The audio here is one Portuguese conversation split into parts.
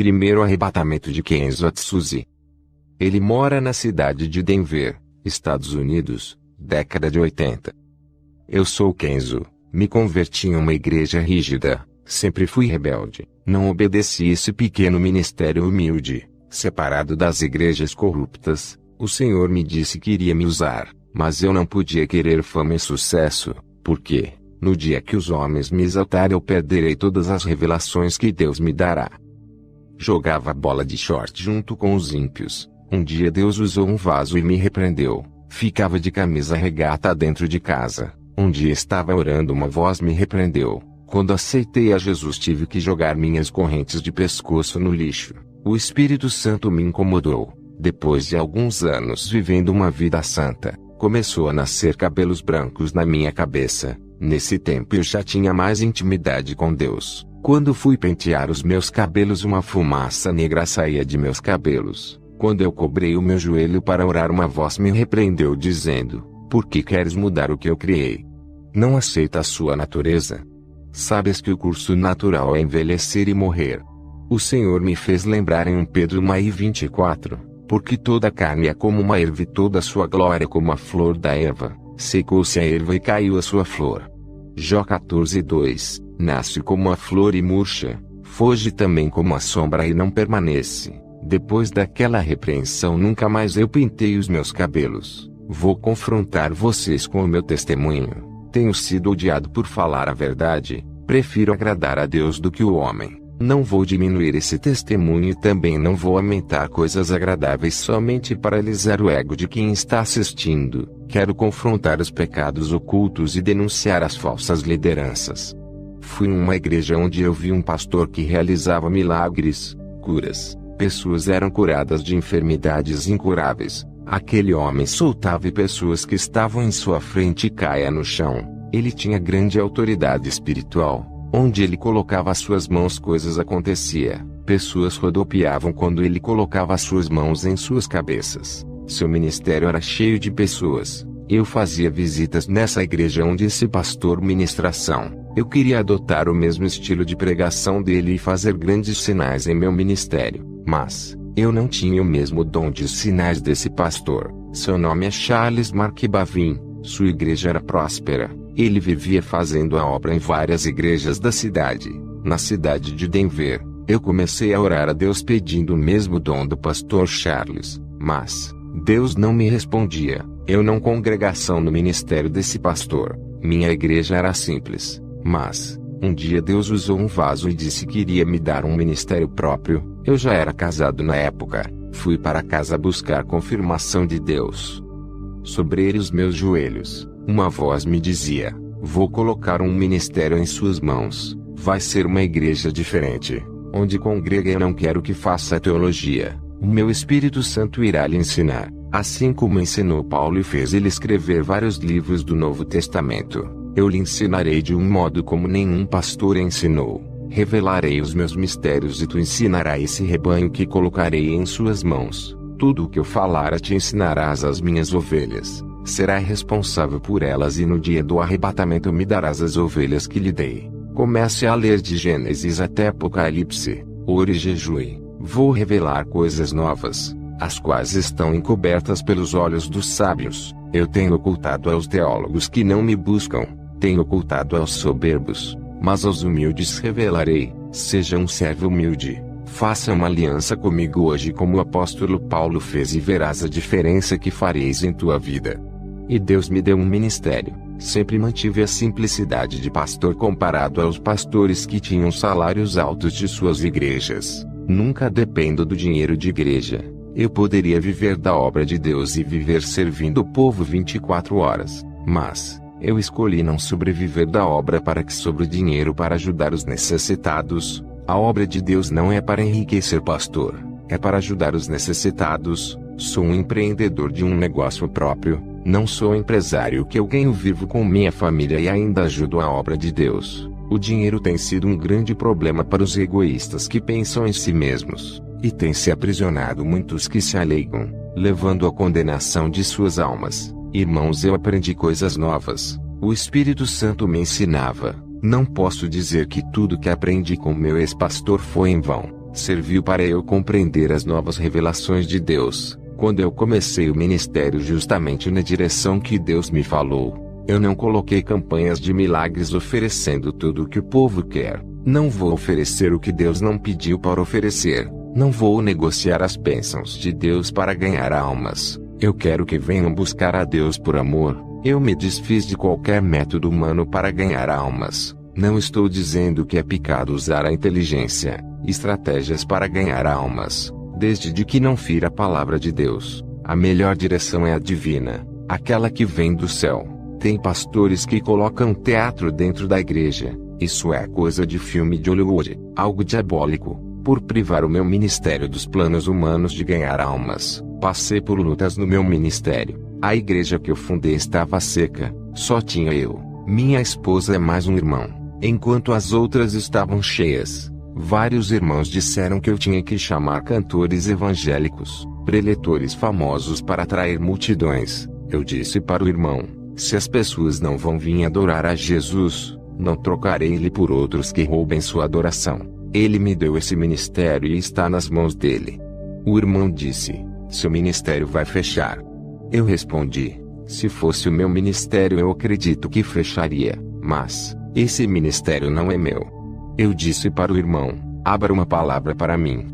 Primeiro arrebatamento de Kenzo Atsushi. Ele mora na cidade de Denver, Estados Unidos, década de 80. Eu sou Kenzo, me converti em uma igreja rígida, sempre fui rebelde, não obedeci esse pequeno ministério humilde, separado das igrejas corruptas. O Senhor me disse que iria me usar, mas eu não podia querer fama e sucesso, porque, no dia que os homens me exaltarem eu perderei todas as revelações que Deus me dará. Jogava bola de short junto com os ímpios. Um dia Deus usou um vaso e me repreendeu. Ficava de camisa regata dentro de casa. Um dia estava orando, uma voz me repreendeu. Quando aceitei a Jesus tive que jogar minhas correntes de pescoço no lixo. O Espírito Santo me incomodou. Depois de alguns anos vivendo uma vida santa, começou a nascer cabelos brancos na minha cabeça. Nesse tempo eu já tinha mais intimidade com Deus. Quando fui pentear os meus cabelos, uma fumaça negra saía de meus cabelos. Quando eu cobrei o meu joelho para orar, uma voz me repreendeu dizendo: por que queres mudar o que eu criei? Não aceita a sua natureza? Sabes que o curso natural é envelhecer e morrer. O Senhor me fez lembrar em 1 Pedro 1:24, porque toda a carne é como uma erva e toda a sua glória como a flor da erva, secou-se a erva e caiu a sua flor. Jó 14:2, nasce como a flor e murcha, foge também como a sombra e não permanece. Depois daquela repreensão nunca mais eu pentei os meus cabelos. Vou confrontar vocês com o meu testemunho. Tenho sido odiado por falar a verdade, prefiro agradar a Deus do que o homem. Não vou diminuir esse testemunho e também não vou aumentar coisas agradáveis somente para alisar o ego de quem está assistindo. Quero confrontar os pecados ocultos e denunciar as falsas lideranças. Fui em uma igreja onde eu vi um pastor que realizava milagres, curas. Pessoas eram curadas de enfermidades incuráveis. Aquele homem soltava e pessoas que estavam em sua frente caíam no chão. Ele tinha grande autoridade espiritual. Onde ele colocava as suas mãos coisas acontecia. Pessoas rodopiavam quando ele colocava as suas mãos em suas cabeças. Seu ministério era cheio de pessoas. Eu fazia visitas nessa igreja onde esse pastor ministração. Eu queria adotar o mesmo estilo de pregação dele e fazer grandes sinais em meu ministério. Mas, eu não tinha o mesmo dom de sinais desse pastor. Seu nome é Charles Mark Bavin. Sua igreja era próspera. Ele vivia fazendo a obra em várias igrejas da cidade. Na cidade de Denver, eu comecei a orar a Deus pedindo o mesmo dom do pastor Charles. Mas, Deus não me respondia. Eu não congregação no ministério desse pastor. Minha igreja era simples. Mas, um dia Deus usou um vaso e disse que iria me dar um ministério próprio. Eu já era casado na época. Fui para casa buscar confirmação de Deus. Sobrei os meus joelhos. Uma voz me dizia: vou colocar um ministério em suas mãos. Vai ser uma igreja diferente. Onde congrega eu não quero que faça teologia. O meu Espírito Santo irá lhe ensinar. Assim como ensinou Paulo e fez ele escrever vários livros do Novo Testamento. Eu lhe ensinarei de um modo como nenhum pastor ensinou. Revelarei os meus mistérios e tu ensinarás esse rebanho que colocarei em suas mãos. Tudo o que eu falar te ensinarás às minhas ovelhas. Será responsável por elas e no dia do arrebatamento me darás as ovelhas que lhe dei. Comece a ler de Gênesis até Apocalipse. Ore e jejue. Vou revelar coisas novas, as quais estão encobertas pelos olhos dos sábios. Eu tenho ocultado aos teólogos que não me buscam. Tenho ocultado aos soberbos, mas aos humildes revelarei. Seja um servo humilde. Faça uma aliança comigo hoje como o apóstolo Paulo fez e verás a diferença que fareis em tua vida. E Deus me deu um ministério. Sempre mantive a simplicidade de pastor comparado aos pastores que tinham salários altos de suas igrejas. Nunca dependo do dinheiro de igreja. Eu poderia viver da obra de Deus e viver servindo o povo 24 horas. Mas, eu escolhi não sobreviver da obra para que sobre o dinheiro para ajudar os necessitados. A obra de Deus não é para enriquecer pastor, é para ajudar os necessitados. Sou um empreendedor de um negócio próprio, não sou empresário que eu ganho vivo com minha família e ainda ajudo a obra de Deus. O dinheiro tem sido um grande problema para os egoístas que pensam em si mesmos, e tem se aprisionado muitos que se alegam, levando à condenação de suas almas. Irmãos, eu aprendi coisas novas. O Espírito Santo me ensinava. Não posso dizer que tudo que aprendi com meu ex-pastor foi em vão. serviu para eu compreender as novas revelações de Deus. Quando eu comecei o ministério justamente na direção que Deus me falou, eu não coloquei campanhas de milagres oferecendo tudo o que o povo quer. Não vou oferecer o que Deus não pediu para oferecer. Não vou negociar as bênçãos de Deus para ganhar almas. Eu quero que venham buscar a Deus por amor. Eu me desfiz de qualquer método humano para ganhar almas. Não estou dizendo que é pecado usar a inteligência, estratégias para ganhar almas, desde que não fira a palavra de Deus. A melhor direção é a divina, aquela que vem do céu. Tem pastores que colocam teatro dentro da igreja. Isso é coisa de filme de Hollywood, algo diabólico. Por privar o meu ministério dos planos humanos de ganhar almas, passei por lutas no meu ministério. A igreja que eu fundei estava seca, só tinha eu, minha esposa e mais um irmão. Enquanto as outras estavam cheias, vários irmãos disseram que eu tinha que chamar cantores evangélicos, preletores famosos para atrair multidões. Eu disse para o irmão: se as pessoas não vão vir adorar a Jesus, não trocarei-lhe por outros que roubem sua adoração. Ele me deu esse ministério e está nas mãos dele. O irmão disse: seu ministério vai fechar. Eu respondi: se fosse o meu ministério eu acredito que fecharia, mas esse ministério não é meu. Eu disse para o irmão: abra uma palavra para mim.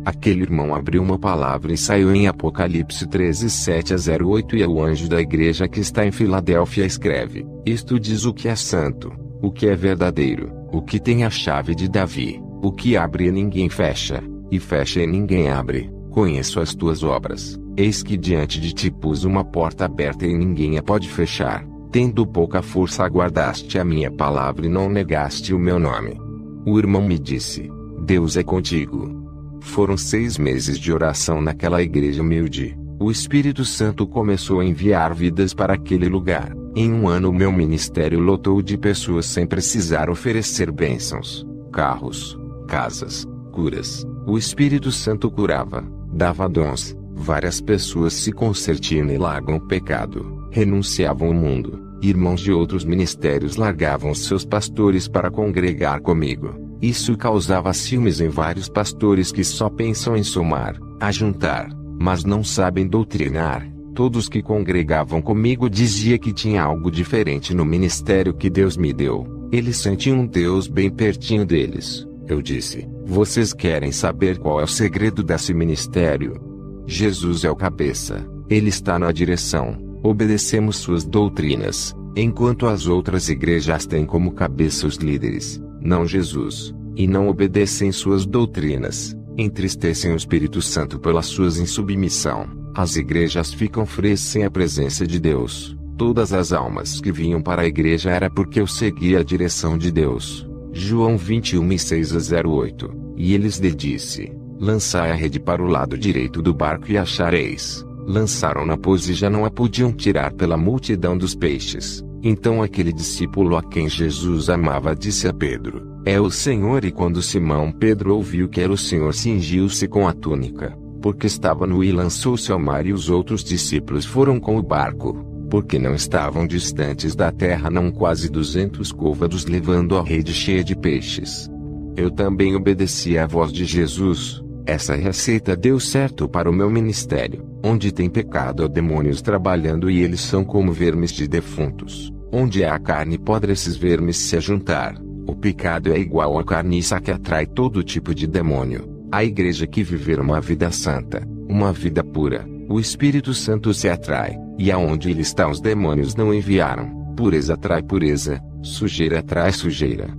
Aquele irmão abriu uma palavra e saiu em Apocalipse 13:7-08, e o anjo da igreja que está em Filadélfia escreve: isto diz o que é santo, o que é verdadeiro, o que tem a chave de Davi, o que abre e ninguém fecha, e fecha e ninguém abre. Conheço as tuas obras, eis que diante de ti pus uma porta aberta e ninguém a pode fechar. Tendo pouca força aguardaste a minha palavra e não negaste o meu nome. O irmão me disse: Deus é contigo. Foram 6 meses de oração naquela igreja humilde. O Espírito Santo começou a enviar vidas para aquele lugar. Em 1 ano meu ministério lotou de pessoas sem precisar oferecer bênçãos, carros, casas, curas. O Espírito Santo curava, dava dons. Várias pessoas se convertiam e largam o pecado, renunciavam ao mundo. Irmãos de outros ministérios largavam seus pastores para congregar comigo. Isso causava ciúmes em vários pastores que só pensam em somar, ajuntar, mas não sabem doutrinar. Todos que congregavam comigo diziam que tinha algo diferente no ministério que Deus me deu. Eles sentiam Deus bem pertinho deles. Eu disse: vocês querem saber qual é o segredo desse ministério? Jesus é o cabeça, ele está na direção, obedecemos suas doutrinas, enquanto as outras igrejas têm como cabeça os líderes, não Jesus, e não obedecem suas doutrinas, entristecem o Espírito Santo pela sua insubmissão. As igrejas ficam frias sem a presença de Deus. Todas as almas que vinham para a igreja era porque eu seguia a direção de Deus. João 21:6-08. E eles lhe disse: lançai a rede para o lado direito do barco e achareis. Lançaram-na, pois, e já não a podiam tirar pela multidão dos peixes. Então aquele discípulo a quem Jesus amava disse a Pedro: é o Senhor. E quando Simão Pedro ouviu que era o Senhor, cingiu-se com a túnica, porque estava nu, e lançou-se ao mar. E os outros discípulos foram com o barco, porque não estavam distantes da terra não quase 200 côvados, levando a rede cheia de peixes. Eu também obedeci à voz de Jesus. Essa receita deu certo para o meu ministério. Onde tem pecado há demônios trabalhando, e eles são como vermes de defuntos. Onde há carne podre, esses vermes se ajuntar. O pecado é igual à carniça que atrai todo tipo de demônio. A igreja que viver uma vida santa, uma vida pura, o Espírito Santo se atrai, e aonde ele está os demônios não enviaram. Pureza atrai pureza, sujeira atrai sujeira.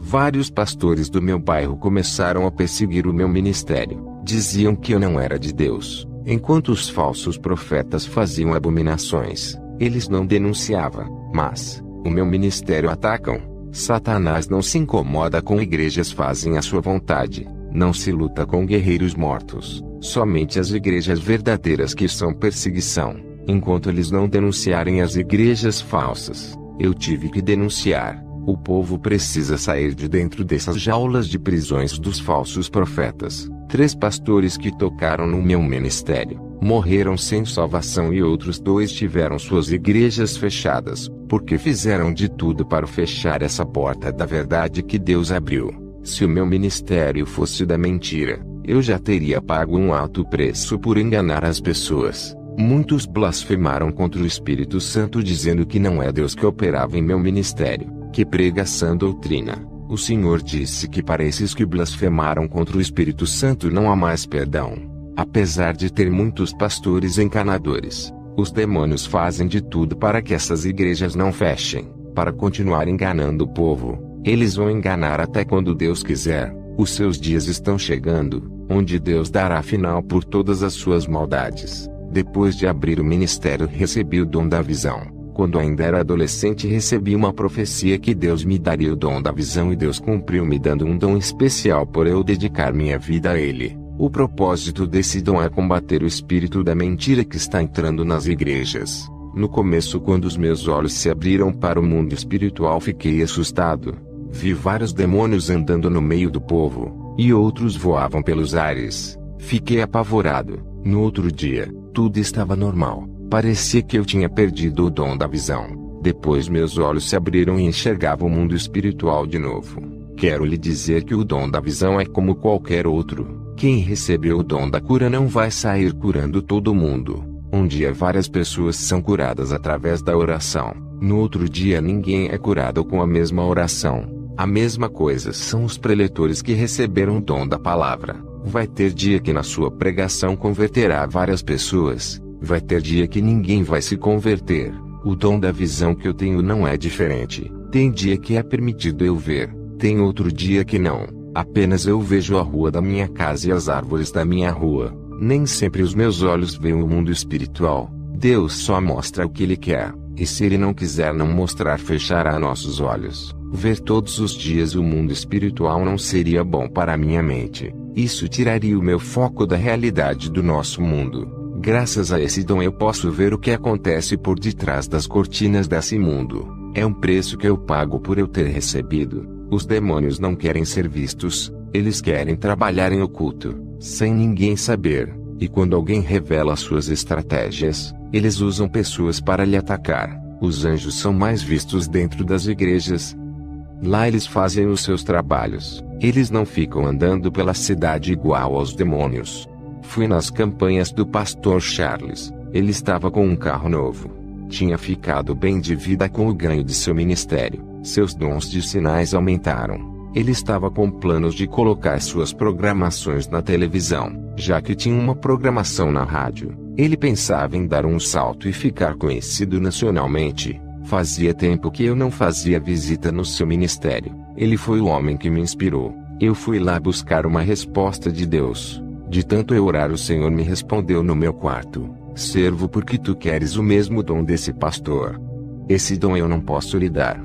Vários pastores do meu bairro começaram a perseguir o meu ministério. Diziam que eu não era de Deus, enquanto os falsos profetas faziam abominações. Eles não denunciavam, mas o meu ministério atacam. Satanás não se incomoda com igrejas fazem a sua vontade. Não se luta com guerreiros mortos. Somente as igrejas verdadeiras que são perseguição. Enquanto eles não denunciarem as igrejas falsas, eu tive que denunciar. O povo precisa sair de dentro dessas jaulas de prisões dos falsos profetas. 3 pastores que tocaram no meu ministério morreram sem salvação, e outros 2 tiveram suas igrejas fechadas, porque fizeram de tudo para fechar essa porta da verdade que Deus abriu. Se o meu ministério fosse da mentira, eu já teria pago um alto preço por enganar as pessoas. Muitos blasfemaram contra o Espírito Santo dizendo que não é Deus que operava em meu ministério, que prega sã doutrina. O Senhor disse que para esses que blasfemaram contra o Espírito Santo não há mais perdão. Apesar de ter muitos pastores enganadores, os demônios fazem de tudo para que essas igrejas não fechem, para continuar enganando o povo. Eles vão enganar até quando Deus quiser. Os seus dias estão chegando, onde Deus dará final por todas as suas maldades. Depois de abrir o ministério, recebi o dom da visão. Quando ainda era adolescente, recebi uma profecia que Deus me daria o dom da visão, e Deus cumpriu me dando um dom especial por eu dedicar minha vida a Ele. O propósito desse dom é combater o espírito da mentira que está entrando nas igrejas. No começo, quando os meus olhos se abriram para o mundo espiritual, fiquei assustado. Vi vários demônios andando no meio do povo, e outros voavam pelos ares. Fiquei apavorado. No outro dia, tudo estava normal. Parecia que eu tinha perdido o dom da visão. Depois meus olhos se abriram e enxergava o mundo espiritual de novo. Quero lhe dizer que o dom da visão é como qualquer outro. Quem recebeu o dom da cura não vai sair curando todo mundo. Um dia várias pessoas são curadas através da oração. No outro dia ninguém é curado com a mesma oração. A mesma coisa são os preletores que receberam o dom da palavra. Vai ter dia que na sua pregação converterá várias pessoas. Vai ter dia que ninguém vai se converter. O dom da visão que eu tenho não é diferente. Tem dia que é permitido eu ver. Tem outro dia que não. Apenas eu vejo a rua da minha casa e as árvores da minha rua. Nem sempre os meus olhos veem o mundo espiritual. Deus só mostra o que Ele quer. E se Ele não quiser não mostrar, fechará nossos olhos. Ver todos os dias o mundo espiritual não seria bom para a minha mente. Isso tiraria o meu foco da realidade do nosso mundo. Graças a esse dom eu posso ver o que acontece por detrás das cortinas desse mundo. É um preço que eu pago por eu ter recebido. Os demônios não querem ser vistos. Eles querem trabalhar em oculto, sem ninguém saber. E quando alguém revela suas estratégias, eles usam pessoas para lhe atacar. Os anjos são mais vistos dentro das igrejas. Lá eles fazem os seus trabalhos. Eles não ficam andando pela cidade igual aos demônios. Fui nas campanhas do pastor Charles. Ele estava com um carro novo. Tinha ficado bem de vida com o ganho de seu ministério. Seus dons de sinais aumentaram. Ele estava com planos de colocar suas programações na televisão, já que tinha uma programação na rádio. Ele pensava em dar um salto e ficar conhecido nacionalmente. Fazia tempo que eu não fazia visita no seu ministério. Ele foi o homem que me inspirou. Eu fui lá buscar uma resposta de Deus. De tanto eu orar, o Senhor me respondeu no meu quarto: servo, porque tu queres o mesmo dom desse pastor. Esse dom eu não posso lhe dar.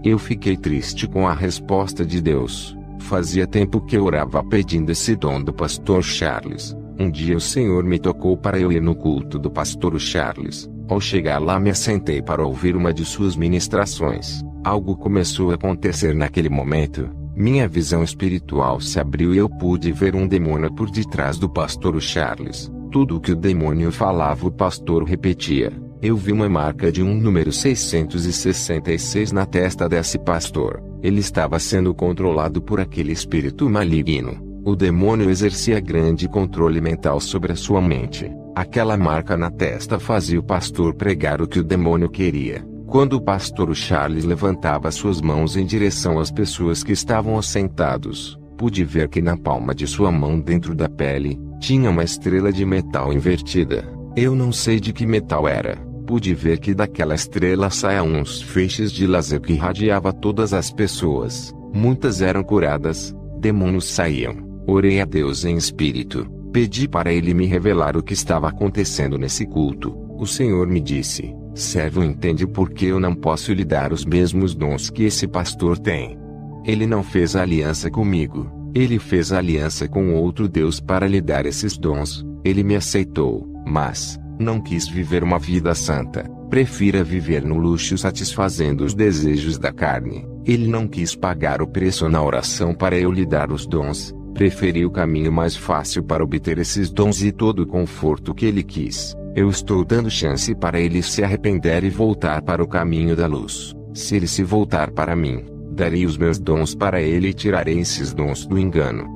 Eu fiquei triste com a resposta de Deus. Fazia tempo que eu orava pedindo esse dom do pastor Charles. Um dia o Senhor me tocou para eu ir no culto do pastor Charles. Ao chegar lá me assentei para ouvir uma de suas ministrações. Algo começou a acontecer naquele momento. Minha visão espiritual se abriu e eu pude ver um demônio por detrás do pastor Charles. Tudo o que o demônio falava o pastor repetia. Eu vi uma marca de um número 666 na testa desse pastor. Ele estava sendo controlado por aquele espírito maligno. O demônio exercia grande controle mental sobre a sua mente. Aquela marca na testa fazia o pastor pregar o que o demônio queria. Quando o pastor Charles levantava suas mãos em direção às pessoas que estavam assentados, pude ver que na palma de sua mão, dentro da pele, tinha uma estrela de metal invertida. Eu não sei de que metal era. Pude ver que daquela estrela saíam uns feixes de laser que irradiava todas as pessoas. Muitas eram curadas, demônios saíam. Orei a Deus em espírito. Pedi para Ele me revelar o que estava acontecendo nesse culto. O Senhor me disse: servo, entende por que eu não posso lhe dar os mesmos dons que esse pastor tem. Ele não fez aliança comigo. Ele fez aliança com outro Deus para lhe dar esses dons. Ele me aceitou, mas não quis viver uma vida santa. Prefira viver no luxo satisfazendo os desejos da carne. Ele não quis pagar o preço na oração para eu lhe dar os dons. Preferiu o caminho mais fácil para obter esses dons e todo o conforto que ele quis. Eu estou dando chance para ele se arrepender e voltar para o caminho da luz. Se ele se voltar para mim, darei os meus dons para ele e tirarei esses dons do engano.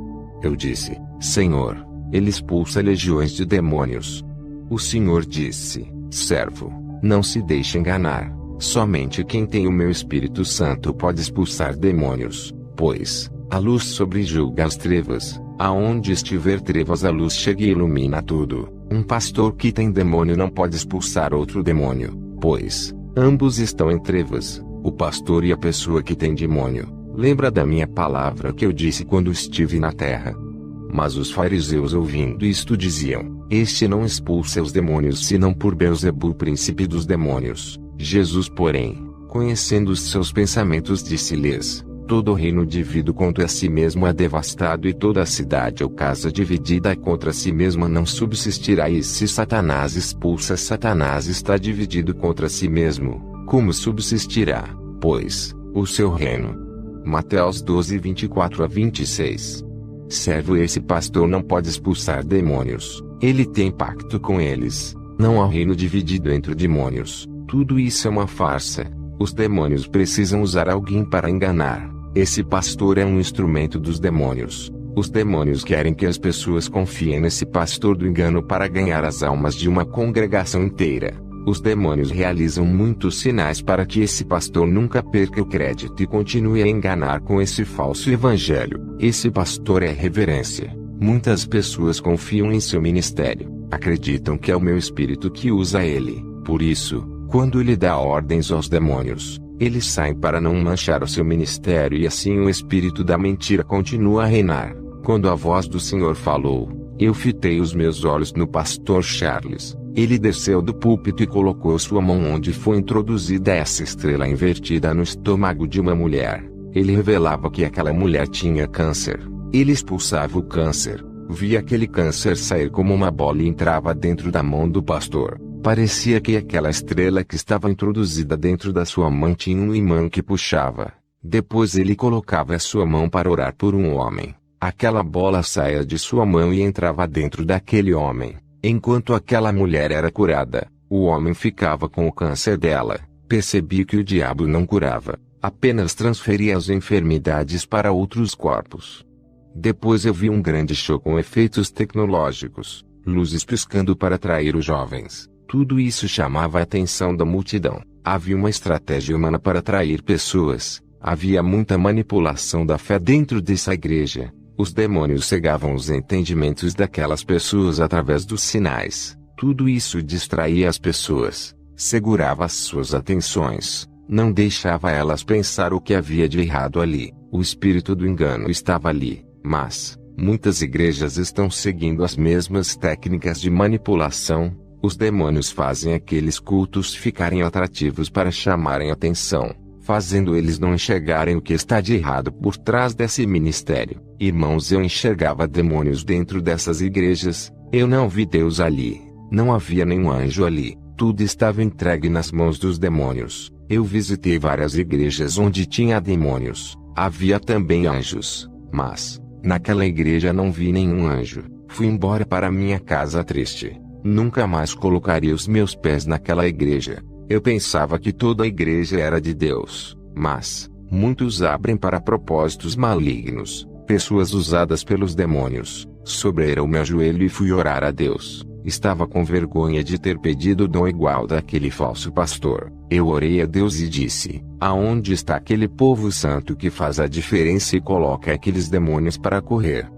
Eu disse: Senhor, ele expulsa legiões de demônios. O Senhor disse: servo, não se deixe enganar. Somente quem tem o meu Espírito Santo pode expulsar demônios, pois a luz sobrejuga as trevas. Aonde estiver trevas, a luz chega e ilumina tudo. Um pastor que tem demônio não pode expulsar outro demônio, pois ambos estão em trevas, o pastor e a pessoa que tem demônio. Lembra da minha palavra que eu disse quando estive na terra? Mas os fariseus, ouvindo isto, diziam: este não expulsa os demônios senão por Beelzebul, príncipe dos demônios. Jesus, porém, conhecendo os seus pensamentos, disse-lhes: todo reino dividido contra si mesmo é devastado, e toda a cidade ou casa dividida contra si mesma não subsistirá. E se Satanás expulsa Satanás, está dividido contra si mesmo, como subsistirá, pois, o seu reino? Mateus 12, 24-26. Servo, esse pastor não pode expulsar demônios, ele tem pacto com eles. Não há reino dividido entre demônios. Tudo isso é uma farsa. Os demônios precisam usar alguém para enganar. Esse pastor é um instrumento dos demônios. Os demônios querem que as pessoas confiem nesse pastor do engano para ganhar as almas de uma congregação inteira. Os demônios realizam muitos sinais para que esse pastor nunca perca o crédito e continue a enganar com esse falso evangelho. Esse pastor é reverência. Muitas pessoas confiam em seu ministério, acreditam que é o meu espírito que usa ele. Por isso, quando ele dá ordens aos demônios, eles saem para não manchar o seu ministério, e assim o espírito da mentira continua a reinar. Quando a voz do Senhor falou, eu fitei os meus olhos no pastor Charles. Ele desceu do púlpito e colocou sua mão onde foi introduzida essa estrela invertida no estômago de uma mulher. Ele revelava que aquela mulher tinha câncer. Ele expulsava o câncer. Via aquele câncer sair como uma bola e entrava dentro da mão do pastor. Parecia que aquela estrela que estava introduzida dentro da sua mão tinha um imã que puxava. Depois ele colocava a sua mão para orar por um homem. Aquela bola saía de sua mão e entrava dentro daquele homem. Enquanto aquela mulher era curada, o homem ficava com o câncer dela. Percebi que o diabo não curava, apenas transferia as enfermidades para outros corpos. Depois eu vi um grande show com efeitos tecnológicos, luzes piscando para atrair os jovens. Tudo isso chamava a atenção da multidão. Havia uma estratégia humana para atrair pessoas. Havia muita manipulação da fé dentro dessa igreja. Os demônios cegavam os entendimentos daquelas pessoas através dos sinais. Tudo isso distraía as pessoas, segurava as suas atenções, não deixava elas pensar o que havia de errado ali. O espírito do engano estava ali, mas muitas igrejas estão seguindo as mesmas técnicas de manipulação. Os demônios fazem aqueles cultos ficarem atrativos para chamarem atenção, fazendo eles não enxergarem o que está de errado por trás desse ministério. Irmãos, eu enxergava demônios dentro dessas igrejas. Eu não vi Deus ali. Não havia nenhum anjo ali. Tudo estava entregue nas mãos dos demônios. Eu visitei várias igrejas onde tinha demônios. Havia também anjos, mas naquela igreja não vi nenhum anjo. Fui embora para minha casa triste. Nunca mais colocaria os meus pés naquela igreja. Eu pensava que toda a igreja era de Deus, mas muitos abrem para propósitos malignos. Pessoas usadas pelos demônios. Sobrei o meu joelho e fui orar a Deus. Estava com vergonha de ter pedido dom igual daquele falso pastor. Eu orei a Deus e disse: aonde está aquele povo santo que faz a diferença e coloca aqueles demônios para correr?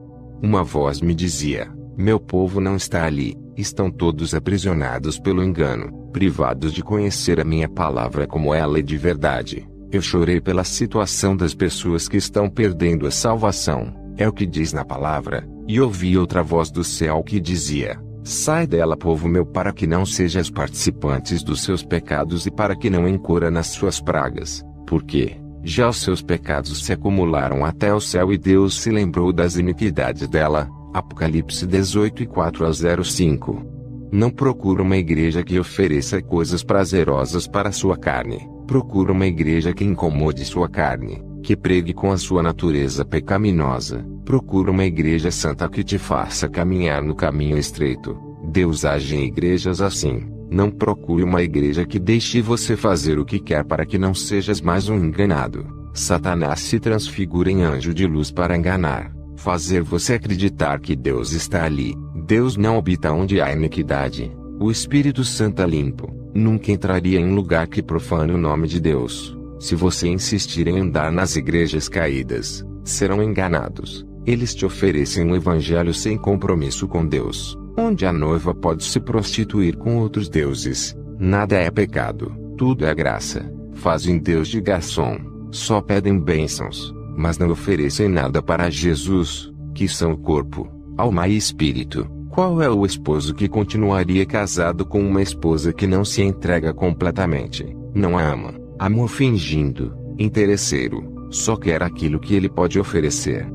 Uma voz me dizia: meu povo não está ali. Estão todos aprisionados pelo engano, privados de conhecer a minha palavra como ela é de verdade. Eu chorei pela situação das pessoas que estão perdendo a salvação. É o que diz na palavra. E ouvi outra voz do céu que dizia: sai dela, povo meu, para que não sejas participantes dos seus pecados e para que não incorra nas suas pragas, porque já os seus pecados se acumularam até o céu e Deus se lembrou das iniquidades dela. Apocalipse 18, 4-5. Não procura uma igreja que ofereça coisas prazerosas para sua carne. Procura uma igreja que incomode sua carne, que pregue com a sua natureza pecaminosa. Procura uma igreja santa que te faça caminhar no caminho estreito. Deus age em igrejas assim. Não procure uma igreja que deixe você fazer o que quer para que não sejas mais um enganado. Satanás se transfigura em anjo de luz para enganar, fazer você acreditar que Deus está ali. Deus não habita onde há iniquidade. O Espírito Santo é limpo, nunca entraria em lugar que profane o nome de Deus. Se você insistir em andar nas igrejas caídas, serão enganados. Eles te oferecem um evangelho sem compromisso com Deus, onde a noiva pode se prostituir com outros deuses. Nada é pecado, tudo é graça. Fazem Deus de garçom, só pedem bênçãos, mas não oferecem nada para Jesus, que são o corpo, alma e espírito. Qual é o esposo que continuaria casado com uma esposa que não se entrega completamente, não a ama, amor fingindo, interesseiro, só quer aquilo que ele pode oferecer,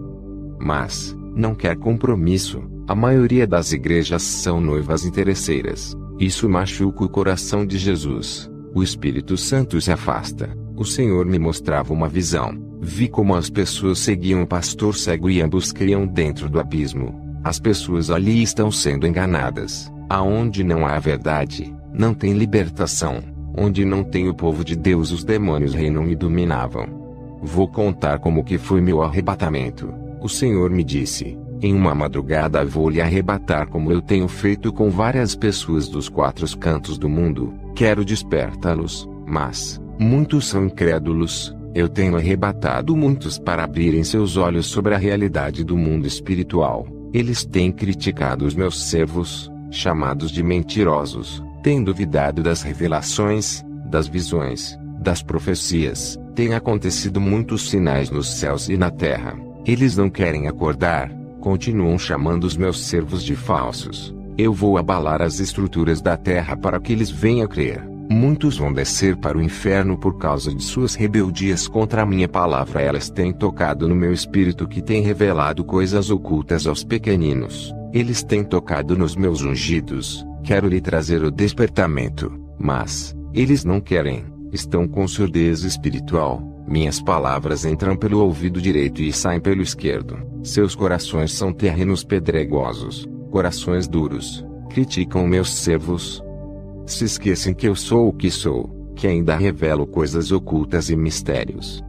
mas não quer compromisso? A maioria das igrejas são noivas interesseiras. Isso machuca o coração de Jesus. O Espírito Santo se afasta. O Senhor me mostrava uma visão. Vi como as pessoas seguiam o pastor cego e ambos caíam dentro do abismo. As pessoas ali estão sendo enganadas. Aonde não há verdade, não tem libertação. Onde não tem o povo de Deus, os demônios reinam e dominavam. Vou contar como que foi meu arrebatamento. O Senhor me disse: em uma madrugada vou lhe arrebatar, como eu tenho feito com várias pessoas dos 4 cantos do mundo. Quero despertá-los, mas muitos são incrédulos. Eu tenho arrebatado muitos para abrirem seus olhos sobre a realidade do mundo espiritual. Eles têm criticado os meus servos, chamados de mentirosos, têm duvidado das revelações, das visões, das profecias. Tem acontecido muitos sinais nos céus e na terra. Eles não querem acordar, continuam chamando os meus servos de falsos. Eu vou abalar as estruturas da terra para que eles venham a crer. Muitos vão descer para o inferno por causa de suas rebeldias contra a minha palavra. Elas têm tocado no meu espírito, que tem revelado coisas ocultas aos pequeninos. Eles têm tocado nos meus ungidos. Quero lhe trazer o despertamento, mas eles não querem. Estão com surdez espiritual. Minhas palavras entram pelo ouvido direito e saem pelo esquerdo. Seus corações são terrenos pedregosos, corações duros. Criticam meus servos. Se esquecem que eu sou o que sou, que ainda revelo coisas ocultas e mistérios.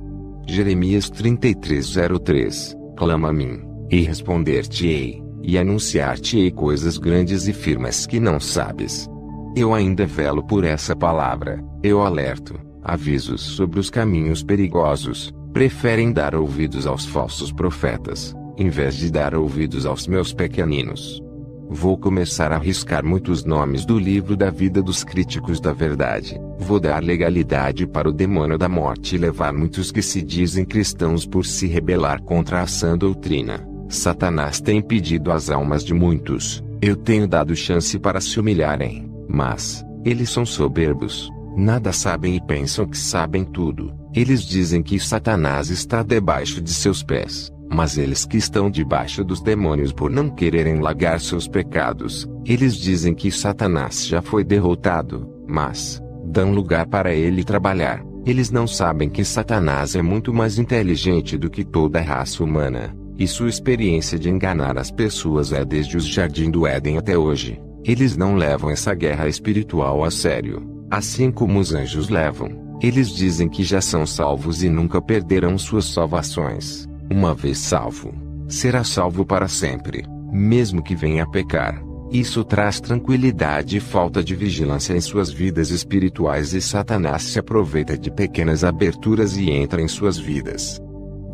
Jeremias 33:03. Clama a mim, e responder-te-ei, e anunciar-te-ei coisas grandes e firmes que não sabes. Eu ainda velo por essa palavra. Eu alerto, avisos sobre os caminhos perigosos. Preferem dar ouvidos aos falsos profetas, em vez de dar ouvidos aos meus pequeninos. Vou começar a riscar muitos nomes do livro da vida dos críticos da verdade. Vou dar legalidade para o demônio da morte e levar muitos que se dizem cristãos por se rebelar contra a sã doutrina. Satanás tem impedido as almas de muitos. Eu tenho dado chance para se humilharem, mas eles são soberbos. Nada sabem e pensam que sabem tudo. Eles dizem que Satanás está debaixo de seus pés. Mas eles que estão debaixo dos demônios por não quererem largar seus pecados. Eles dizem que Satanás já foi derrotado, mas dão lugar para ele trabalhar. Eles não sabem que Satanás é muito mais inteligente do que toda a raça humana, e sua experiência de enganar as pessoas é desde o jardim do Éden até hoje. Eles não levam essa guerra espiritual a sério, assim como os anjos levam. Eles dizem que já são salvos e nunca perderão suas salvações. Uma vez salvo, será salvo para sempre, mesmo que venha a pecar. Isso traz tranquilidade e falta de vigilância em suas vidas espirituais, e Satanás se aproveita de pequenas aberturas e entra em suas vidas.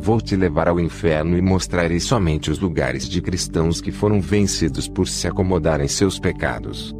Vou te levar ao inferno e mostrarei somente os lugares de cristãos que foram vencidos por se acomodar em seus pecados.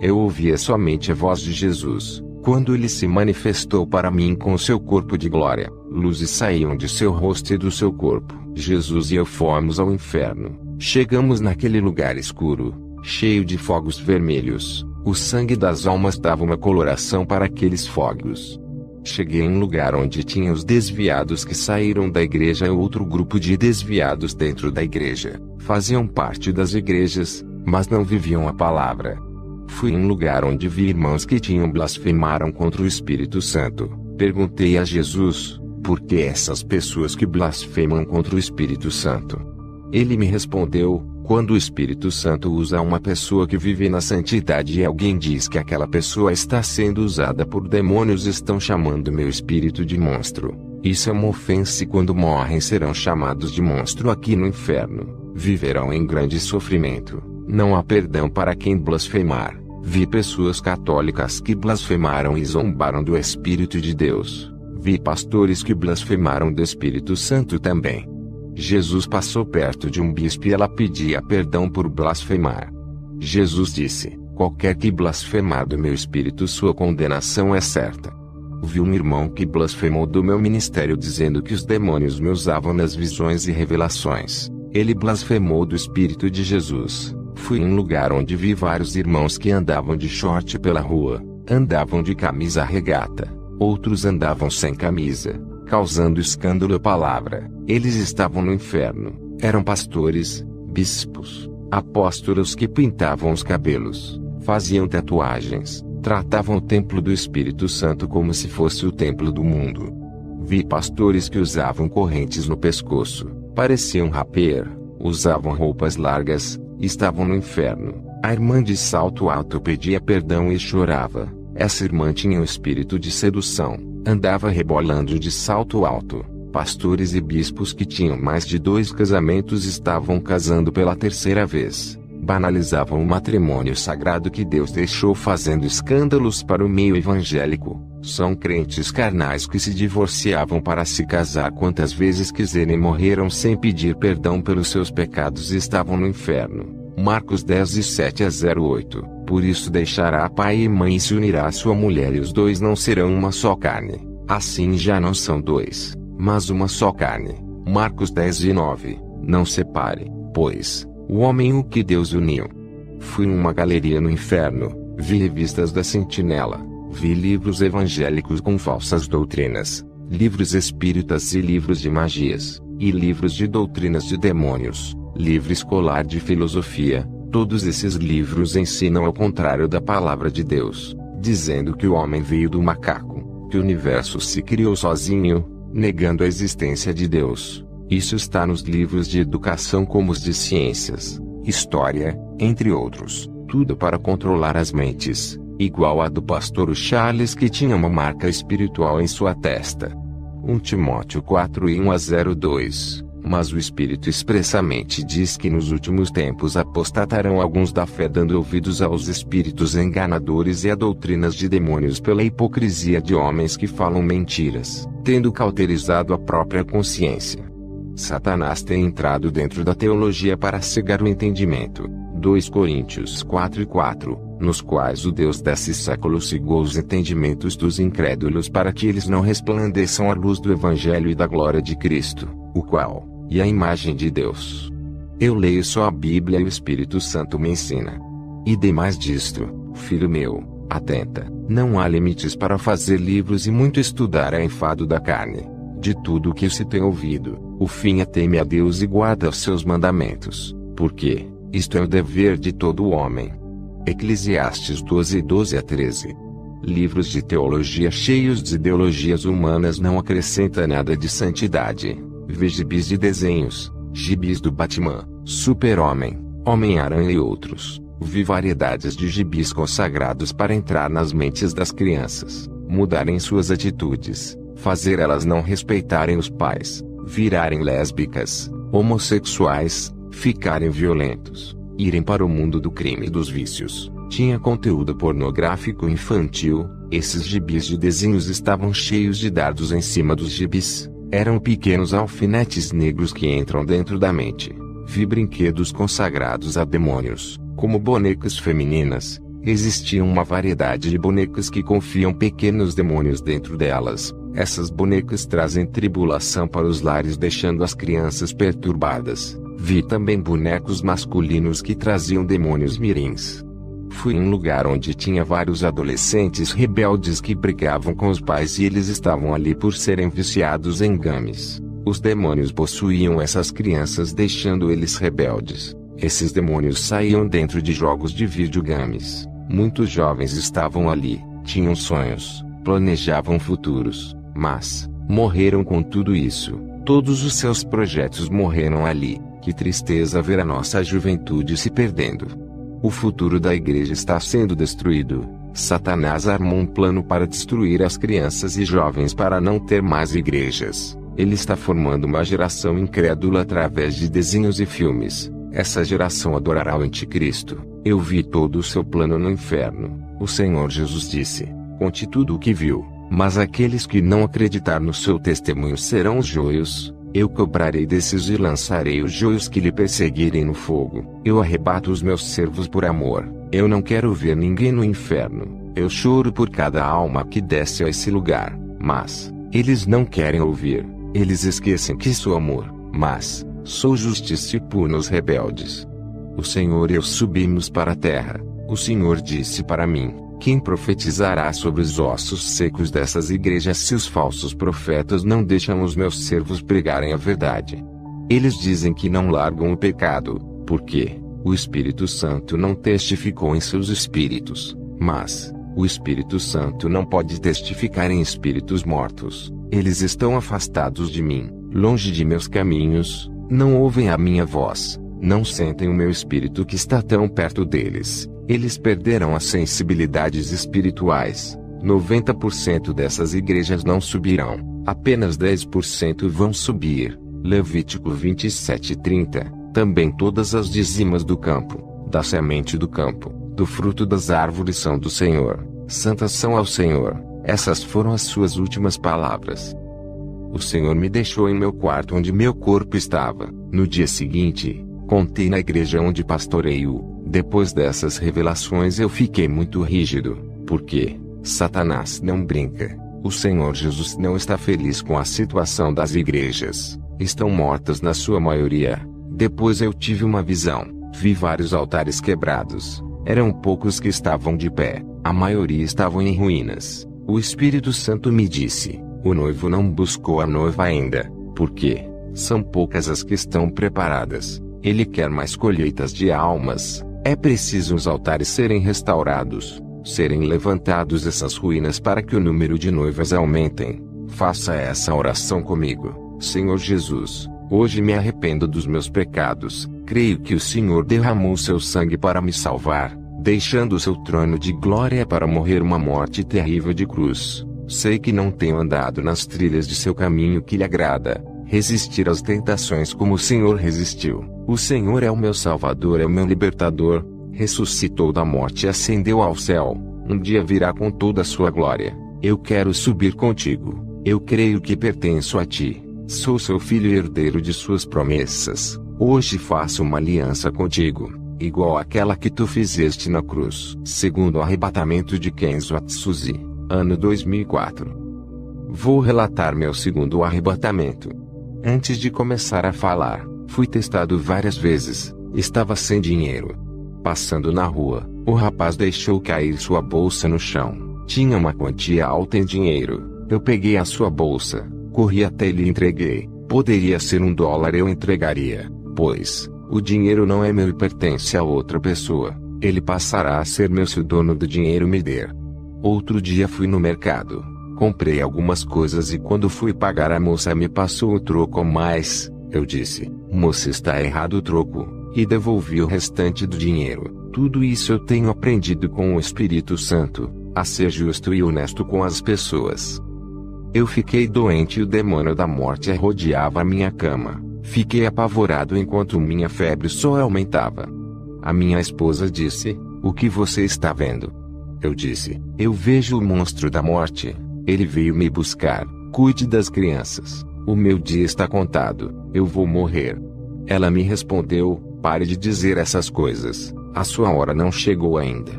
Eu ouvia somente a voz de Jesus, quando ele se manifestou para mim com o seu corpo de glória. Luzes saíam de seu rosto e do seu corpo. Jesus e eu fomos ao inferno. Chegamos naquele lugar escuro, cheio de fogos vermelhos. O sangue das almas dava uma coloração para aqueles fogos. Cheguei em um lugar onde tinha os desviados que saíram da igreja e outro grupo de desviados dentro da igreja. Faziam parte das igrejas, mas não viviam a palavra. Fui em um lugar onde vi irmãos que blasfemaram contra o Espírito Santo. Perguntei a Jesus: por que essas pessoas que blasfemam contra o Espírito Santo? Ele me respondeu: quando o Espírito Santo usa uma pessoa que vive na santidade e alguém diz que aquela pessoa está sendo usada por demônios, estão chamando meu espírito de monstro. Isso é uma ofensa e quando morrem serão chamados de monstro aqui no inferno. Viverão em grande sofrimento. Não há perdão para quem blasfemar. Vi pessoas católicas que blasfemaram e zombaram do Espírito de Deus. Vi pastores que blasfemaram do Espírito Santo também. Jesus passou perto de um bispo e ela pedia perdão por blasfemar. Jesus disse: qualquer que blasfemar do meu Espírito, sua condenação é certa. Vi um irmão que blasfemou do meu ministério dizendo que os demônios me usavam nas visões e revelações. Ele blasfemou do Espírito de Jesus. Fui em um lugar onde vi vários irmãos que andavam de short pela rua, andavam de camisa regata, outros andavam sem camisa, causando escândalo à palavra. Eles estavam no inferno. Eram pastores, bispos, apóstolos que pintavam os cabelos, faziam tatuagens, tratavam o templo do Espírito Santo como se fosse o templo do mundo. Vi pastores que usavam correntes no pescoço, pareciam raper, usavam roupas largas, estavam no inferno. A irmã de salto alto pedia perdão e chorava. Essa irmã tinha um espírito de sedução, andava rebolando de salto alto. Pastores e bispos que tinham mais de 2 casamentos estavam casando pela 3ª vez. Banalizavam o matrimônio sagrado que Deus deixou, fazendo escândalos para o meio evangélico. São crentes carnais que se divorciavam para se casar quantas vezes quiserem, morreram sem pedir perdão pelos seus pecados e estavam no inferno. Marcos 10:7-8. Por isso deixará pai e mãe e se unirá à sua mulher e os dois não serão uma só carne. Assim já não são 2, mas uma só carne. Marcos 10:9. Não separe, pois, o homem o que Deus uniu. Fui numa galeria no inferno, vi revistas da Sentinela, vi livros evangélicos com falsas doutrinas, livros espíritas e livros de magias, e livros de doutrinas de demônios, livro escolar de filosofia. Todos esses livros ensinam ao contrário da palavra de Deus, dizendo que o homem veio do macaco, que o universo se criou sozinho, negando a existência de Deus. Isso está nos livros de educação como os de ciências, história, entre outros, tudo para controlar as mentes, igual a do pastor Charles que tinha uma marca espiritual em sua testa. 1 Timóteo 4:1-02. Mas o Espírito expressamente diz que nos últimos tempos apostatarão alguns da fé, dando ouvidos aos espíritos enganadores e a doutrinas de demônios, pela hipocrisia de homens que falam mentiras, tendo cauterizado a própria consciência. Satanás tem entrado dentro da teologia para cegar o entendimento. 2 Coríntios 4:4, nos quais o Deus desse século cegou os entendimentos dos incrédulos para que eles não resplandeçam a luz do Evangelho e da glória de Cristo, o qual, e a imagem de Deus. Eu leio só a Bíblia e o Espírito Santo me ensina. E demais disto, filho meu, atenta, não há limites para fazer livros e muito estudar é enfado da carne. De tudo o que se tem ouvido, o fim é: teme a Deus e guarda os seus mandamentos, porque isto é o dever de todo homem. Eclesiastes 12:12-13. Livros de teologia cheios de ideologias humanas não acrescenta nada de santidade. Vê gibis de desenhos, gibis do Batman, Super-Homem, Homem-Aranha e outros. Vi variedades de gibis consagrados para entrar nas mentes das crianças, mudarem suas atitudes, fazer elas não respeitarem os pais, virarem lésbicas, homossexuais, ficarem violentos, irem para o mundo do crime e dos vícios. Tinha conteúdo pornográfico infantil. Esses gibis de desenhos estavam cheios de dardos em cima dos gibis. Eram pequenos alfinetes negros que entram dentro da mente. Vi brinquedos consagrados a demônios, como bonecas femininas. Existia uma variedade de bonecas que confiam pequenos demônios dentro delas. Essas bonecas trazem tribulação para os lares, deixando as crianças perturbadas. Vi também bonecos masculinos que traziam demônios mirins. Fui em um lugar onde tinha vários adolescentes rebeldes que brigavam com os pais e eles estavam ali por serem viciados em games. Os demônios possuíam essas crianças, deixando eles rebeldes. Esses demônios saíam dentro de jogos de videogames. Muitos jovens estavam ali, tinham sonhos, planejavam futuros, mas morreram com tudo isso. Todos os seus projetos morreram ali. Que tristeza ver a nossa juventude se perdendo. O futuro da igreja está sendo destruído. Satanás armou um plano para destruir as crianças e jovens para não ter mais igrejas. Ele está formando uma geração incrédula através de desenhos e filmes. Essa geração adorará o anticristo. Eu vi todo o seu plano no inferno. O Senhor Jesus disse: conte tudo o que viu. Mas aqueles que não acreditar no seu testemunho serão os joios. Eu cobrarei desses e lançarei os joios que lhe perseguirem no fogo. Eu arrebato os meus servos por amor. Eu não quero ver ninguém no inferno. Eu choro por cada alma que desce a esse lugar. Mas eles não querem ouvir. Eles esquecem que sou amor. Mas sou justiça e puno os rebeldes. O Senhor e eu subimos para a terra. O Senhor disse para mim: quem profetizará sobre os ossos secos dessas igrejas se os falsos profetas não deixam os meus servos pregarem a verdade? Eles dizem que não largam o pecado, porque o Espírito Santo não testificou em seus espíritos. Mas o Espírito Santo não pode testificar em espíritos mortos. Eles estão afastados de mim, longe de meus caminhos, não ouvem a minha voz, não sentem o meu espírito que está tão perto deles. Eles perderam as sensibilidades espirituais. 90% dessas igrejas não subirão, apenas 10% vão subir. Levítico 27:30. Também todas as dizimas do campo, da semente do campo, do fruto das árvores são do Senhor, santas são ao Senhor. Essas foram as suas últimas palavras. O Senhor me deixou em meu quarto onde meu corpo estava. No dia seguinte, contei na igreja onde pastoreio. Depois dessas revelações eu fiquei muito rígido, porque Satanás não brinca. O Senhor Jesus não está feliz com a situação das igrejas. Estão mortas na sua maioria. Depois eu tive uma visão. Vi vários altares quebrados. Eram poucos que estavam de pé. A maioria estavam em ruínas. O Espírito Santo me disse: o noivo não buscou a noiva ainda, porque são poucas as que estão preparadas. Ele quer mais colheitas de almas. É preciso os altares serem restaurados, serem levantados essas ruínas para que o número de noivas aumentem. Faça essa oração comigo. Senhor Jesus, hoje me arrependo dos meus pecados. Creio que o Senhor derramou seu sangue para me salvar, deixando o seu trono de glória para morrer uma morte terrível de cruz. Sei que não tenho andado nas trilhas de seu caminho que lhe agrada, resistir às tentações como o Senhor resistiu. O Senhor é o meu Salvador, é o meu Libertador, ressuscitou da morte e ascendeu ao céu. Um dia virá com toda a sua glória. Eu quero subir contigo. Eu creio que pertenço a ti. Sou seu filho e herdeiro de suas promessas. Hoje faço uma aliança contigo, igual àquela que tu fizeste na cruz. Segundo o arrebatamento de Kenzo Atsuzi, ano 2004. Vou relatar meu segundo arrebatamento. Antes de começar a falar, fui testado várias vezes. Estava sem dinheiro. Passando na rua, o rapaz deixou cair sua bolsa no chão. Tinha uma quantia alta em dinheiro. Eu peguei a sua bolsa, corri até ele e entreguei. Poderia ser $1, eu entregaria, pois o dinheiro não é meu e pertence a outra pessoa. Ele passará a ser meu se o dono do dinheiro me der. Outro dia fui no mercado. Comprei algumas coisas e quando fui pagar a moça me passou o troco a mais. Eu disse: moça, está errado o troco, e devolvi o restante do dinheiro. Tudo isso eu tenho aprendido com o Espírito Santo, a ser justo e honesto com as pessoas. Eu fiquei doente e o demônio da morte rodeava a minha cama. Fiquei apavorado enquanto minha febre só aumentava. A minha esposa disse: o que você está vendo? Eu disse: eu vejo o monstro da morte. Ele veio me buscar. Cuide das crianças. O meu dia está contado. Eu vou morrer. Ela me respondeu: pare de dizer essas coisas. A sua hora não chegou ainda.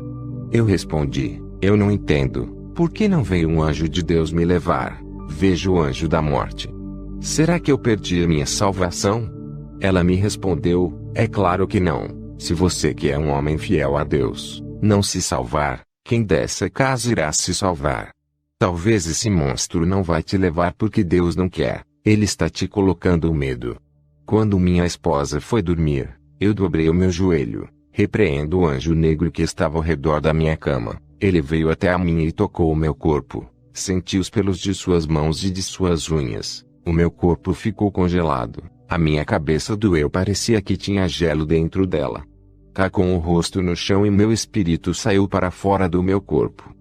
Eu respondi: eu não entendo. Por que não veio um anjo de Deus me levar? Vejo o anjo da morte. Será que eu perdi a minha salvação? Ela me respondeu: é claro que não. Se você que é um homem fiel a Deus, não se salvar, quem dessa casa irá se salvar? Talvez esse monstro não vai te levar porque Deus não quer. Ele está te colocando medo. Quando minha esposa foi dormir, eu dobrei o meu joelho, repreendo o anjo negro que estava ao redor da minha cama. Ele veio até a mim e tocou o meu corpo. Senti os pelos de suas mãos e de suas unhas. O meu corpo ficou congelado. A minha cabeça doeu, parecia que tinha gelo dentro dela. ficar com o rosto no chão e meu espírito saiu para fora do meu corpo.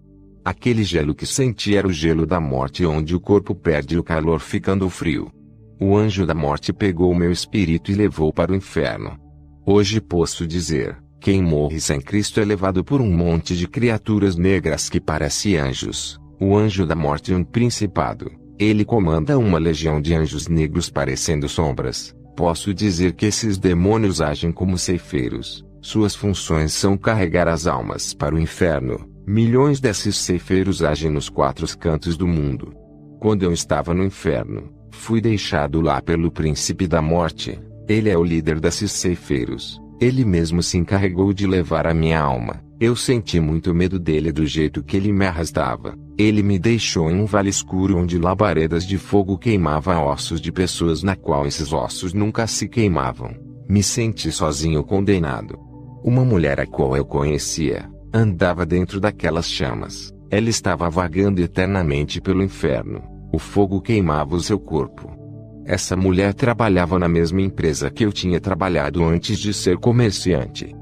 Aquele gelo que senti era o gelo da morte, onde o corpo perde o calor ficando frio. O anjo da morte pegou meu espírito e levou para o inferno. Hoje posso dizer, quem morre sem Cristo é levado por um monte de criaturas negras que parecem anjos. O anjo da morte é um principado. Ele comanda uma legião de anjos negros parecendo sombras. Posso dizer que esses demônios agem como ceifeiros. Suas funções são carregar as almas para o inferno. Milhões desses ceifeiros agem nos quatro cantos do mundo. Quando eu estava no inferno, fui deixado lá pelo príncipe da morte. Ele é o líder desses ceifeiros. Ele mesmo se encarregou de levar a minha alma. Eu senti muito medo dele do jeito que ele me arrastava. Ele me deixou em um vale escuro onde labaredas de fogo queimavam ossos de pessoas na qual esses ossos nunca se queimavam. Me senti sozinho, condenado. Uma mulher a qual eu conhecia andava dentro daquelas chamas. Ela estava vagando eternamente pelo inferno. O fogo queimava o seu corpo. Essa mulher trabalhava na mesma empresa que eu tinha trabalhado antes de ser comerciante.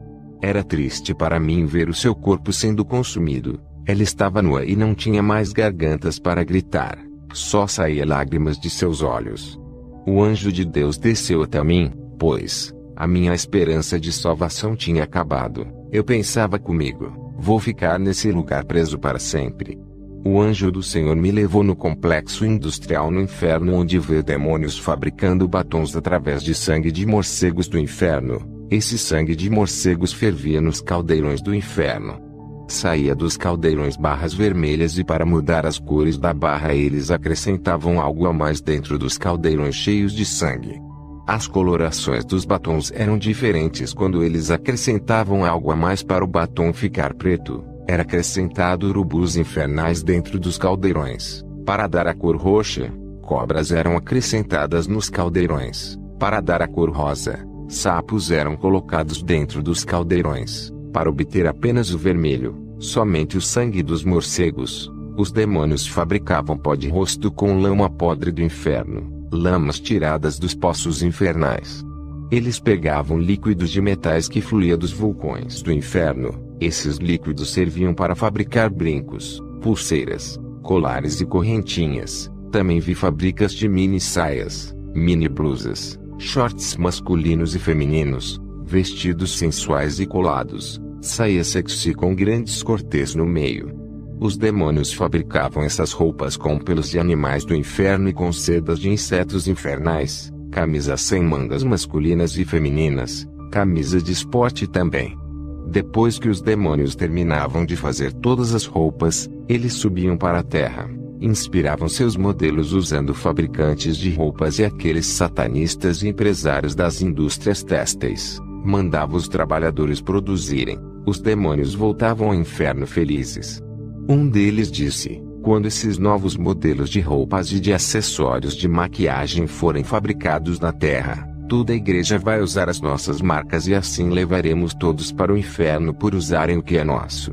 Era triste para mim ver o seu corpo sendo consumido. Ela estava nua e não tinha mais gargantas para gritar. Só saía lágrimas de seus olhos. O anjo de Deus desceu até mim, pois a minha esperança de salvação tinha acabado. Eu pensava comigo, vou ficar nesse lugar preso para sempre. O anjo do Senhor me levou no complexo industrial no inferno, onde vê demônios fabricando batons através de sangue de morcegos do inferno. Esse sangue de morcegos fervia nos caldeirões do inferno. Saía dos caldeirões barras vermelhas e para mudar as cores da barra eles acrescentavam algo a mais dentro dos caldeirões cheios de sangue. As colorações dos batons eram diferentes quando eles acrescentavam algo a mais para o batom ficar preto. Era acrescentado urubus infernais dentro dos caldeirões. Para dar a cor roxa, cobras eram acrescentadas nos caldeirões. Para dar a cor rosa, sapos eram colocados dentro dos caldeirões. Para obter apenas o vermelho, somente o sangue dos morcegos, os demônios fabricavam pó de rosto com lama podre do inferno, lamas tiradas dos poços infernais. Eles pegavam líquidos de metais que fluía dos vulcões do inferno. Esses líquidos serviam para fabricar brincos, pulseiras, colares e correntinhas. Também vi fábricas de mini saias, mini blusas, shorts masculinos e femininos, vestidos sensuais e colados, saia sexy com grandes cortês no meio. Os demônios fabricavam essas roupas com pelos de animais do inferno e com sedas de insetos infernais, camisas sem mangas masculinas e femininas, camisas de esporte também. Depois que os demônios terminavam de fazer todas as roupas, eles subiam para a terra, inspiravam seus modelos usando fabricantes de roupas e aqueles satanistas e empresários das indústrias têxteis, mandavam os trabalhadores produzirem. Os demônios voltavam ao inferno felizes. Um deles disse: quando esses novos modelos de roupas e de acessórios de maquiagem forem fabricados na terra, toda a igreja vai usar as nossas marcas e assim levaremos todos para o inferno por usarem o que é nosso.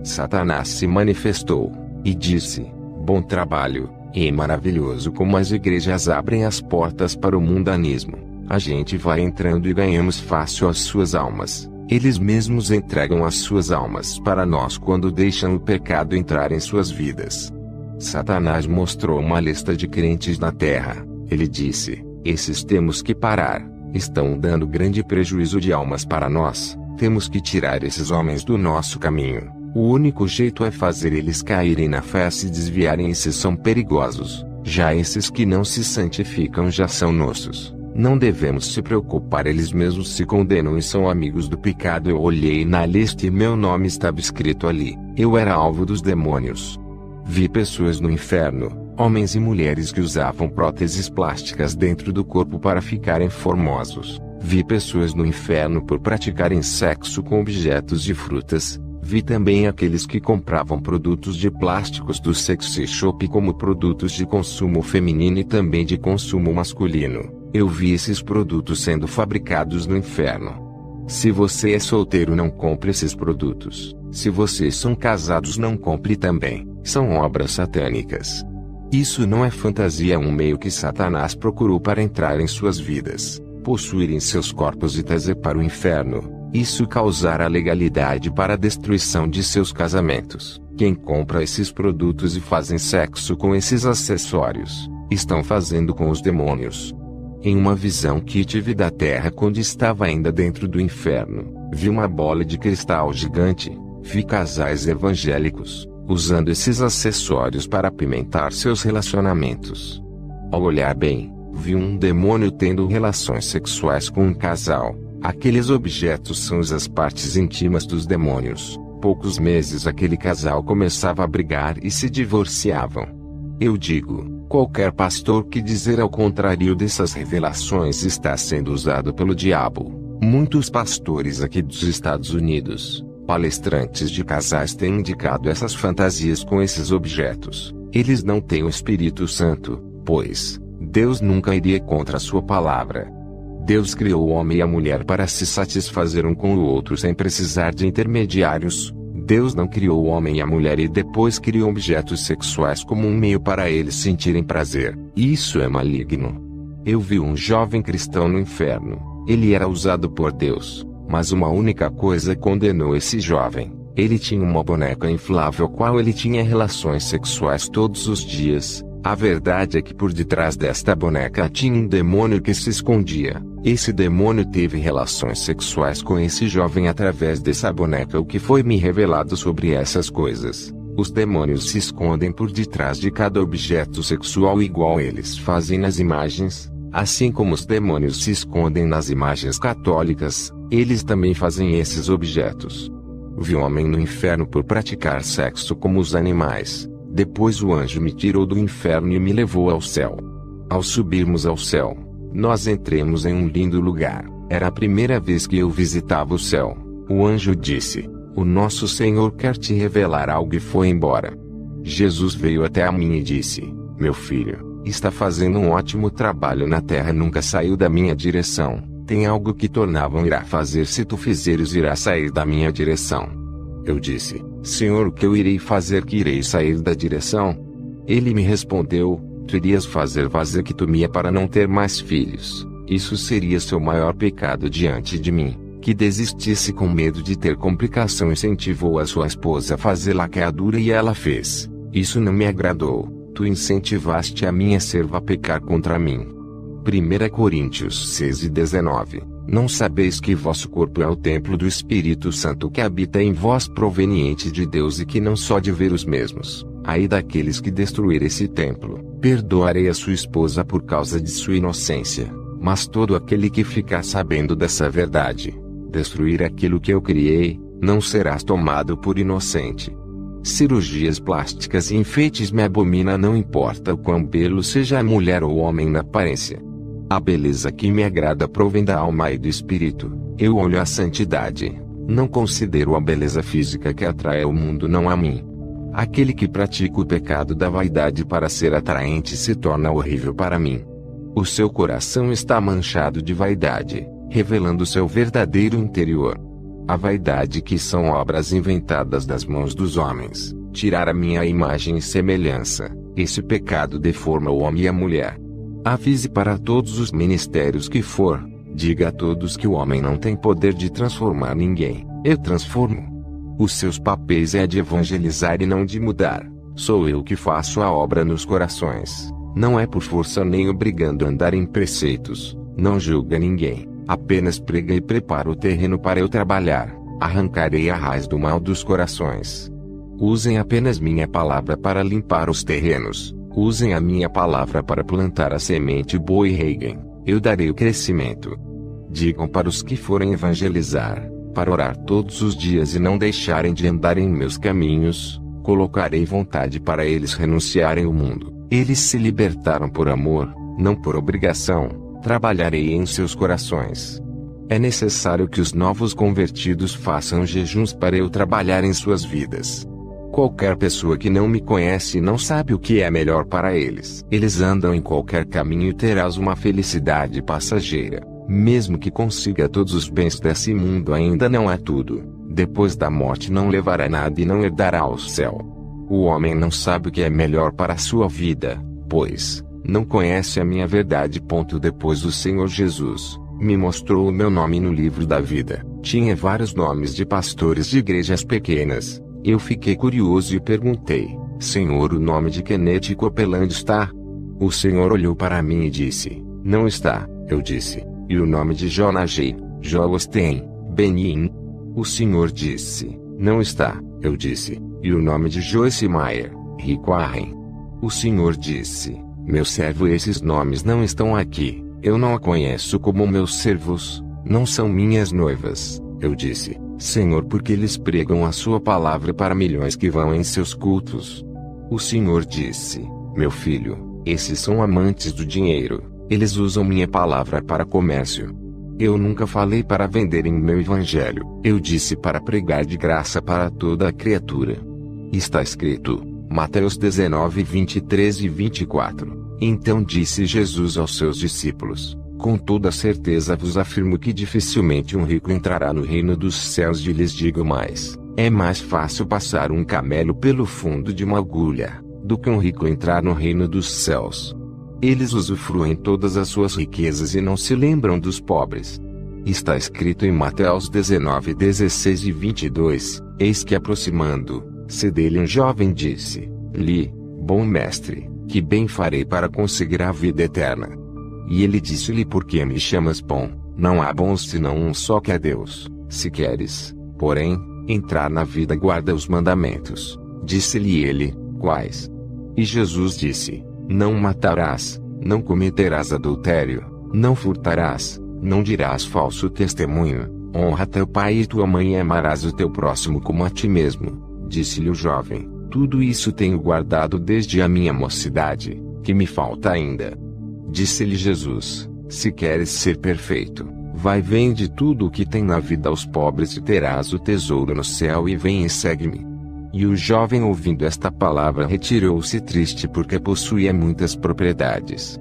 Satanás se manifestou e disse: bom trabalho, e maravilhoso como as igrejas abrem as portas para o mundanismo. A gente vai entrando e ganhamos fácil as suas almas. Eles mesmos entregam as suas almas para nós quando deixam o pecado entrar em suas vidas. Satanás mostrou uma lista de crentes na terra. Ele disse: esses temos que parar, estão dando grande prejuízo de almas para nós, temos que tirar esses homens do nosso caminho. O único jeito é fazer eles caírem na fé e se desviarem. Esses são perigosos, já esses que não se santificam já são nossos. Não devemos se preocupar, eles mesmos se condenam e são amigos do pecado. Eu olhei na lista e meu nome estava escrito ali. Eu era alvo dos demônios. Vi pessoas no inferno, homens e mulheres que usavam próteses plásticas dentro do corpo para ficarem formosos. Vi pessoas no inferno por praticarem sexo com objetos de frutas. Vi também aqueles que compravam produtos de plásticos do sexy shop como produtos de consumo feminino e também de consumo masculino. Eu vi esses produtos sendo fabricados no inferno. Se você é solteiro, não compre esses produtos. Se vocês são casados, não compre também. São obras satânicas. Isso não é fantasia, é um meio que Satanás procurou para entrar em suas vidas, possuírem seus corpos e trazer para o inferno. Isso causará legalidade para a destruição de seus casamentos. Quem compra esses produtos e fazem sexo com esses acessórios, estão fazendo com os demônios. Em uma visão que tive da terra quando estava ainda dentro do inferno, vi uma bola de cristal gigante. Vi casais evangélicos usando esses acessórios para apimentar seus relacionamentos. Ao olhar bem, vi um demônio tendo relações sexuais com um casal. Aqueles objetos são as partes íntimas dos demônios. Poucos meses aquele casal começava a brigar e se divorciavam. Eu digo, qualquer pastor que dizer ao contrário dessas revelações está sendo usado pelo diabo. Muitos pastores aqui dos Estados Unidos, palestrantes de casais têm indicado essas fantasias com esses objetos. Eles não têm o Espírito Santo, pois Deus nunca iria contra a sua palavra. Deus criou o homem e a mulher para se satisfazer um com o outro sem precisar de intermediários. Deus não criou o homem e a mulher e depois criou objetos sexuais como um meio para eles sentirem prazer. Isso é maligno. Eu vi um jovem cristão no inferno. Ele era usado por Deus, mas uma única coisa condenou esse jovem. Ele tinha uma boneca inflável qual ele tinha relações sexuais todos os dias. A verdade é que por detrás desta boneca tinha um demônio que se escondia. Esse demônio teve relações sexuais com esse jovem através dessa boneca. O que foi me revelado sobre essas coisas? Os demônios se escondem por detrás de cada objeto sexual igual eles fazem nas imagens. Assim como os demônios se escondem nas imagens católicas, eles também fazem esses objetos. Vi um homem no inferno por praticar sexo como os animais. Depois o anjo me tirou do inferno e me levou ao céu. Ao subirmos ao céu, nós entramos em um lindo lugar. Era a primeira vez que eu visitava o céu. O anjo disse: "O nosso Senhor quer te revelar algo", e foi embora. Jesus veio até a mim e disse: "Meu filho, está fazendo um ótimo trabalho na terra, nunca saiu da minha direção. Tem algo que tornavam irá fazer, se tu fizeres irá sair da minha direção." Eu disse: "Senhor, o que eu irei fazer que irei sair da direção?" Ele me respondeu: "Tu irias fazer vasectomia para não ter mais filhos. Isso seria seu maior pecado diante de mim." Que desistisse com medo de ter complicação, incentivou a sua esposa a fazer laqueadura e ela fez. Isso não me agradou. Tu incentivaste a minha serva a pecar contra mim. 1 Coríntios 6:19. Não sabeis que vosso corpo é o templo do Espírito Santo que habita em vós, proveniente de Deus, e que não só de ver os mesmos. Ai daqueles que destruir esse templo. Perdoarei a sua esposa por causa de sua inocência, mas todo aquele que ficar sabendo dessa verdade, destruir aquilo que eu criei, não serás tomado por inocente. Cirurgias plásticas e enfeites me abomina, não importa o quão belo seja a mulher ou o homem na aparência. A beleza que me agrada provém da alma e do espírito. Eu olho a santidade. Não considero a beleza física que atrai ao mundo, não a mim. Aquele que pratica o pecado da vaidade para ser atraente se torna horrível para mim. O seu coração está manchado de vaidade, revelando seu verdadeiro interior. A vaidade, que são obras inventadas das mãos dos homens, tirar a minha imagem e semelhança. Esse pecado deforma o homem e a mulher. Avise para todos os ministérios que for, diga a todos que o homem não tem poder de transformar ninguém. Eu transformo. Os seus papéis é de evangelizar e não de mudar. Sou eu que faço a obra nos corações. Não é por força nem obrigando a andar em preceitos. Não julga ninguém. Apenas prega e prepara o terreno para eu trabalhar. Arrancarei a raiz do mal dos corações. Usem apenas minha palavra para limpar os terrenos. Usem a minha palavra para plantar a semente boa e reguem. Eu darei o crescimento. Digam para os que forem evangelizar, para orar todos os dias e não deixarem de andar em meus caminhos. Colocarei vontade para eles renunciarem ao mundo. Eles se libertaram por amor, não por obrigação. Trabalharei em seus corações. É necessário que os novos convertidos façam jejuns para eu trabalhar em suas vidas. Qualquer pessoa que não me conhece não sabe o que é melhor para eles. Eles andam em qualquer caminho e terás uma felicidade passageira. Mesmo que consiga todos os bens desse mundo, ainda não é tudo. Depois da morte não levará nada e não herdará o céu. O homem não sabe o que é melhor para a sua vida, pois não conhece a minha verdade. Depois o Senhor Jesus me mostrou o meu nome no livro da vida. Tinha vários nomes de pastores de igrejas pequenas. Eu fiquei curioso e perguntei: Senhor, o nome de Kenneth Copeland está? O Senhor olhou para mim e disse: não está. Eu disse: e o nome de Jonah G. Joel Osteen, Benin? O Senhor disse: não está. Eu disse: e o nome de Joyce Meyer, Rick Warren? O Senhor disse: meu servo, esses nomes não estão aqui. Eu não a conheço como meus servos, não são minhas noivas. Eu disse: Senhor, porque eles pregam a sua palavra para milhões que vão em seus cultos. O Senhor disse: meu filho, esses são amantes do dinheiro, eles usam minha palavra para comércio. Eu nunca falei para venderem meu evangelho, eu disse para pregar de graça para toda a criatura. Está escrito, Mateus 19, 23 e 24. Então disse Jesus aos seus discípulos: com toda certeza vos afirmo que dificilmente um rico entrará no reino dos céus. E lhes digo mais: é mais fácil passar um camelo pelo fundo de uma agulha, do que um rico entrar no reino dos céus. Eles usufruem todas as suas riquezas e não se lembram dos pobres. Está escrito em Mateus 19, 16 e 22, eis que aproximando-se dele um jovem disse: Li, bom mestre, que bem farei para conseguir a vida eterna? E ele disse-lhe: por que me chamas bom? Não há bons senão um só, que é Deus. Se queres, porém, entrar na vida, guarda os mandamentos. Disse-lhe ele: quais? E Jesus disse: não matarás, não cometerás adultério, não furtarás, não dirás falso testemunho, honra teu pai e tua mãe e amarás o teu próximo como a ti mesmo. Disse-lhe o jovem: tudo isso tenho guardado desde a minha mocidade, que me falta ainda? Disse-lhe Jesus: se queres ser perfeito, vai, vende tudo o que tem na vida aos pobres e terás o tesouro no céu, e vem e segue-me. E o jovem, ouvindo esta palavra, retirou-se triste, porque possuía muitas propriedades.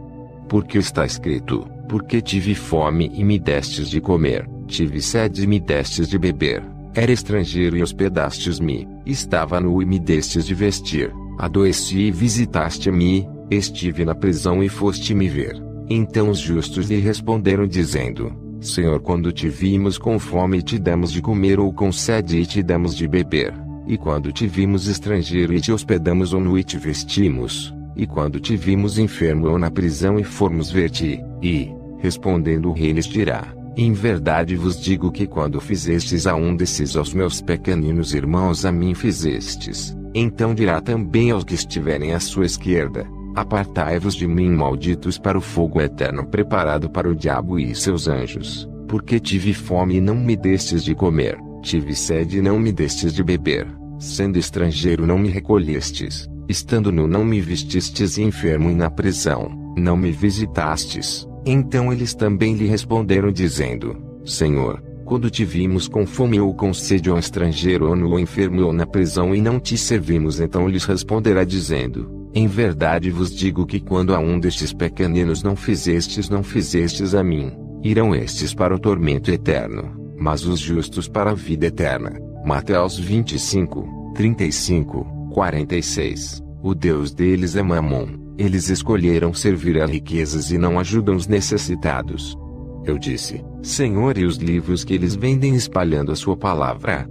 Porque está escrito: porque tive fome e me destes de comer, tive sede e me destes de beber, era estrangeiro e hospedastes-me, estava nu e me destes de vestir, adoeci e visitaste-me, estive na prisão e foste me ver. Então os justos lhe responderam dizendo: Senhor, quando te vimos com fome te demos de comer, ou com sede e te demos de beber? E quando te vimos estrangeiro e te hospedamos, ou nu e te vestimos? E quando te vimos enfermo ou na prisão e formos ver-te? E, respondendo o rei, lhes dirá: em verdade vos digo que quando fizestes a um desses aos meus pequeninos irmãos, a mim fizestes. Então dirá também aos que estiverem à sua esquerda: apartai-vos de mim, malditos, para o fogo eterno preparado para o diabo e seus anjos. Porque tive fome e não me destes de comer, tive sede e não me destes de beber, sendo estrangeiro não me recolhestes, estando nu não me vestistes, e enfermo e na prisão não me visitastes. Então eles também lhe responderam dizendo: Senhor, quando te vimos com fome ou com sede, ou estrangeiro ou nu ou enfermo ou na prisão, e não te servimos? Então lhes responderá dizendo: em verdade vos digo que quando a um destes pequeninos não fizestes a mim. Irão estes para o tormento eterno, mas os justos para a vida eterna. Mateus 25, 35, 46. O Deus deles é Mamon. Eles escolheram servir a riquezas e não ajudam os necessitados. Eu disse: Senhor, e os livros que eles vendem espalhando a sua palavra?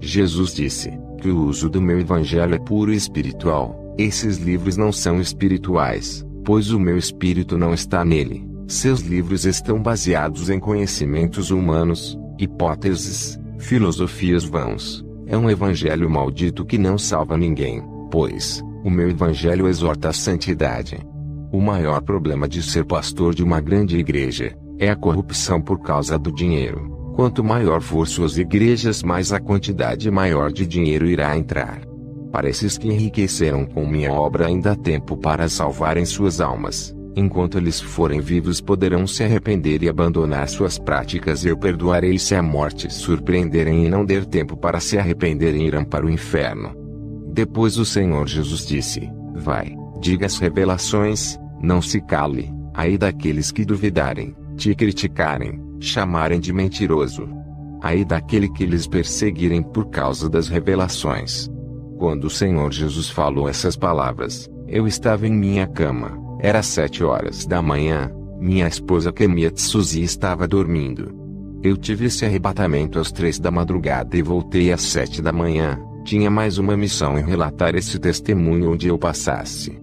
Jesus disse: que o uso do meu evangelho é puro e espiritual. Esses livros não são espirituais, pois o meu espírito não está nele. Seus livros estão baseados em conhecimentos humanos, hipóteses, filosofias vãs. É um evangelho maldito que não salva ninguém, pois o meu evangelho exorta a santidade. O maior problema de ser pastor de uma grande igreja é a corrupção por causa do dinheiro. Quanto maior for suas igrejas, mais a quantidade maior de dinheiro irá entrar. Para esses que enriqueceram com minha obra, ainda há tempo para salvarem suas almas. Enquanto eles forem vivos, poderão se arrepender e abandonar suas práticas, e eu perdoarei. Se a morte surpreenderem e não der tempo para se arrependerem, irão para o inferno. Depois o Senhor Jesus disse: vai, diga as revelações, não se cale. Ai daqueles que duvidarem, te criticarem, chamarem de mentiroso. Ai daquele que lhes perseguirem por causa das revelações. Quando o Senhor Jesus falou essas palavras, eu estava em minha cama. Era 7 horas da manhã. Minha esposa Kemiat Suzy estava dormindo. Eu tive esse arrebatamento às 3 da madrugada e voltei às 7 da manhã. Tinha mais uma missão em relatar esse testemunho onde eu passasse.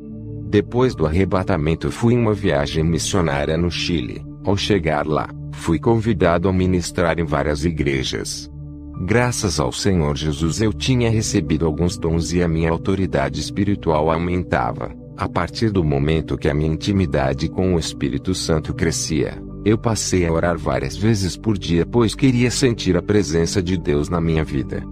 Depois do arrebatamento fui em uma viagem missionária no Chile. Ao chegar lá, fui convidado a ministrar em várias igrejas. Graças ao Senhor Jesus eu tinha recebido alguns dons e a minha autoridade espiritual aumentava. A partir do momento que a minha intimidade com o Espírito Santo crescia, eu passei a orar várias vezes por dia pois queria sentir a presença de Deus na minha vida.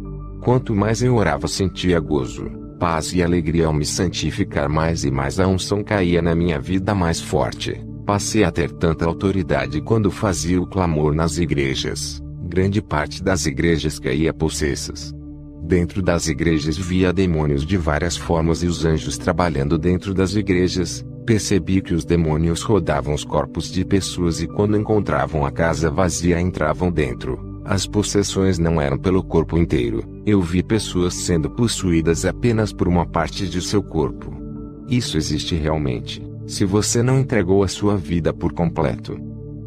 Quanto mais eu orava sentia gozo, paz e alegria ao me santificar mais e mais a unção caía na minha vida mais forte. Passei a ter tanta autoridade quando fazia o clamor nas igrejas. Grande parte das igrejas caía possessas. Dentro das igrejas via demônios de várias formas e os anjos trabalhando dentro das igrejas. Percebi que os demônios rodavam os corpos de pessoas e quando encontravam a casa vazia entravam dentro. As possessões não eram pelo corpo inteiro. Eu vi pessoas sendo possuídas apenas por uma parte de seu corpo. Isso existe realmente, se você não entregou a sua vida por completo.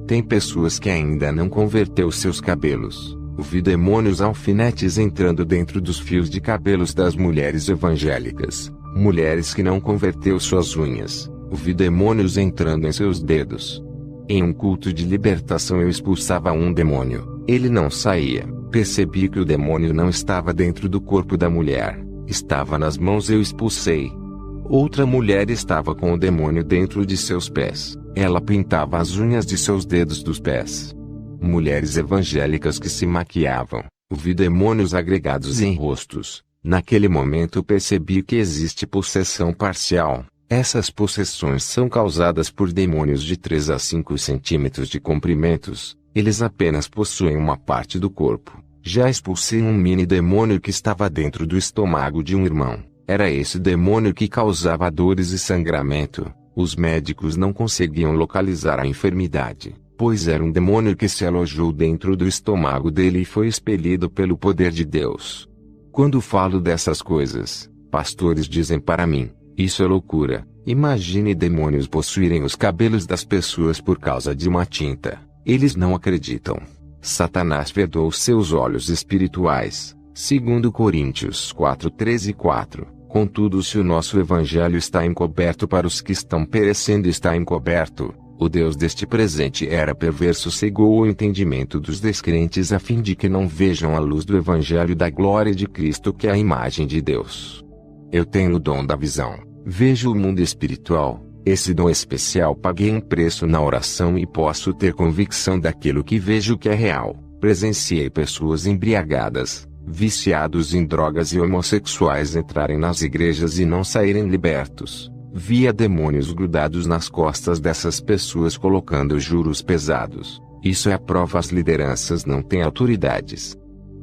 Tem pessoas que ainda não converteu seus cabelos. Vi demônios alfinetes entrando dentro dos fios de cabelos das mulheres evangélicas. Mulheres que não converteu suas unhas. Vi demônios entrando em seus dedos. Em um culto de libertação eu expulsava um demônio. Ele não saía. Percebi que o demônio não estava dentro do corpo da mulher. Estava nas mãos e eu expulsei. Outra mulher estava com o demônio dentro de seus pés. Ela pintava as unhas de seus dedos dos pés. Mulheres evangélicas que se maquiavam. Vi demônios agregados em rostos. Naquele momento percebi que existe possessão parcial. Essas possessões são causadas por demônios de 3 a 5 centímetros de comprimentos. Eles apenas possuem uma parte do corpo. Já expulsei um mini demônio que estava dentro do estômago de um irmão. Era esse demônio que causava dores e sangramento. Os médicos não conseguiam localizar a enfermidade, pois era um demônio que se alojou dentro do estômago dele e foi expelido pelo poder de Deus. Quando falo dessas coisas, pastores dizem para mim, isso é loucura. Imagine demônios possuírem os cabelos das pessoas por causa de uma tinta. Eles não acreditam. Satanás vedou seus olhos espirituais. 2 Coríntios 4:13-4. Contudo, se o nosso evangelho está encoberto para os que estão perecendo, está encoberto. O Deus deste presente era perverso, cegou o entendimento dos descrentes a fim de que não vejam a luz do evangelho da glória de Cristo, que é a imagem de Deus. Eu tenho o dom da visão. Vejo o mundo espiritual. Esse dom especial paguei um preço na oração e posso ter convicção daquilo que vejo que é real. Presenciei pessoas embriagadas, viciados em drogas e homossexuais entrarem nas igrejas e não saírem libertos. Via demônios grudados nas costas dessas pessoas colocando juros pesados. Isso é a prova: as lideranças não têm autoridades.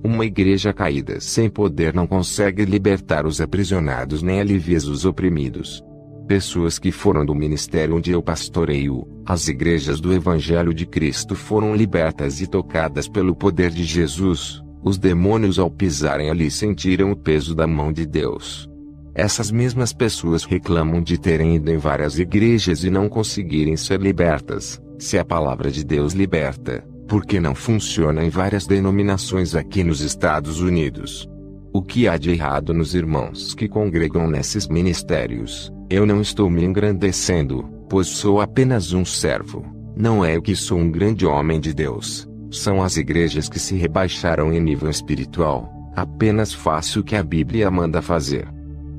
Uma igreja caída sem poder não consegue libertar os aprisionados nem aliviar os oprimidos. Pessoas que foram do ministério onde eu pastoreio, as igrejas do Evangelho de Cristo, foram libertas e tocadas pelo poder de Jesus. Os demônios, ao pisarem ali, sentiram o peso da mão de Deus. Essas mesmas pessoas reclamam de terem ido em várias igrejas e não conseguirem ser libertas. Se a palavra de Deus liberta, por que não funciona em várias denominações aqui nos Estados Unidos? O que há de errado nos irmãos que congregam nesses ministérios? Eu não estou me engrandecendo, pois sou apenas um servo. Não é eu que sou um grande homem de Deus. São as igrejas que se rebaixaram em nível espiritual. Apenas faço o que a Bíblia manda fazer.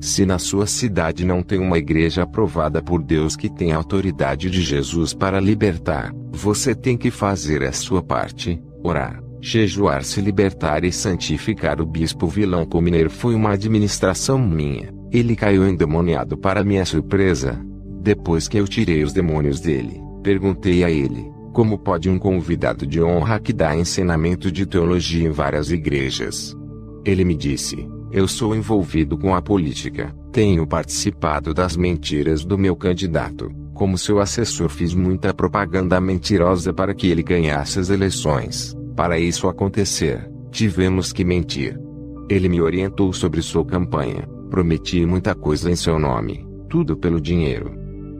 Se na sua cidade não tem uma igreja aprovada por Deus que tem a autoridade de Jesus para libertar, você tem que fazer a sua parte: orar, jejuar, se libertar e santificar. O bispo Vilanco Mineiro foi uma administração minha. Ele caiu endemoniado para minha surpresa. Depois que eu tirei os demônios dele, perguntei a ele: como pode um convidado de honra que dá ensinamento de teologia em várias igrejas? Ele me disse: eu sou envolvido com a política, tenho participado das mentiras do meu candidato. Como seu assessor, fiz muita propaganda mentirosa para que ele ganhasse as eleições. Para isso acontecer, tivemos que mentir. Ele me orientou sobre sua campanha. Prometi muita coisa em seu nome, tudo pelo dinheiro.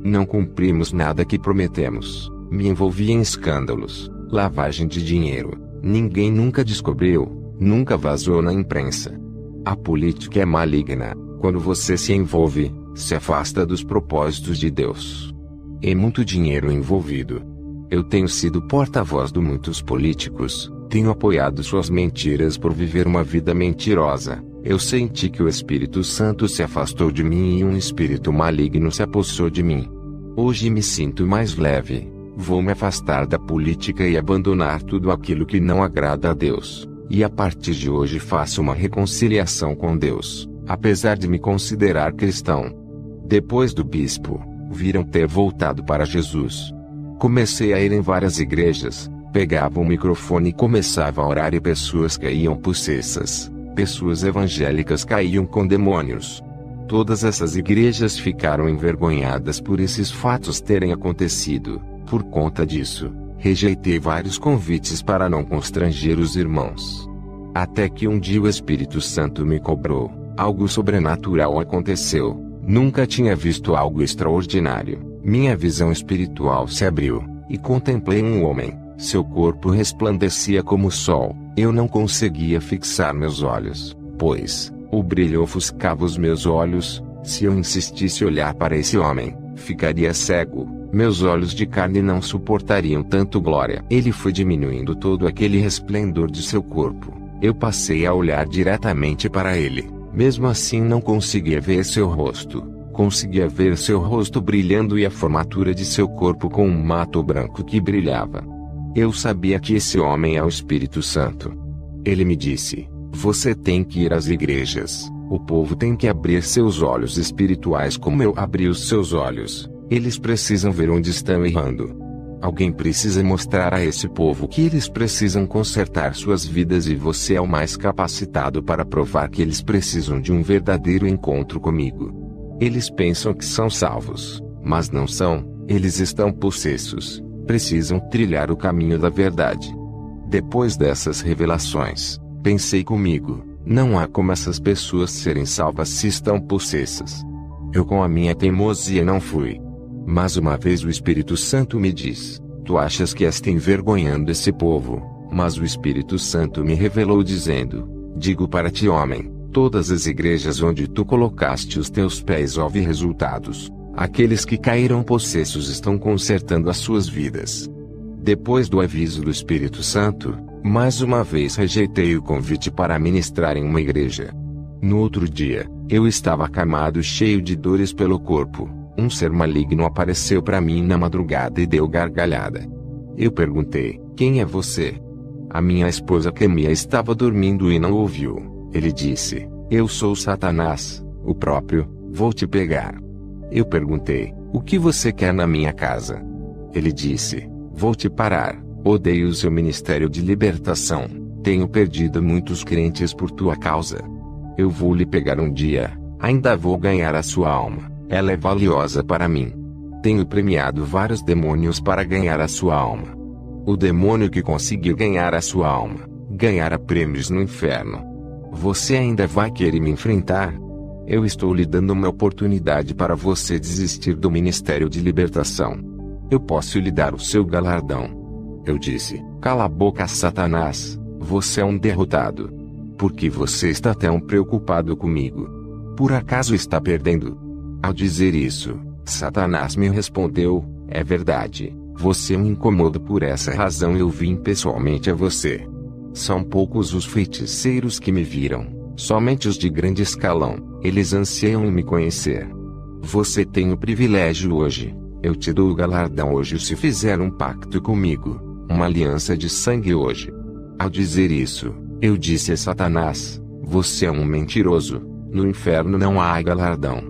Não cumprimos nada que prometemos. Me envolvi em escândalos, lavagem de dinheiro, Ninguém nunca descobriu, nunca vazou na imprensa. A política é maligna. Quando você se envolve, se afasta dos propósitos de Deus. É muito dinheiro envolvido. Eu tenho sido porta-voz de muitos políticos, tenho apoiado suas mentiras por viver uma vida mentirosa. Eu senti que o Espírito Santo se afastou de mim e um espírito maligno se apossou de mim. Hoje me sinto mais leve. Vou me afastar da política e abandonar tudo aquilo que não agrada a Deus. E a partir de hoje faço uma reconciliação com Deus, apesar de me considerar cristão. Depois do bispo, viram ter voltado para Jesus. Comecei a ir em várias igrejas, pegava o microfone e começava a orar e pessoas caíam possessas. Pessoas evangélicas caíam com demônios. Todas essas igrejas ficaram envergonhadas por esses fatos terem acontecido. Por conta disso, rejeitei vários convites para não constranger os irmãos. Até que um dia o Espírito Santo me cobrou. Algo sobrenatural aconteceu. Nunca tinha visto algo extraordinário. Minha visão espiritual se abriu, e contemplei um homem. Seu corpo resplandecia como o sol. Eu não conseguia fixar meus olhos, pois o brilho ofuscava os meus olhos. Se eu insistisse olhar para esse homem, ficaria cego. Meus olhos de carne não suportariam tanto glória. Ele foi diminuindo todo aquele resplendor de seu corpo. Eu passei a olhar diretamente para ele. Mesmo assim não conseguia ver seu rosto. Conseguia ver seu rosto brilhando e a formatura de seu corpo com um manto branco que brilhava. Eu sabia que esse homem é o Espírito Santo. Ele me disse: você tem que ir às igrejas. O povo tem que abrir seus olhos espirituais como eu abri os seus olhos. Eles precisam ver onde estão errando. Alguém precisa mostrar a esse povo que eles precisam consertar suas vidas e você é o mais capacitado para provar que eles precisam de um verdadeiro encontro comigo. Eles pensam que são salvos, mas não são. Eles estão possessos. Precisam trilhar o caminho da verdade. Depois dessas revelações, pensei comigo: não há como essas pessoas serem salvas se estão possessas. Eu com a minha teimosia não fui. Mas uma vez o Espírito Santo me diz: tu achas que estás envergonhando esse povo? Mas o Espírito Santo me revelou dizendo: digo para ti, homem, todas as igrejas onde tu colocaste os teus pés houve resultados. Aqueles que caíram possessos estão consertando as suas vidas. Depois do aviso do Espírito Santo, mais uma vez rejeitei o convite para ministrar em uma igreja. No outro dia, eu estava acamado cheio de dores pelo corpo. Um ser maligno apareceu para mim na madrugada e deu gargalhada. Eu perguntei: quem é você? A minha esposa Camila estava dormindo e não ouviu. Ele disse: eu sou Satanás, o próprio, vou te pegar. Eu perguntei: o que você quer na minha casa? Ele disse: vou te parar, odeio o seu ministério de libertação, tenho perdido muitos crentes por tua causa. Eu vou lhe pegar um dia, ainda vou ganhar a sua alma, ela é valiosa para mim. Tenho premiado vários demônios para ganhar a sua alma. O demônio que conseguiu ganhar a sua alma, ganhará prêmios no inferno. Você ainda vai querer me enfrentar? Eu estou lhe dando uma oportunidade para você desistir do ministério de libertação. Eu posso lhe dar o seu galardão. Eu disse: cala a boca, Satanás, você é um derrotado. Por que você está tão preocupado comigo? Por acaso está perdendo? Ao dizer isso, Satanás me respondeu: é verdade, você me incomoda, por essa razão eu vim pessoalmente a você. São poucos os feiticeiros que me viram, somente os de grande escalão. Eles anseiam em me conhecer. Você tem o privilégio hoje. Eu te dou o galardão hoje se fizer um pacto comigo, uma aliança de sangue hoje. Ao dizer isso, eu disse a Satanás: você é um mentiroso. No inferno não há galardão.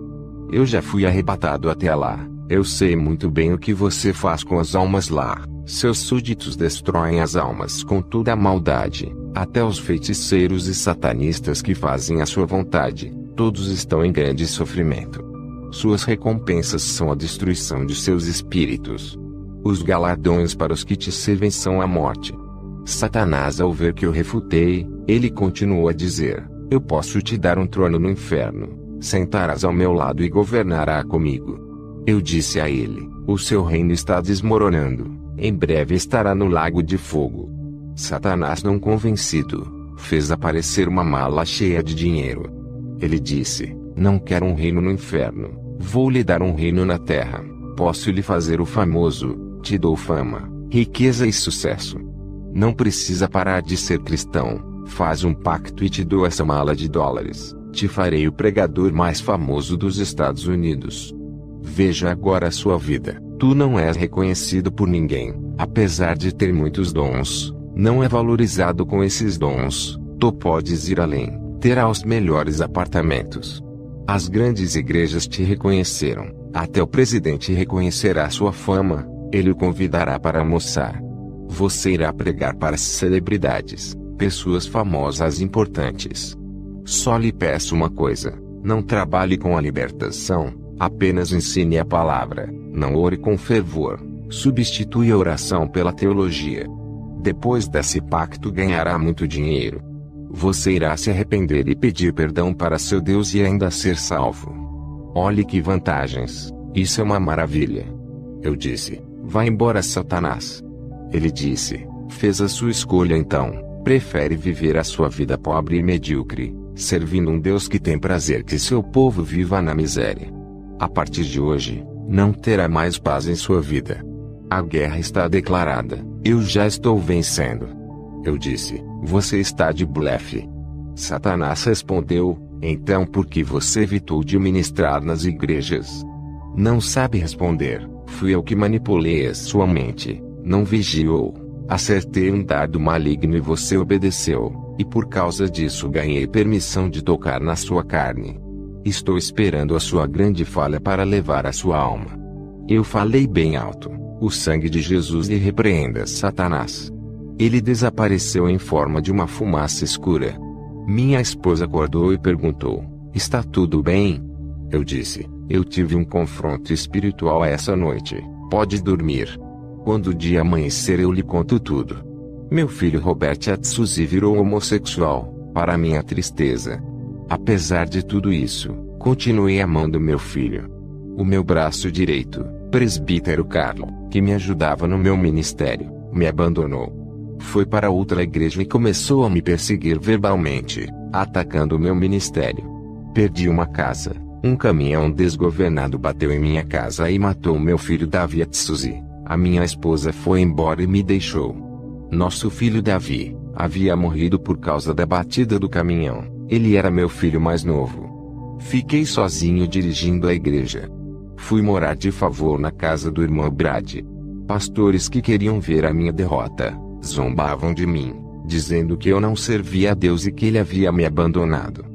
Eu já fui arrebatado até lá. Eu sei muito bem o que você faz com as almas lá. Seus súditos destroem as almas com toda a maldade. Até os feiticeiros e satanistas que fazem a sua vontade, todos estão em grande sofrimento. Suas recompensas são a destruição de seus espíritos. Os galardões para os que te servem são a morte. Satanás, ao ver que eu refutei, ele continuou a dizer: eu posso te dar um trono no inferno, sentarás ao meu lado e governará comigo. Eu disse a ele: o seu reino está desmoronando, em breve estará no lago de fogo. Satanás, não convencido, fez aparecer uma mala cheia de dinheiro. Ele disse: não quero um reino no inferno, vou lhe dar um reino na terra. Posso lhe fazer o famoso, te dou fama, riqueza e sucesso. Não precisa parar de ser cristão, faz um pacto e te dou essa mala de dólares. Te farei o pregador mais famoso dos Estados Unidos. Veja agora a sua vida. Tu não és reconhecido por ninguém, apesar de ter muitos dons. Não é valorizado com esses dons. Tu podes ir além, terá os melhores apartamentos. As grandes igrejas te reconheceram, até o presidente reconhecerá sua fama, ele o convidará para almoçar. Você irá pregar para celebridades, pessoas famosas importantes. Só lhe peço uma coisa: não trabalhe com a libertação, apenas ensine a palavra, não ore com fervor, substitui a oração pela teologia. Depois desse pacto ganhará muito dinheiro. Você irá se arrepender e pedir perdão para seu Deus e ainda ser salvo. Olhe que vantagens, isso é uma maravilha. Eu disse: vá embora, Satanás. Ele disse: fez a sua escolha então, prefere viver a sua vida pobre e medíocre, servindo um Deus que tem prazer que seu povo viva na miséria. A partir de hoje, não terá mais paz em sua vida. A guerra está declarada, eu já estou vencendo. Eu disse: você está de blefe. Satanás respondeu: então por que você evitou de ministrar nas igrejas? Não sabe responder, fui eu que manipulei a sua mente, não vigiou. Acertei um dardo maligno e você obedeceu, e por causa disso ganhei permissão de tocar na sua carne. Estou esperando a sua grande falha para levar a sua alma. Eu falei bem alto: o sangue de Jesus lhe repreenda, Satanás. Ele desapareceu em forma de uma fumaça escura. Minha esposa acordou e perguntou: está tudo bem? Eu disse: eu tive um confronto espiritual essa noite, pode dormir. Quando o dia amanhecer eu lhe conto tudo. Meu filho Robert Atsuzi virou homossexual, para minha tristeza. Apesar de tudo isso, continuei amando meu filho. O meu braço direito, presbítero Carlo, que me ajudava no meu ministério, me abandonou. Foi para outra igreja e começou a me perseguir verbalmente, atacando o meu ministério. Perdi uma casa, um caminhão desgovernado bateu em minha casa e matou meu filho Davi Atsuzi. A minha esposa foi embora e me deixou. Nosso filho Davi havia morrido por causa da batida do caminhão. Ele era meu filho mais novo. Fiquei sozinho dirigindo a igreja. Fui morar de favor na casa do irmão Brad. Pastores que queriam ver a minha derrota zombavam de mim, dizendo que eu não servia a Deus e que ele havia me abandonado.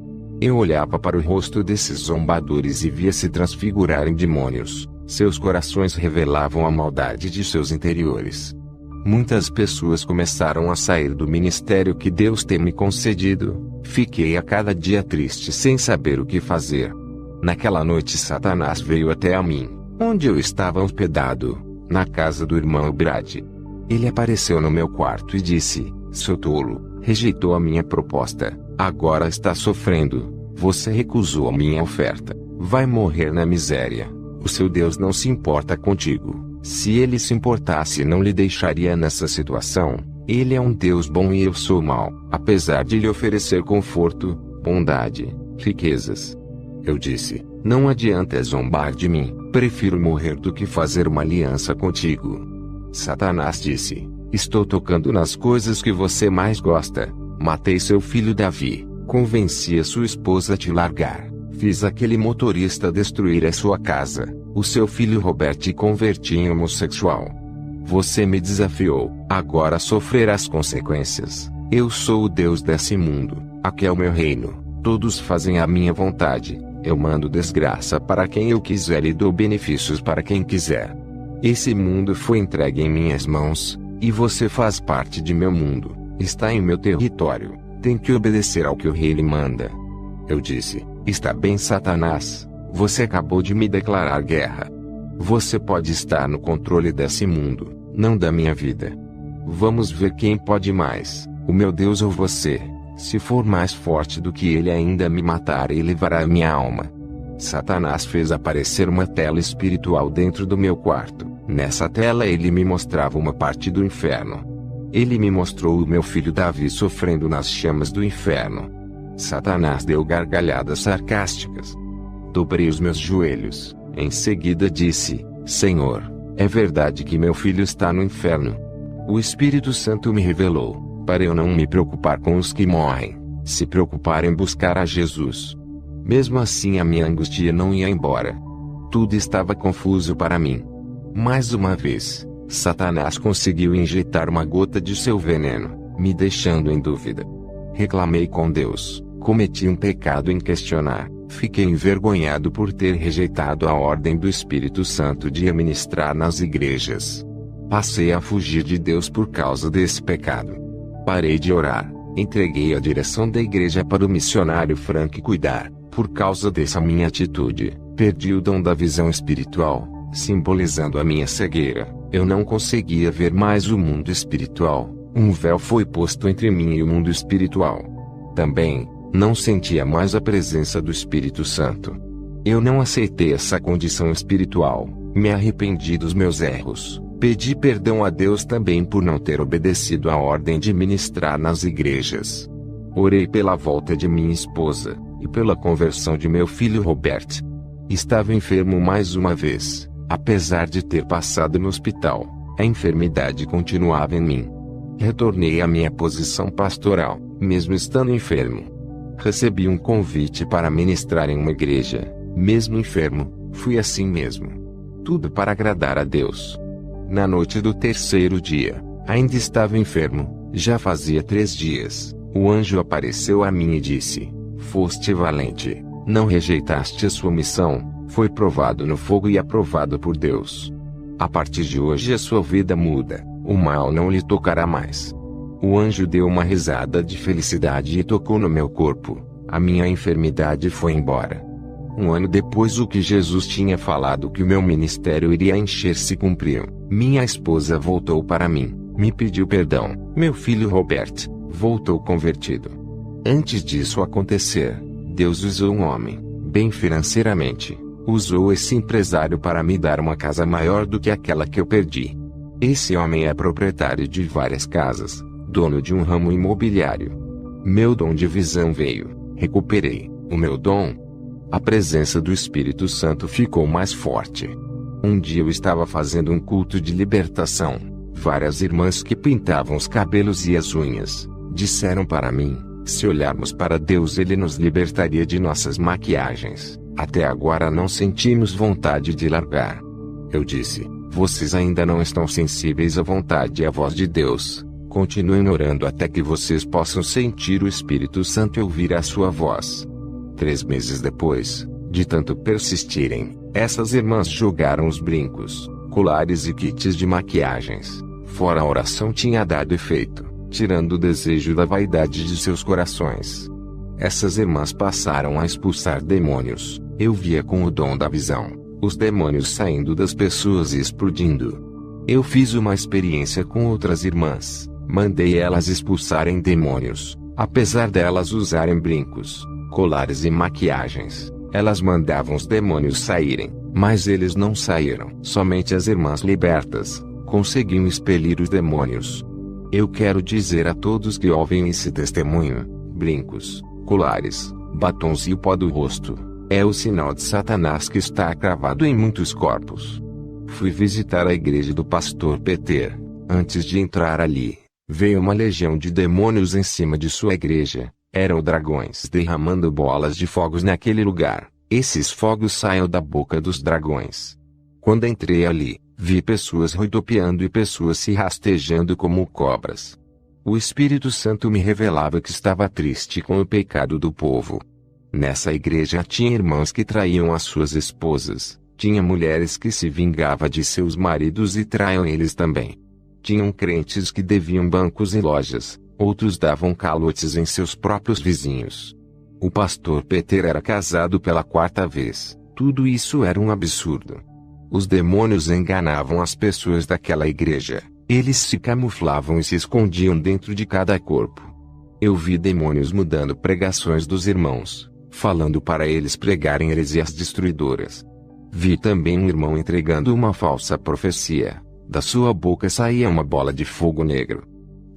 Eu olhava para o rosto desses zombadores e via se transfigurar em demônios. Seus corações revelavam a maldade de seus interiores. Muitas pessoas começaram a sair do ministério que Deus tem me concedido. Fiquei a cada dia triste sem saber o que fazer. Naquela noite Satanás veio até a mim, onde eu estava hospedado, na casa do irmão Brad. Ele apareceu no meu quarto e disse: seu tolo, rejeitou a minha proposta, agora está sofrendo. Você recusou a minha oferta, vai morrer na miséria. O seu Deus não se importa contigo. Se ele se importasse, não lhe deixaria nessa situação. Ele é um Deus bom e eu sou mau, apesar de lhe oferecer conforto, bondade, riquezas. Eu disse: não adianta zombar de mim, prefiro morrer do que fazer uma aliança contigo. Satanás disse: estou tocando nas coisas que você mais gosta. Matei seu filho Davi, convenci a sua esposa a te largar. Fiz aquele motorista destruir a sua casa, o seu filho Robert e converti em homossexual. Você me desafiou, agora sofrerás consequências. Eu sou o Deus desse mundo, aqui é o meu reino, todos fazem a minha vontade. Eu mando desgraça para quem eu quiser e dou benefícios para quem quiser. Esse mundo foi entregue em minhas mãos, e você faz parte de meu mundo, está em meu território, tem que obedecer ao que o rei lhe manda. Eu disse: está bem, Satanás, você acabou de me declarar guerra. Você pode estar no controle desse mundo, não da minha vida. Vamos ver quem pode mais, o meu Deus ou você. Se for mais forte do que ele, ainda me matará e levará a minha alma. Satanás fez aparecer uma tela espiritual dentro do meu quarto. Nessa tela ele me mostrava uma parte do inferno. Ele me mostrou o meu filho Davi sofrendo nas chamas do inferno. Satanás deu gargalhadas sarcásticas. Dobrei os meus joelhos. Em seguida disse: Senhor, é verdade que meu filho está no inferno. O Espírito Santo me revelou, para eu não me preocupar com os que morrem, se preocupar em buscar a Jesus. Mesmo assim a minha angústia não ia embora. Tudo estava confuso para mim. Mais uma vez, Satanás conseguiu injetar uma gota de seu veneno, me deixando em dúvida. Reclamei com Deus, cometi um pecado em questionar, fiquei envergonhado por ter rejeitado a ordem do Espírito Santo de ministrar nas igrejas. Passei a fugir de Deus por causa desse pecado. Parei de orar, entreguei a direção da igreja para o missionário Frank cuidar. Por causa dessa minha atitude, perdi o dom da visão espiritual, simbolizando a minha cegueira. Eu não conseguia ver mais o mundo espiritual. Um véu foi posto entre mim e o mundo espiritual. Também, não sentia mais a presença do Espírito Santo. Eu não aceitei essa condição espiritual, me arrependi dos meus erros, pedi perdão a Deus também por não ter obedecido à ordem de ministrar nas igrejas. Orei pela volta de minha esposa, e pela conversão de meu filho Robert. Estava enfermo mais uma vez, apesar de ter passado no hospital, a enfermidade continuava em mim. Retornei à minha posição pastoral, mesmo estando enfermo. Recebi um convite para ministrar em uma igreja, mesmo enfermo, fui assim mesmo. Tudo para agradar a Deus. Na noite do terceiro dia, ainda estava enfermo, já fazia 3 dias, o anjo apareceu a mim e disse: Foste valente, não rejeitaste a sua missão, foi provado no fogo e aprovado por Deus. A partir de hoje a sua vida muda, o mal não lhe tocará mais. O anjo deu uma risada de felicidade e tocou no meu corpo, a minha enfermidade foi embora. 1 ano depois o que Jesus tinha falado que o meu ministério iria encher se cumpriu. Minha esposa voltou para mim, me pediu perdão, meu filho Robert, voltou convertido. Antes disso acontecer, Deus usou um homem, bem financeiramente, usou esse empresário para me dar uma casa maior do que aquela que eu perdi. Esse homem é proprietário de várias casas, dono de um ramo imobiliário. Meu dom de visão veio, recuperei o meu dom. A presença do Espírito Santo ficou mais forte. Um dia eu estava fazendo um culto de libertação. Várias irmãs que pintavam os cabelos e as unhas, disseram para mim: se olharmos para Deus Ele nos libertaria de nossas maquiagens. Até agora não sentimos vontade de largar. Eu disse: vocês ainda não estão sensíveis à vontade e à voz de Deus. Continuem orando até que vocês possam sentir o Espírito Santo e ouvir a sua voz. 3 meses depois, de tanto persistirem, essas irmãs jogaram os brincos, colares e kits de maquiagens. Fora a oração tinha dado efeito, tirando o desejo da vaidade de seus corações. Essas irmãs passaram a expulsar demônios. Eu via com o dom da visão, os demônios saindo das pessoas e explodindo. Eu fiz uma experiência com outras irmãs, mandei elas expulsarem demônios, apesar delas usarem brincos, colares e maquiagens. Elas mandavam os demônios saírem, mas eles não saíram. Somente as irmãs libertas conseguiam expelir os demônios. Eu quero dizer a todos que ouvem esse testemunho: brincos, colares, batons e o pó do rosto é o sinal de Satanás que está cravado em muitos corpos. Fui visitar a igreja do pastor Peter. Antes de entrar ali, veio uma legião de demônios em cima de sua igreja. Eram dragões derramando bolas de fogos naquele lugar. Esses fogos saíam da boca dos dragões. Quando entrei ali, vi pessoas rodopiando e pessoas se rastejando como cobras. O Espírito Santo me revelava que estava triste com o pecado do povo. Nessa igreja tinha irmãos que traíam as suas esposas, tinha mulheres que se vingavam de seus maridos e traíam eles também. Tinham crentes que deviam bancos e lojas, outros davam calotes em seus próprios vizinhos. O pastor Peter era casado pela 4ª vez. Tudo isso era um absurdo. Os demônios enganavam as pessoas daquela igreja. Eles se camuflavam e se escondiam dentro de cada corpo. Eu vi demônios mudando pregações dos irmãos, falando para eles pregarem heresias destruidoras. Vi também um irmão entregando uma falsa profecia. Da sua boca saía uma bola de fogo negro.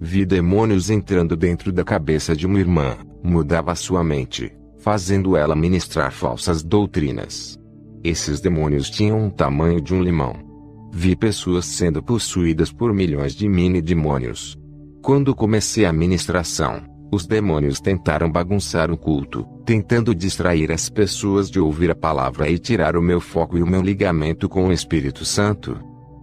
Vi demônios entrando dentro da cabeça de uma irmã, mudava sua mente, fazendo ela ministrar falsas doutrinas. Esses demônios tinham o tamanho de um limão. Vi pessoas sendo possuídas por milhões de mini-demônios. Quando comecei a ministração, os demônios tentaram bagunçar o culto, tentando distrair as pessoas de ouvir a palavra e tirar o meu foco e o meu ligamento com o Espírito Santo.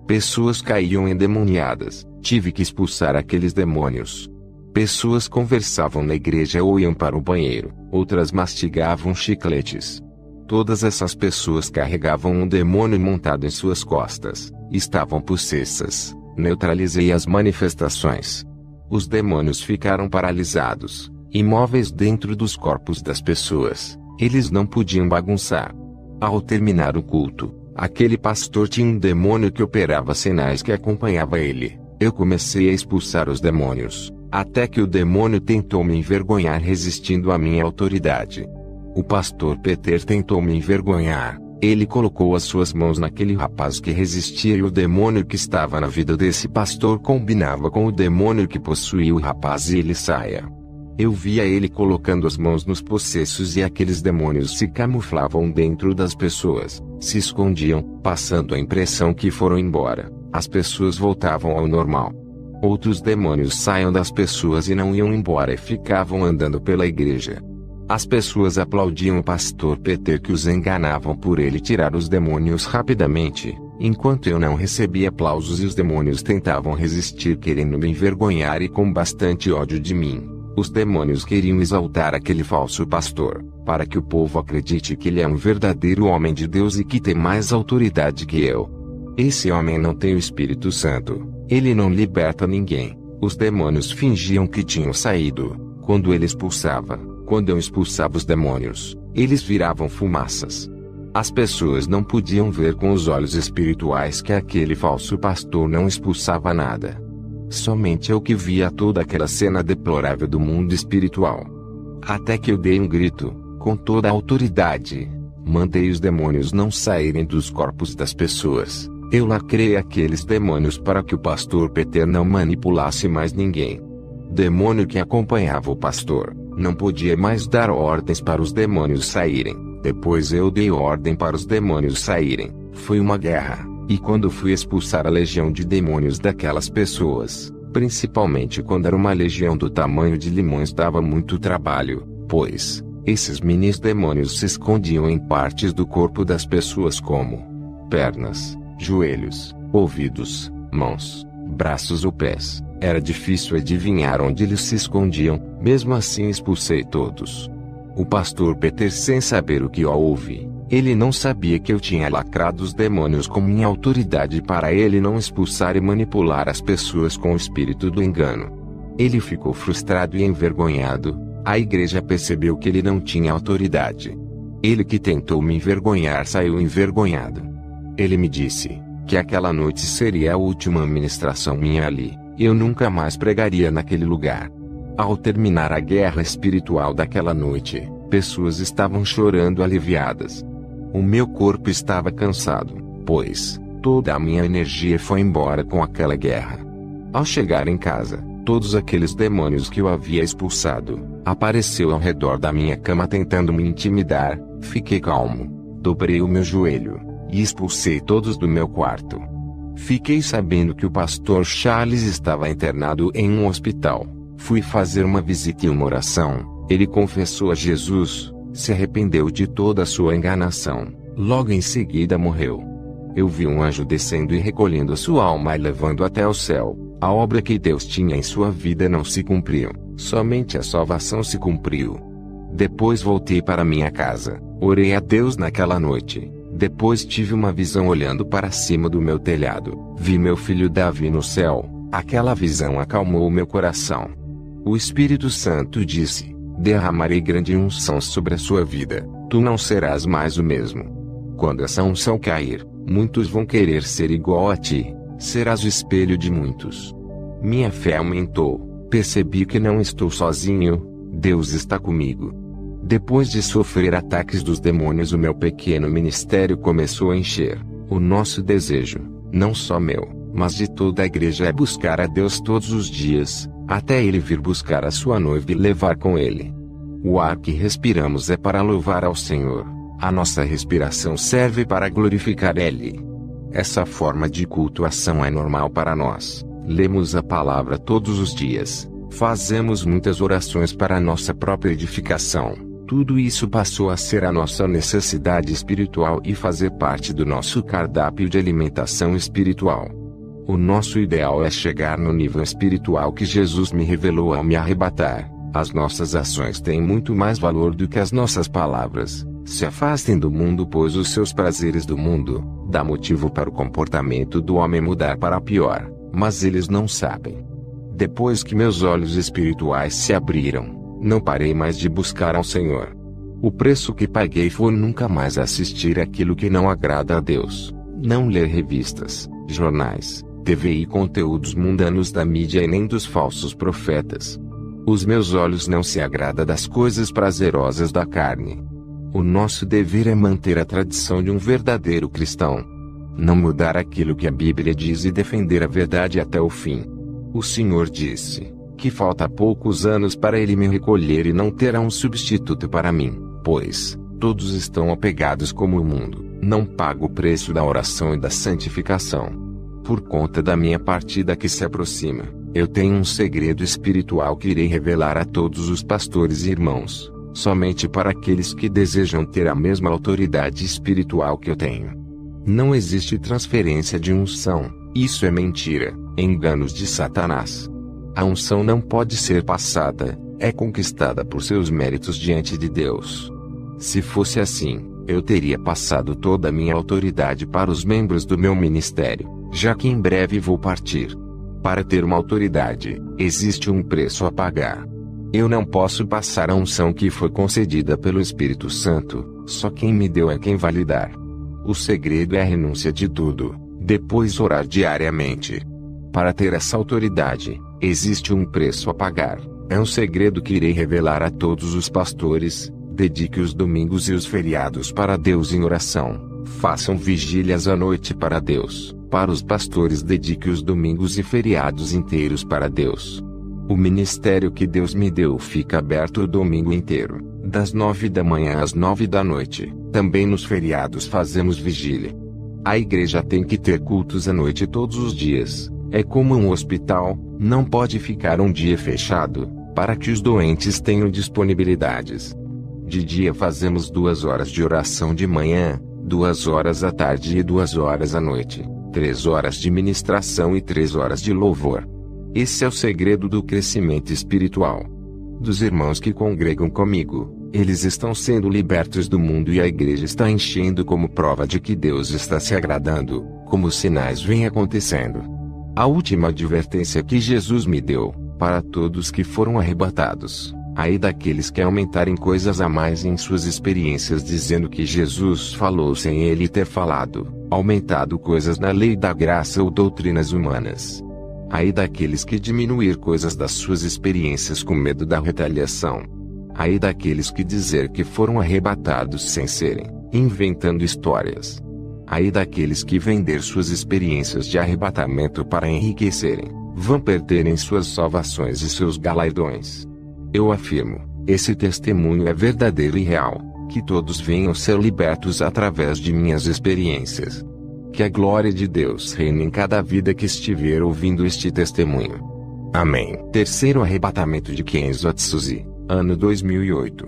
Pessoas caíam endemoniadas, tive que expulsar aqueles demônios. Pessoas conversavam na igreja ou iam para o banheiro, outras mastigavam chicletes. Todas essas pessoas carregavam um demônio montado em suas costas, estavam possessas. Neutralizei as manifestações. Os demônios ficaram paralisados, imóveis dentro dos corpos das pessoas. Eles não podiam bagunçar. Ao terminar o culto, aquele pastor tinha um demônio que operava sinais que acompanhava ele. Eu comecei a expulsar os demônios, até que o demônio tentou me envergonhar resistindo à minha autoridade. O pastor Peter tentou me envergonhar. Ele colocou as suas mãos naquele rapaz que resistia e o demônio que estava na vida desse pastor combinava com o demônio que possuía o rapaz e ele saia. Eu via ele colocando as mãos nos possessos e aqueles demônios se camuflavam dentro das pessoas, se escondiam, passando a impressão que foram embora. As pessoas voltavam ao normal. Outros demônios saíam das pessoas e não iam embora e ficavam andando pela igreja. As pessoas aplaudiam o pastor Peter que os enganavam por ele tirar os demônios rapidamente, enquanto eu não recebia aplausos e os demônios tentavam resistir querendo me envergonhar e com bastante ódio de mim. Os demônios queriam exaltar aquele falso pastor, para que o povo acredite que ele é um verdadeiro homem de Deus e que tem mais autoridade que eu. Esse homem não tem o Espírito Santo, ele não liberta ninguém. Os demônios fingiam que tinham saído, quando ele expulsava. Quando eu expulsava os demônios, eles viravam fumaças. As pessoas não podiam ver com os olhos espirituais que aquele falso pastor não expulsava nada. Somente eu que via toda aquela cena deplorável do mundo espiritual. Até que eu dei um grito, com toda a autoridade. Mandei os demônios não saírem dos corpos das pessoas. Eu lacrei aqueles demônios para que o pastor Peter não manipulasse mais ninguém. Demônio que acompanhava o pastor não podia mais dar ordens para os demônios saírem. Depois eu dei ordem para os demônios saírem. Foi uma guerra. E quando fui expulsar a legião de demônios daquelas pessoas, principalmente quando era uma legião do tamanho de limões, dava muito trabalho, pois esses minis demônios se escondiam em partes do corpo das pessoas como pernas, joelhos, ouvidos, mãos, braços ou pés. Era difícil adivinhar onde eles se escondiam, mesmo assim expulsei todos. O pastor Peter, sem saber o que houve, ele não sabia que eu tinha lacrado os demônios com minha autoridade para ele não expulsar e manipular as pessoas com o espírito do engano. Ele ficou frustrado e envergonhado. A igreja percebeu que ele não tinha autoridade. Ele que tentou me envergonhar saiu envergonhado. Ele me disse que aquela noite seria a última ministração minha ali. Eu nunca mais pregaria naquele lugar. Ao terminar a guerra espiritual daquela noite, pessoas estavam chorando aliviadas. O meu corpo estava cansado, pois toda a minha energia foi embora com aquela guerra. Ao chegar em casa, todos aqueles demônios que eu havia expulsado apareceu ao redor da minha cama tentando me intimidar. Fiquei calmo, dobrei o meu joelho e expulsei todos do meu quarto. Fiquei sabendo que o pastor Charles estava internado em um hospital. Fui fazer uma visita e uma oração. Ele confessou a Jesus, se arrependeu de toda a sua enganação. Logo em seguida morreu. Eu vi um anjo descendo e recolhendo a sua alma e levando até o céu. A obra que Deus tinha em sua vida não se cumpriu, somente a salvação se cumpriu. Depois voltei para minha casa, orei a Deus naquela noite. Depois tive uma visão olhando para cima do meu telhado. Vi meu filho Davi no céu. Aquela visão acalmou o meu coração. O Espírito Santo disse: derramarei grande unção sobre a sua vida. Tu não serás mais o mesmo. Quando essa unção cair, muitos vão querer ser igual a ti. Serás o espelho de muitos. Minha fé aumentou. Percebi que não estou sozinho. Deus está comigo. Depois de sofrer ataques dos demônios, o meu pequeno ministério começou a encher. O nosso desejo, não só meu, mas de toda a igreja, é buscar a Deus todos os dias, até ele vir buscar a sua noiva e levar com ele. O ar que respiramos é para louvar ao Senhor, a nossa respiração serve para glorificar Ele. Essa forma de cultuação é normal para nós. Lemos a palavra todos os dias, fazemos muitas orações para a nossa própria edificação. Tudo isso passou a ser a nossa necessidade espiritual e fazer parte do nosso cardápio de alimentação espiritual. O nosso ideal é chegar no nível espiritual que Jesus me revelou ao me arrebatar. As nossas ações têm muito mais valor do que as nossas palavras. Se afastem do mundo, pois os seus prazeres do mundo dá motivo para o comportamento do homem mudar para pior, mas eles não sabem. Depois que meus olhos espirituais se abriram, não parei mais de buscar ao Senhor. O preço que paguei foi nunca mais assistir aquilo que não agrada a Deus, não ler revistas, jornais, TV e conteúdos mundanos da mídia e nem dos falsos profetas. Os meus olhos não se agradam das coisas prazerosas da carne. O nosso dever é manter a tradição de um verdadeiro cristão. Não mudar aquilo que a Bíblia diz e defender a verdade até o fim. O Senhor disse que falta poucos anos para Ele me recolher e não terá um substituto para mim, pois todos estão apegados como o mundo, não paga o preço da oração e da santificação. Por conta da minha partida que se aproxima, eu tenho um segredo espiritual que irei revelar a todos os pastores e irmãos, somente para aqueles que desejam ter a mesma autoridade espiritual que eu tenho. Não existe transferência de unção, isso é mentira, enganos de Satanás. A unção não pode ser passada, é conquistada por seus méritos diante de Deus. Se fosse assim, eu teria passado toda a minha autoridade para os membros do meu ministério, já que em breve vou partir. Para ter uma autoridade, existe um preço a pagar. Eu não posso passar a unção que foi concedida pelo Espírito Santo, só quem me deu é quem vai lhe dar. O segredo é a renúncia de tudo, depois orar diariamente. Para ter essa autoridade, existe um preço a pagar. É um segredo que irei revelar a todos os pastores. Dedique os domingos e os feriados para Deus em oração. Façam vigílias à noite para Deus. Para os pastores, dedique os domingos e feriados inteiros para Deus. O ministério que Deus me deu fica aberto o domingo inteiro, das 9 da manhã às 9 da noite. Também nos feriados fazemos vigília. A igreja tem que ter cultos à noite todos os dias. É como um hospital, não pode ficar um dia fechado, para que os doentes tenham disponibilidades. De dia fazemos 2 horas de oração de manhã, 2 horas à tarde e 2 horas à noite, 3 horas de ministração e 3 horas de louvor. Esse é o segredo do crescimento espiritual. Dos irmãos que congregam comigo, eles estão sendo libertos do mundo e a igreja está enchendo como prova de que Deus está se agradando, como os sinais vêm acontecendo. A última advertência que Jesus me deu, para todos que foram arrebatados, aí daqueles que aumentarem coisas a mais em suas experiências dizendo que Jesus falou sem ele ter falado, aumentado coisas na lei da graça ou doutrinas humanas. Aí daqueles que diminuir coisas das suas experiências com medo da retaliação. Aí daqueles que dizer que foram arrebatados sem serem, inventando histórias. Aí daqueles que vender suas experiências de arrebatamento para enriquecerem, vão perderem suas salvações e seus galardões. Eu afirmo, esse testemunho é verdadeiro e real, que todos venham ser libertos através de minhas experiências. Que a glória de Deus reine em cada vida que estiver ouvindo este testemunho. Amém. Terceiro arrebatamento de Kenzo Atsuzi, ano 2008.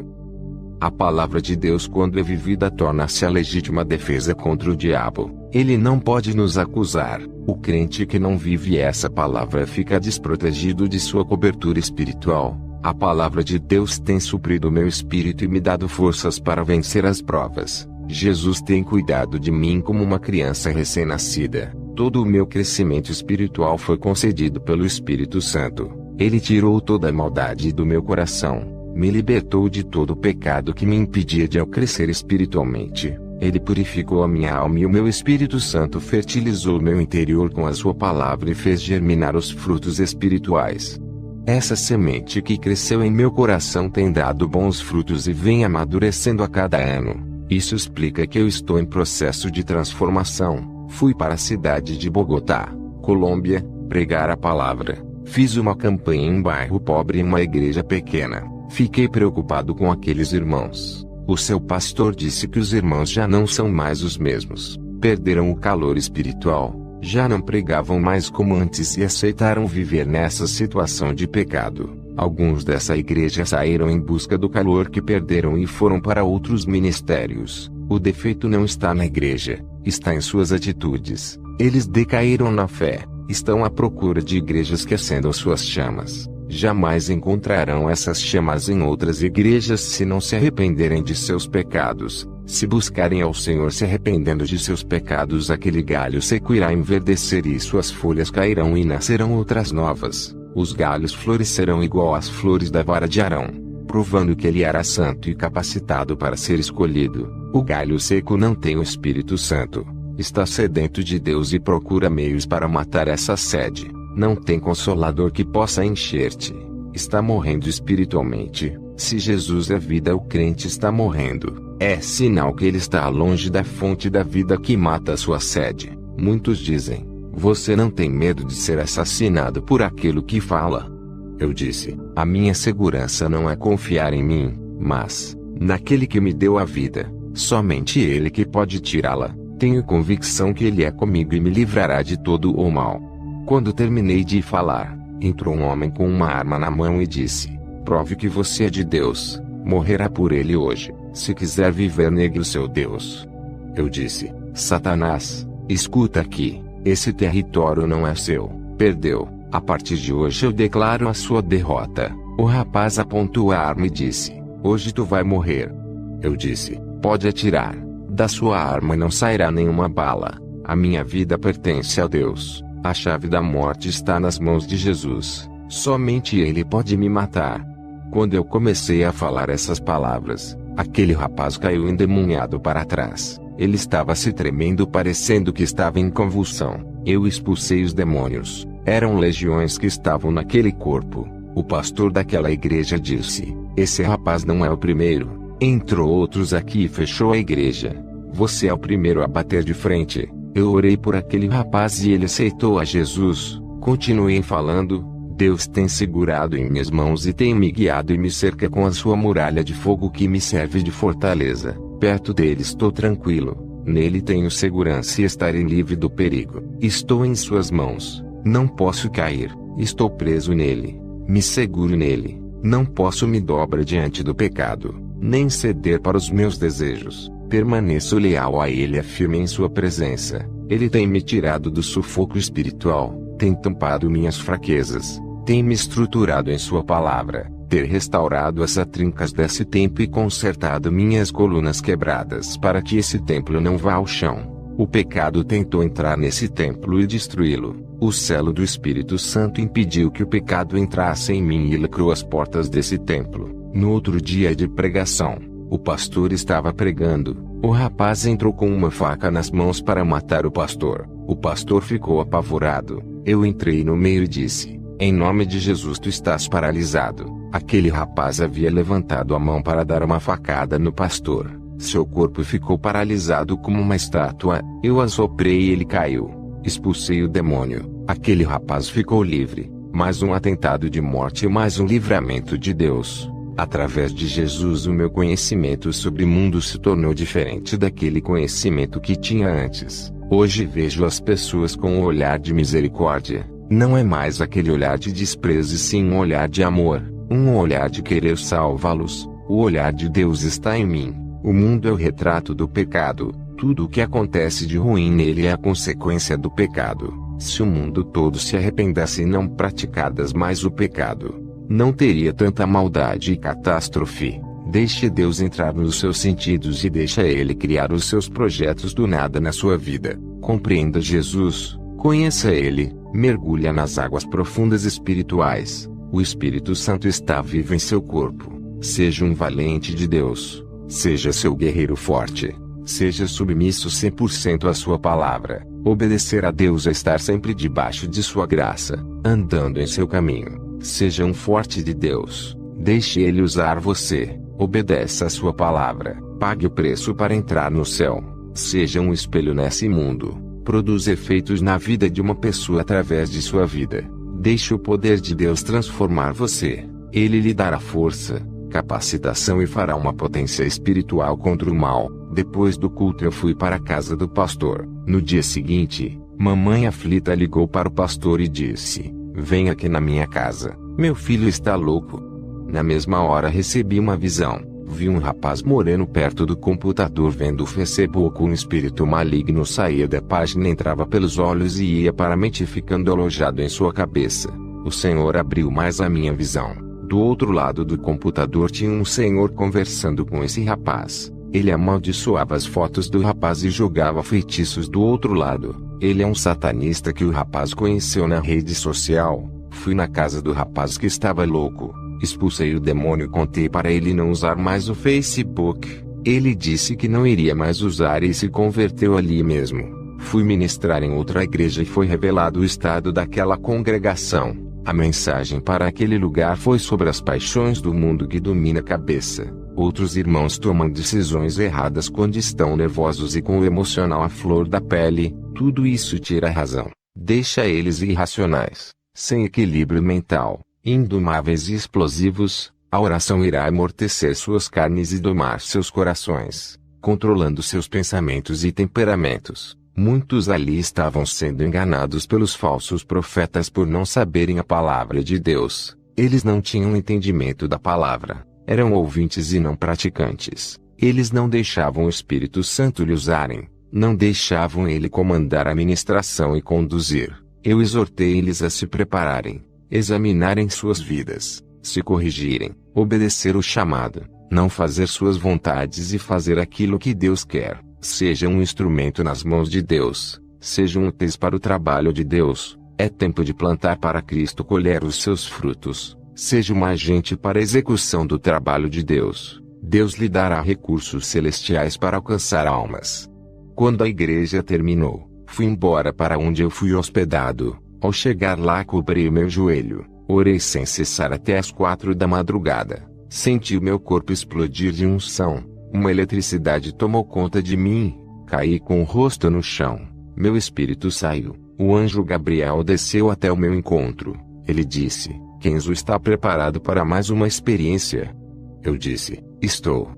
A palavra de Deus, quando é vivida, torna-se a legítima defesa contra o diabo. Ele não pode nos acusar. O crente que não vive essa palavra fica desprotegido de sua cobertura espiritual. A palavra de Deus tem suprido meu espírito e me dado forças para vencer as provas. Jesus tem cuidado de mim como uma criança recém-nascida. Todo o meu crescimento espiritual foi concedido pelo Espírito Santo. Ele tirou toda a maldade do meu coração, me libertou de todo o pecado que me impedia de eu crescer espiritualmente. Ele purificou a minha alma e o meu Espírito Santo fertilizou meu interior com a sua palavra e fez germinar os frutos espirituais. Essa semente que cresceu em meu coração tem dado bons frutos e vem amadurecendo a cada ano. Isso explica que eu estou em processo de transformação. Fui para a cidade de Bogotá, Colômbia, pregar a palavra. Fiz uma campanha em um bairro pobre em uma igreja pequena. Fiquei preocupado com aqueles irmãos. O seu pastor disse que os irmãos já não são mais os mesmos. Perderam o calor espiritual. Já não pregavam mais como antes e aceitaram viver nessa situação de pecado. Alguns dessa igreja saíram em busca do calor que perderam e foram para outros ministérios. O defeito não está na igreja, está em suas atitudes. Eles decaíram na fé, estão à procura de igrejas que acendam suas chamas. Jamais encontrarão essas chamas em outras igrejas se não se arrependerem de seus pecados. Se buscarem ao Senhor se arrependendo de seus pecados, aquele galho seco irá enverdecer e suas folhas cairão e nascerão outras novas. Os galhos florescerão igual às flores da vara de Arão, provando que ele era santo e capacitado para ser escolhido. O galho seco não tem o Espírito Santo. Está sedento de Deus e procura meios para matar essa sede. Não tem consolador que possa encher-te. Está morrendo espiritualmente. Se Jesus é vida, o crente está morrendo. É sinal que ele está longe da fonte da vida que mata a sua sede. Muitos dizem: você não tem medo de ser assassinado por aquilo que fala? Eu disse: a minha segurança não é confiar em mim, mas naquele que me deu a vida. Somente ele que pode tirá-la. Tenho convicção que ele é comigo e me livrará de todo o mal. Quando terminei de falar, entrou um homem com uma arma na mão e disse: prove que você é de Deus. Morrerá por ele hoje. Se quiser viver, negue o seu Deus. Eu disse: Satanás, escuta aqui. Esse território não é seu. Perdeu. A partir de hoje eu declaro a sua derrota. O rapaz apontou a arma e disse: hoje tu vai morrer. Eu disse: pode atirar. Da sua arma não sairá nenhuma bala. A minha vida pertence a Deus. A chave da morte está nas mãos de Jesus. Somente Ele pode me matar. Quando eu comecei a falar essas palavras, aquele rapaz caiu endemoniado para trás. Ele estava se tremendo, parecendo que estava em convulsão. Eu expulsei os demônios. Eram legiões que estavam naquele corpo. O pastor daquela igreja disse: esse rapaz não é o primeiro. Entrou outros aqui e fechou a igreja. Você é o primeiro a bater de frente. Eu orei por aquele rapaz e ele aceitou a Jesus. Continuei falando: Deus tem segurado em minhas mãos e tem me guiado e me cerca com a sua muralha de fogo que me serve de fortaleza. Perto dele estou tranquilo. Nele tenho segurança e estarei livre do perigo. Estou em suas mãos. Não posso cair. Estou preso nele. Me seguro nele. Não posso me dobrar diante do pecado, nem ceder para os meus desejos. Permaneço leal a ele e firme em sua presença. Ele tem me tirado do sufoco espiritual, tem tampado minhas fraquezas, tem me estruturado em sua palavra, ter restaurado as atrincas desse templo e consertado minhas colunas quebradas para que esse templo não vá ao chão. O pecado tentou entrar nesse templo e destruí-lo. O selo do Espírito Santo impediu que o pecado entrasse em mim e lacrou as portas desse templo. No outro dia de pregação, o pastor estava pregando. O rapaz entrou com uma faca nas mãos para matar o pastor. O pastor ficou apavorado. Eu entrei no meio e disse: em nome de Jesus, tu estás paralisado. Aquele rapaz havia levantado a mão para dar uma facada no pastor. Seu corpo ficou paralisado como uma estátua. Eu assoprei e ele caiu. Expulsei o demônio. Aquele rapaz ficou livre. Mais um atentado de morte e mais um livramento de Deus. Através de Jesus, o meu conhecimento sobre o mundo se tornou diferente daquele conhecimento que tinha antes. Hoje vejo as pessoas com um olhar de misericórdia. Não é mais aquele olhar de desprezo e sim um olhar de amor, um olhar de querer salvá-los. O olhar de Deus está em mim. O mundo é o retrato do pecado. Tudo o que acontece de ruim nele é a consequência do pecado. Se o mundo todo se arrependesse e não praticasse mais o pecado, não teria tanta maldade e catástrofe. Deixe Deus entrar nos seus sentidos e deixa Ele criar os seus projetos do nada na sua vida. Compreenda Jesus, conheça Ele, mergulhe nas águas profundas espirituais. O Espírito Santo está vivo em seu corpo. Seja um valente de Deus. Seja seu guerreiro forte. Seja submisso 100% à sua palavra. Obedecer a Deus é estar sempre debaixo de sua graça, andando em seu caminho. Seja um forte de Deus. Deixe Ele usar você. Obedeça a sua palavra. Pague o preço para entrar no céu. Seja um espelho nesse mundo. Produza efeitos na vida de uma pessoa através de sua vida. Deixe o poder de Deus transformar você. Ele lhe dará força, capacitação e fará uma potência espiritual contra o mal. Depois do culto eu fui para a casa do pastor. No dia seguinte, mamãe aflita ligou para o pastor e disse: "Vem aqui na minha casa, meu filho está louco." Na mesma hora recebi uma visão. Vi um rapaz moreno perto do computador vendo o Facebook. Um espírito maligno saía da página, entrava pelos olhos e ia para a mente, ficando alojado em sua cabeça. O Senhor abriu mais a minha visão. Do outro lado do computador tinha um senhor conversando com esse rapaz. Ele amaldiçoava as fotos do rapaz e jogava feitiços do outro lado. Ele é um satanista que o rapaz conheceu na rede social. Fui na casa do rapaz que estava louco. Expulsei o demônio e contei para ele não usar mais o Facebook. Ele disse que não iria mais usar e se converteu ali mesmo. Fui ministrar em outra igreja e foi revelado o estado daquela congregação. A mensagem para aquele lugar foi sobre as paixões do mundo que domina a cabeça. Outros irmãos tomam decisões erradas quando estão nervosos e com o emocional à flor da pele. Tudo isso tira a razão. Deixa eles irracionais, sem equilíbrio mental, indomáveis e explosivos. A oração irá amortecer suas carnes e domar seus corações, controlando seus pensamentos e temperamentos. Muitos ali estavam sendo enganados pelos falsos profetas por não saberem a palavra de Deus. Eles não tinham entendimento da palavra, eram ouvintes e não praticantes. Eles não deixavam o Espírito Santo lhe usarem, não deixavam ele comandar a ministração e conduzir. Eu exortei eles a se prepararem, examinarem suas vidas, se corrigirem, obedecer o chamado, não fazer suas vontades e fazer aquilo que Deus quer. Seja um instrumento nas mãos de Deus, sejam úteis para o trabalho de Deus. É tempo de plantar para Cristo colher os seus frutos. Seja um agente para a execução do trabalho de Deus. Deus lhe dará recursos celestiais para alcançar almas. Quando a igreja terminou, fui embora para onde eu fui hospedado. Ao chegar lá, cobri meu joelho, orei sem cessar até as 4 da madrugada. Senti o meu corpo explodir de unção. Uma eletricidade tomou conta de mim. Caí com o rosto no chão. Meu espírito saiu. O anjo Gabriel desceu até o meu encontro. Ele disse: "Kenzo está preparado para mais uma experiência?" Eu disse: "Estou."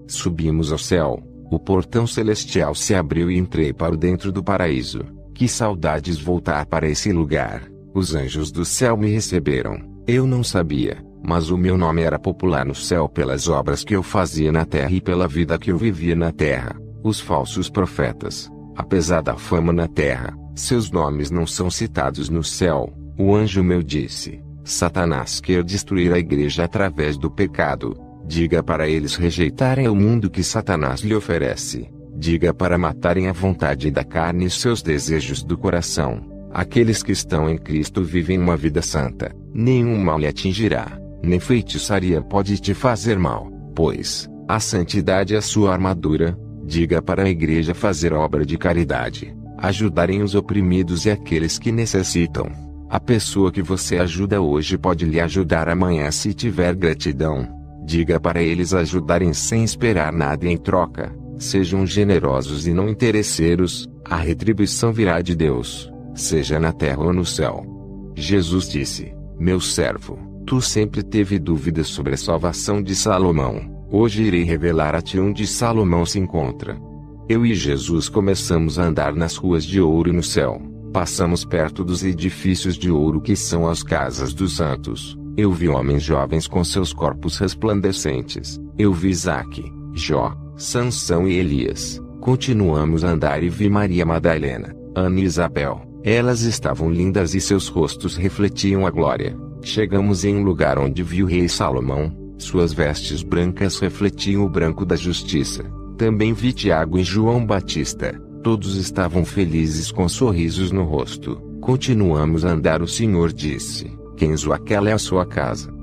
Subimos ao céu. O portão celestial se abriu e entrei para dentro do paraíso. Que saudades voltar para esse lugar. Os anjos do céu me receberam. Eu não sabia, mas o meu nome era popular no céu pelas obras que eu fazia na terra e pela vida que eu vivia na terra. Os falsos profetas, apesar da fama na terra, seus nomes não são citados no céu. O anjo meu disse: "Satanás quer destruir a igreja através do pecado. Diga para eles rejeitarem o mundo que Satanás lhe oferece. Diga para matarem a vontade da carne e seus desejos do coração. Aqueles que estão em Cristo vivem uma vida santa. Nenhum mal lhe atingirá, nem feitiçaria pode te fazer mal, pois a santidade é a sua armadura." Diga para a igreja fazer obra de caridade, ajudarem os oprimidos e aqueles que necessitam. A pessoa que você ajuda hoje pode lhe ajudar amanhã se tiver gratidão. Diga para eles ajudarem sem esperar nada em troca. Sejam generosos e não interesseiros, a retribuição virá de Deus, seja na terra ou no céu. Jesus disse: "Meu servo, tu sempre teve dúvidas sobre a salvação de Salomão. Hoje irei revelar a ti onde Salomão se encontra." Eu e Jesus começamos a andar nas ruas de ouro no céu. Passamos perto dos edifícios de ouro que são as casas dos santos. Eu vi homens jovens com seus corpos resplandecentes. Eu vi Isaque, Jó, Sansão e Elias. Continuamos a andar e vi Maria Madalena, Ana e Isabel. Elas estavam lindas e seus rostos refletiam a glória. Chegamos em um lugar onde vi o rei Salomão. Suas vestes brancas refletiam o branco da justiça. Também vi Tiago e João Batista. Todos estavam felizes com sorrisos no rosto. Continuamos a andar. O Senhor disse: "Kenzo, aquela é a sua casa."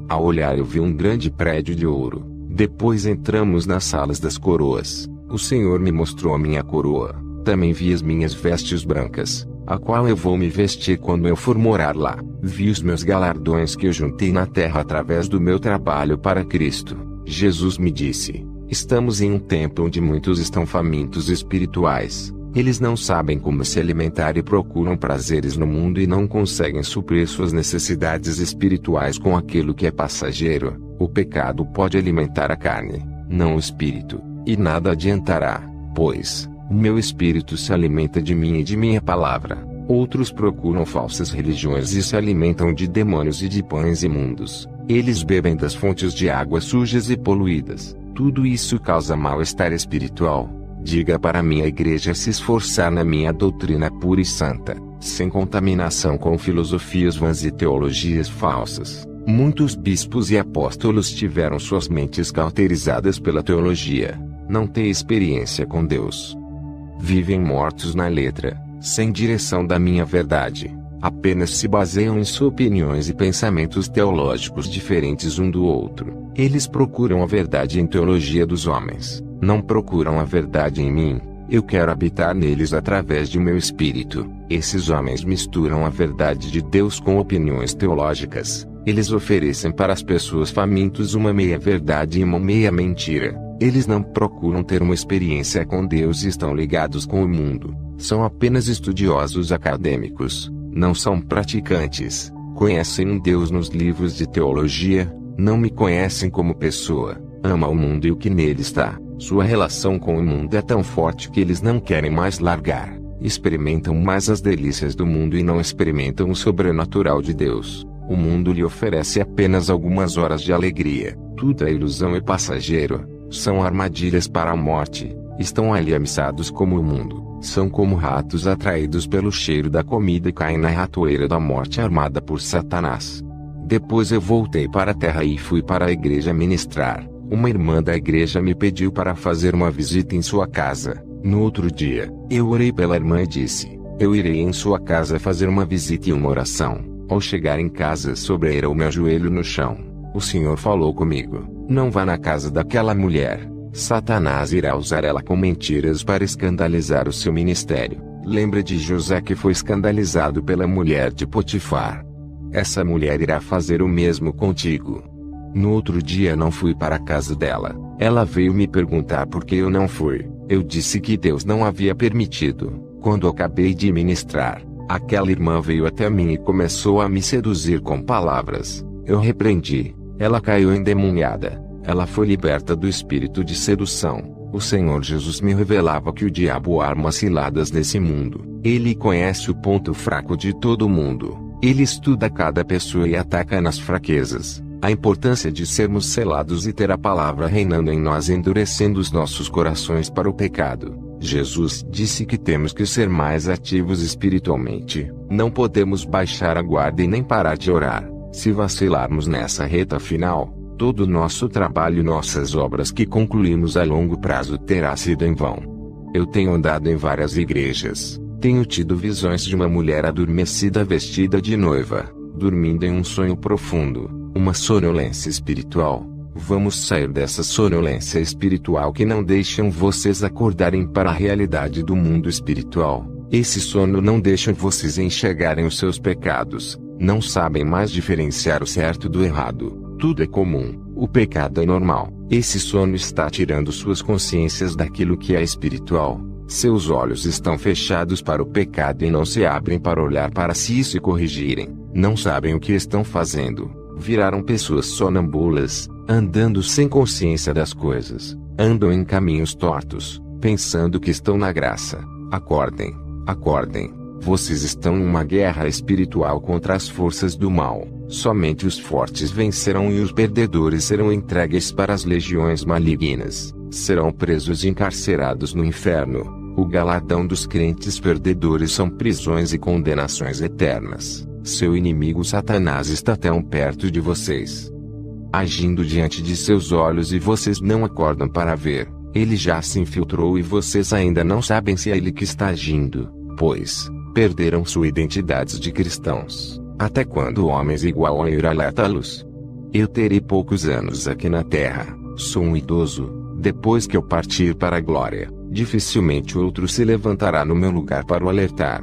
Ao olhar eu vi um grande prédio de ouro. Depois entramos nas salas das coroas. O Senhor me mostrou a minha coroa. Também vi as minhas vestes brancas, a qual eu vou me vestir quando eu for morar lá. Vi os meus galardões que eu juntei na terra através do meu trabalho para Cristo. Jesus me disse: "Estamos em um tempo onde muitos estão famintos espirituais. Eles não sabem como se alimentar e procuram prazeres no mundo e não conseguem suprir suas necessidades espirituais com aquilo que é passageiro. O pecado pode alimentar a carne, não o espírito, e nada adiantará, pois o meu espírito se alimenta de mim e de minha palavra. Outros procuram falsas religiões e se alimentam de demônios e de pães imundos. Eles bebem das fontes de águas sujas e poluídas. Tudo isso causa mal-estar espiritual. Diga para minha igreja se esforçar na minha doutrina pura e santa, sem contaminação com filosofias vãs e teologias falsas. Muitos bispos e apóstolos tiveram suas mentes cauterizadas pela teologia. Não têm experiência com Deus. Vivem mortos na letra, sem direção da minha verdade. Apenas se baseiam em suas opiniões e pensamentos teológicos diferentes um do outro. Eles procuram a verdade em teologia dos homens. Não procuram a verdade em mim. Eu quero habitar neles através de meu espírito. Esses homens misturam a verdade de Deus com opiniões teológicas. Eles oferecem para as pessoas famintos uma meia-verdade e uma meia-mentira. Eles não procuram ter uma experiência com Deus e estão ligados com o mundo. São apenas estudiosos acadêmicos. Não são praticantes. Conhecem um Deus nos livros de teologia. Não me conhecem como pessoa. Ama o mundo e o que nele está. Sua relação com o mundo é tão forte que eles não querem mais largar. Experimentam mais as delícias do mundo e não experimentam o sobrenatural de Deus. O mundo lhe oferece apenas algumas horas de alegria. Tudo é ilusão e passageiro. São armadilhas para a morte. Estão ali amissados como o mundo. São como ratos atraídos pelo cheiro da comida e caem na ratoeira da morte armada por Satanás. Depois eu voltei para a terra e fui para a igreja ministrar. Uma irmã da igreja me pediu para fazer uma visita em sua casa. No outro dia, eu orei pela irmã e disse: eu irei em sua casa fazer uma visita e uma oração. Ao chegar em casa sobrei o meu joelho no chão. O Senhor falou comigo: não vá na casa daquela mulher. Satanás irá usar ela com mentiras para escandalizar o seu ministério. Lembra de José que foi escandalizado pela mulher de Potifar. Essa mulher irá fazer o mesmo contigo. No outro dia não fui para a casa dela. Ela veio me perguntar por que eu não fui. Eu disse que Deus não havia permitido. Quando acabei de ministrar, aquela irmã veio até mim e começou a me seduzir com palavras. Eu repreendi. Ela caiu endemoniada. Ela foi liberta do espírito de sedução. O Senhor Jesus me revelava que o diabo arma ciladas nesse mundo. Ele conhece o ponto fraco de todo mundo. Ele estuda cada pessoa e ataca nas fraquezas. A importância de sermos selados e ter a palavra reinando em nós, endurecendo os nossos corações para o pecado. Jesus disse que temos que ser mais ativos espiritualmente. Não podemos baixar a guarda e nem parar de orar. Se vacilarmos nessa reta final, todo o nosso trabalho e nossas obras que concluímos a longo prazo terá sido em vão. Eu tenho andado em várias igrejas. Tenho tido visões de uma mulher adormecida vestida de noiva, dormindo em um sonho profundo. Uma sonolência espiritual. Vamos sair dessa sonolência espiritual que não deixam vocês acordarem para a realidade do mundo espiritual. Esse sono não deixa vocês enxergarem os seus pecados. Não sabem mais diferenciar o certo do errado. Tudo é comum. O pecado é normal. Esse sono está tirando suas consciências daquilo que é espiritual. Seus olhos estão fechados para o pecado e não se abrem para olhar para si e se corrigirem. Não sabem o que estão fazendo. Viraram pessoas sonambulas, andando sem consciência das coisas. Andam em caminhos tortos, pensando que estão na graça. Acordem, acordem. Vocês estão em uma guerra espiritual contra as forças do mal. Somente os fortes vencerão e os perdedores serão entregues para as legiões malignas. Serão presos e encarcerados no inferno. O galardão dos crentes perdedores são prisões e condenações eternas. Seu inimigo Satanás está tão perto de vocês, agindo diante de seus olhos, e vocês não acordam para ver. Ele já se infiltrou e vocês ainda não sabem se é ele que está agindo, pois perderam sua identidade de cristãos. Até quando homens igual a irá-los? Eu terei poucos anos aqui na terra. Sou um idoso. Depois que eu partir para a glória, dificilmente outro se levantará no meu lugar para o alertar.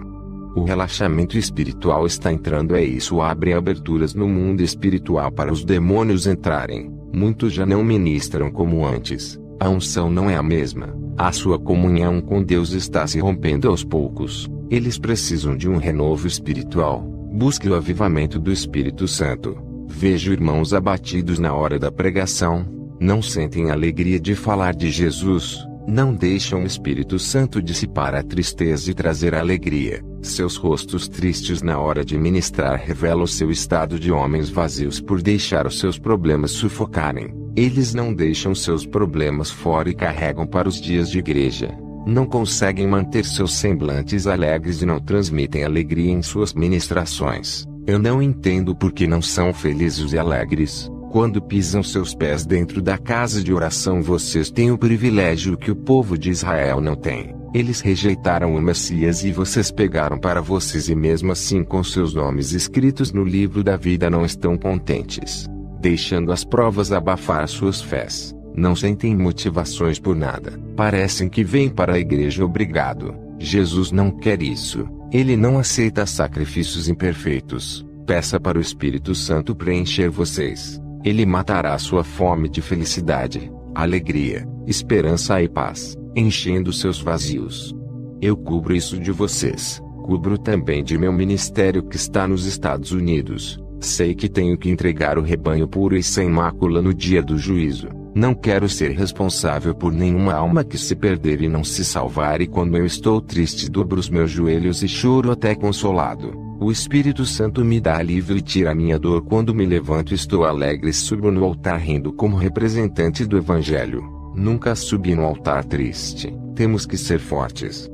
O relaxamento espiritual está entrando, isso abre aberturas no mundo espiritual para os demônios entrarem. Muitos já não ministram como antes. A unção não é a mesma. A sua comunhão com Deus está se rompendo aos poucos. Eles precisam de um renovo espiritual. Busque o avivamento do Espírito Santo. Vejo irmãos abatidos na hora da pregação. Não sentem alegria de falar de Jesus. Não deixam o Espírito Santo dissipar a tristeza e trazer alegria. Seus rostos tristes na hora de ministrar revelam o seu estado de homens vazios por deixar os seus problemas sufocarem. Eles não deixam seus problemas fora e carregam para os dias de igreja. Não conseguem manter seus semblantes alegres e não transmitem alegria em suas ministrações. Eu não entendo por que não são felizes e alegres. Quando pisam seus pés dentro da casa de oração, vocês têm o privilégio que o povo de Israel não tem. Eles rejeitaram o Messias e vocês pegaram para vocês, e mesmo assim com seus nomes escritos no livro da vida não estão contentes. Deixando as provas abafar suas fés. Não sentem motivações por nada. Parecem que vêm para a igreja obrigado. Jesus não quer isso. Ele não aceita sacrifícios imperfeitos. Peça para o Espírito Santo preencher vocês. Ele matará sua fome de felicidade, alegria, esperança e paz, enchendo seus vazios. Eu cubro isso de vocês. Cubro também de meu ministério que está nos Estados Unidos. Sei que tenho que entregar o rebanho puro e sem mácula no dia do juízo. Não quero ser responsável por nenhuma alma que se perder e não se salvar, e quando eu estou triste dobro os meus joelhos e choro até consolado. O Espírito Santo me dá alívio e tira a minha dor. Quando me levanto estou alegre e subo no altar rindo como representante do Evangelho. Nunca subi no altar triste. Temos que ser fortes.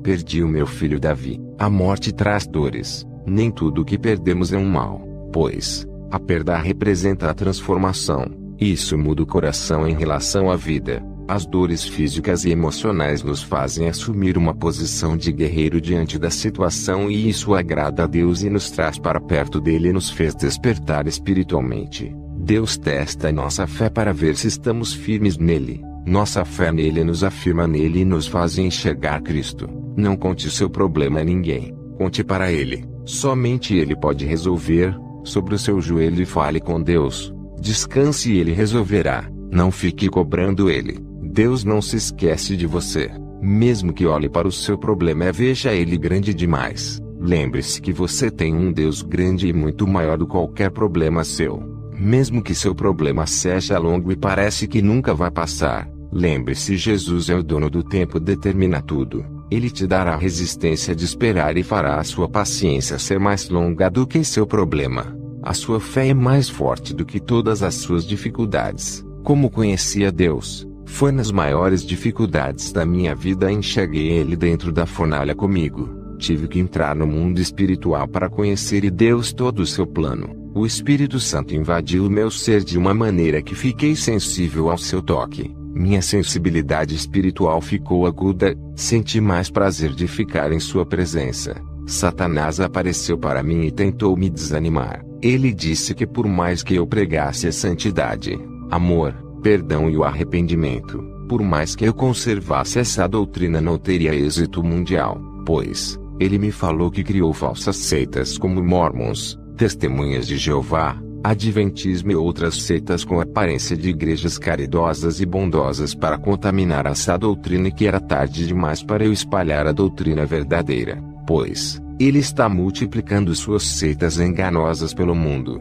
Perdi o meu filho Davi. A morte traz dores. Nem tudo o que perdemos é um mal, pois a perda representa a transformação. Isso muda o coração em relação à vida. As dores físicas e emocionais nos fazem assumir uma posição de guerreiro diante da situação, e isso agrada a Deus e nos traz para perto dele e nos fez despertar espiritualmente. Deus testa nossa fé para ver se estamos firmes nele. Nossa fé nele nos afirma nele e nos faz enxergar Cristo. Não conte seu problema a ninguém. Conte para ele. Somente ele pode resolver. Sobre o seu joelho e fale com Deus. Descanse e ele resolverá. Não fique cobrando ele. Deus não se esquece de você. Mesmo que olhe para o seu problema e veja ele grande demais. Lembre-se que você tem um Deus grande e muito maior do que qualquer problema seu. Mesmo que seu problema seja longo e parece que nunca vai passar. Lembre-se, Jesus é o dono do tempo, determina tudo. Ele te dará a resistência de esperar e fará a sua paciência ser mais longa do que seu problema. A sua fé é mais forte do que todas as suas dificuldades. Como conhecia Deus? Foi nas maiores dificuldades da minha vida enxerguei ele dentro da fornalha comigo. Tive que entrar no mundo espiritual para conhecer e Deus todo o seu plano. O Espírito Santo invadiu o meu ser de uma maneira que fiquei sensível ao seu toque. Minha sensibilidade espiritual ficou aguda, senti mais prazer de ficar em sua presença. Satanás apareceu para mim e tentou me desanimar. Ele disse que por mais que eu pregasse a santidade, amor, perdão e o arrependimento, por mais que eu conservasse essa doutrina não teria êxito mundial, pois ele me falou que criou falsas seitas como Mormons, Testemunhas de Jeová, Adventismo e outras seitas com aparência de igrejas caridosas e bondosas para contaminar essa doutrina, e que era tarde demais para eu espalhar a doutrina verdadeira, pois ele está multiplicando suas seitas enganosas pelo mundo.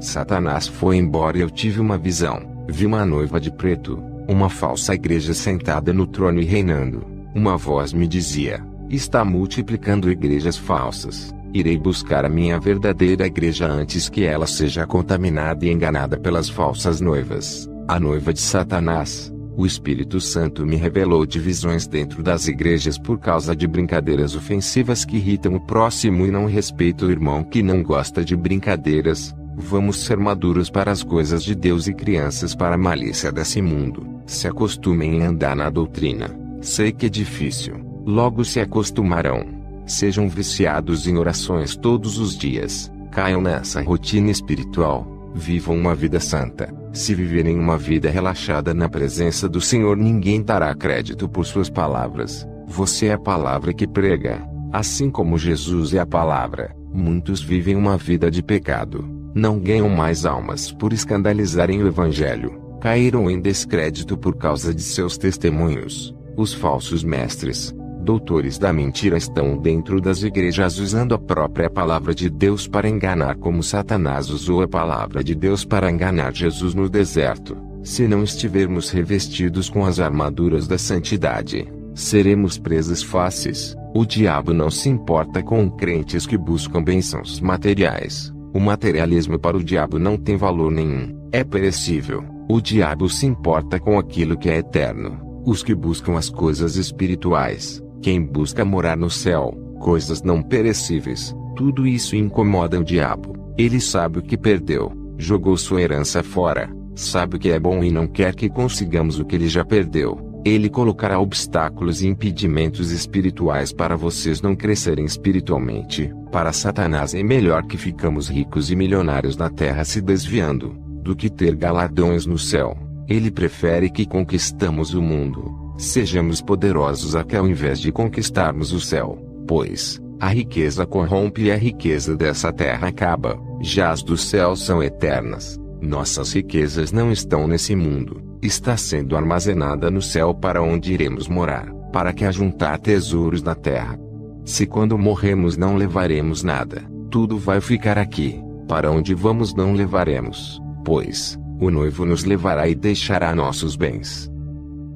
Satanás foi embora e eu tive uma visão. Vi uma noiva de preto, uma falsa igreja sentada no trono e reinando. Uma voz me dizia: está multiplicando igrejas falsas. Irei buscar a minha verdadeira igreja antes que ela seja contaminada e enganada pelas falsas noivas. A noiva de Satanás. O Espírito Santo me revelou divisões dentro das igrejas por causa de brincadeiras ofensivas que irritam o próximo e não respeitam o irmão que não gosta de brincadeiras. Vamos ser maduros para as coisas de Deus e crianças para a malícia desse mundo. Se acostumem a andar na doutrina. Sei que é difícil. Logo se acostumarão. Sejam viciados em orações todos os dias. Caiam nessa rotina espiritual. Vivam uma vida santa. Se viverem uma vida relaxada na presença do Senhor, ninguém dará crédito por suas palavras. Você é a palavra que prega. Assim como Jesus é a palavra, muitos vivem uma vida de pecado. Não ganham mais almas por escandalizarem o Evangelho. Caíram em descrédito por causa de seus testemunhos. Os falsos mestres, doutores da mentira, estão dentro das igrejas usando a própria palavra de Deus para enganar, como Satanás usou a palavra de Deus para enganar Jesus no deserto. Se não estivermos revestidos com as armaduras da santidade, seremos presas fáceis. O diabo não se importa com crentes que buscam bênçãos materiais. O materialismo para o diabo não tem valor nenhum, é perecível. O diabo se importa com aquilo que é eterno. Os que buscam as coisas espirituais, quem busca morar no céu, coisas não perecíveis, tudo isso incomoda o diabo. Ele sabe o que perdeu, jogou sua herança fora, sabe o que é bom e não quer que consigamos o que ele já perdeu. Ele colocará obstáculos e impedimentos espirituais para vocês não crescerem espiritualmente. Para Satanás é melhor que ficamos ricos e milionários na terra se desviando, do que ter galardões no céu. Ele prefere que conquistamos o mundo, sejamos poderosos aqui ao invés de conquistarmos o céu, pois a riqueza corrompe e a riqueza dessa terra acaba, já as dos céus são eternas. Nossas riquezas não estão nesse mundo, está sendo armazenada no céu para onde iremos morar, para que ajuntar tesouros na terra. Se quando morremos não levaremos nada, tudo vai ficar aqui, para onde vamos não levaremos, pois o noivo nos levará e deixará nossos bens.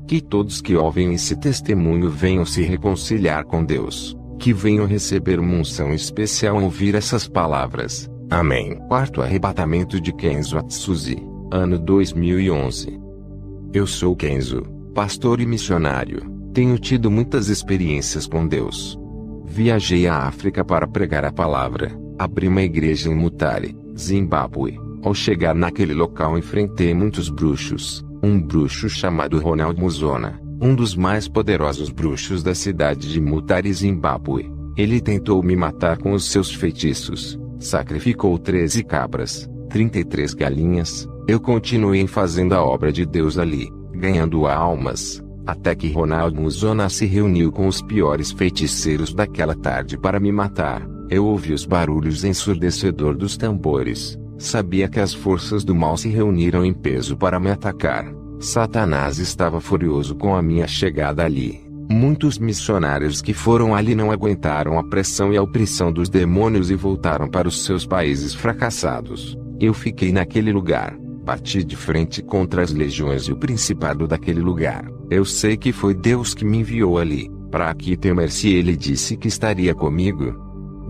Que todos que ouvem esse testemunho venham se reconciliar com Deus, que venham receber uma unção especial ao ouvir essas palavras. Amém. Quarto arrebatamento de Kenzo Atsuzi, ano 2011. Eu sou Kenzo, pastor e missionário. Tenho tido muitas experiências com Deus. Viajei à África para pregar a palavra, abri uma igreja em Mutare, Zimbábue. Ao chegar naquele local enfrentei muitos bruxos. Um bruxo chamado Ronald Muzona, um dos mais poderosos bruxos da cidade de Mutare, Zimbábue. Ele tentou me matar com os seus feitiços. Sacrificou 13 cabras, 33 galinhas. Eu continuei fazendo a obra de Deus ali, ganhando almas, até que Ronald Muzona se reuniu com os piores feiticeiros daquela tarde para me matar. Eu ouvi os barulhos ensurdecedor dos tambores. Sabia que as forças do mal se reuniram em peso para me atacar. Satanás estava furioso com a minha chegada ali. Muitos missionários que foram ali não aguentaram a pressão e a opressão dos demônios e voltaram para os seus países fracassados. Eu fiquei naquele lugar, bati de frente contra as legiões e o principado daquele lugar. Eu sei que foi Deus que me enviou ali, para que temer se Ele disse que estaria comigo.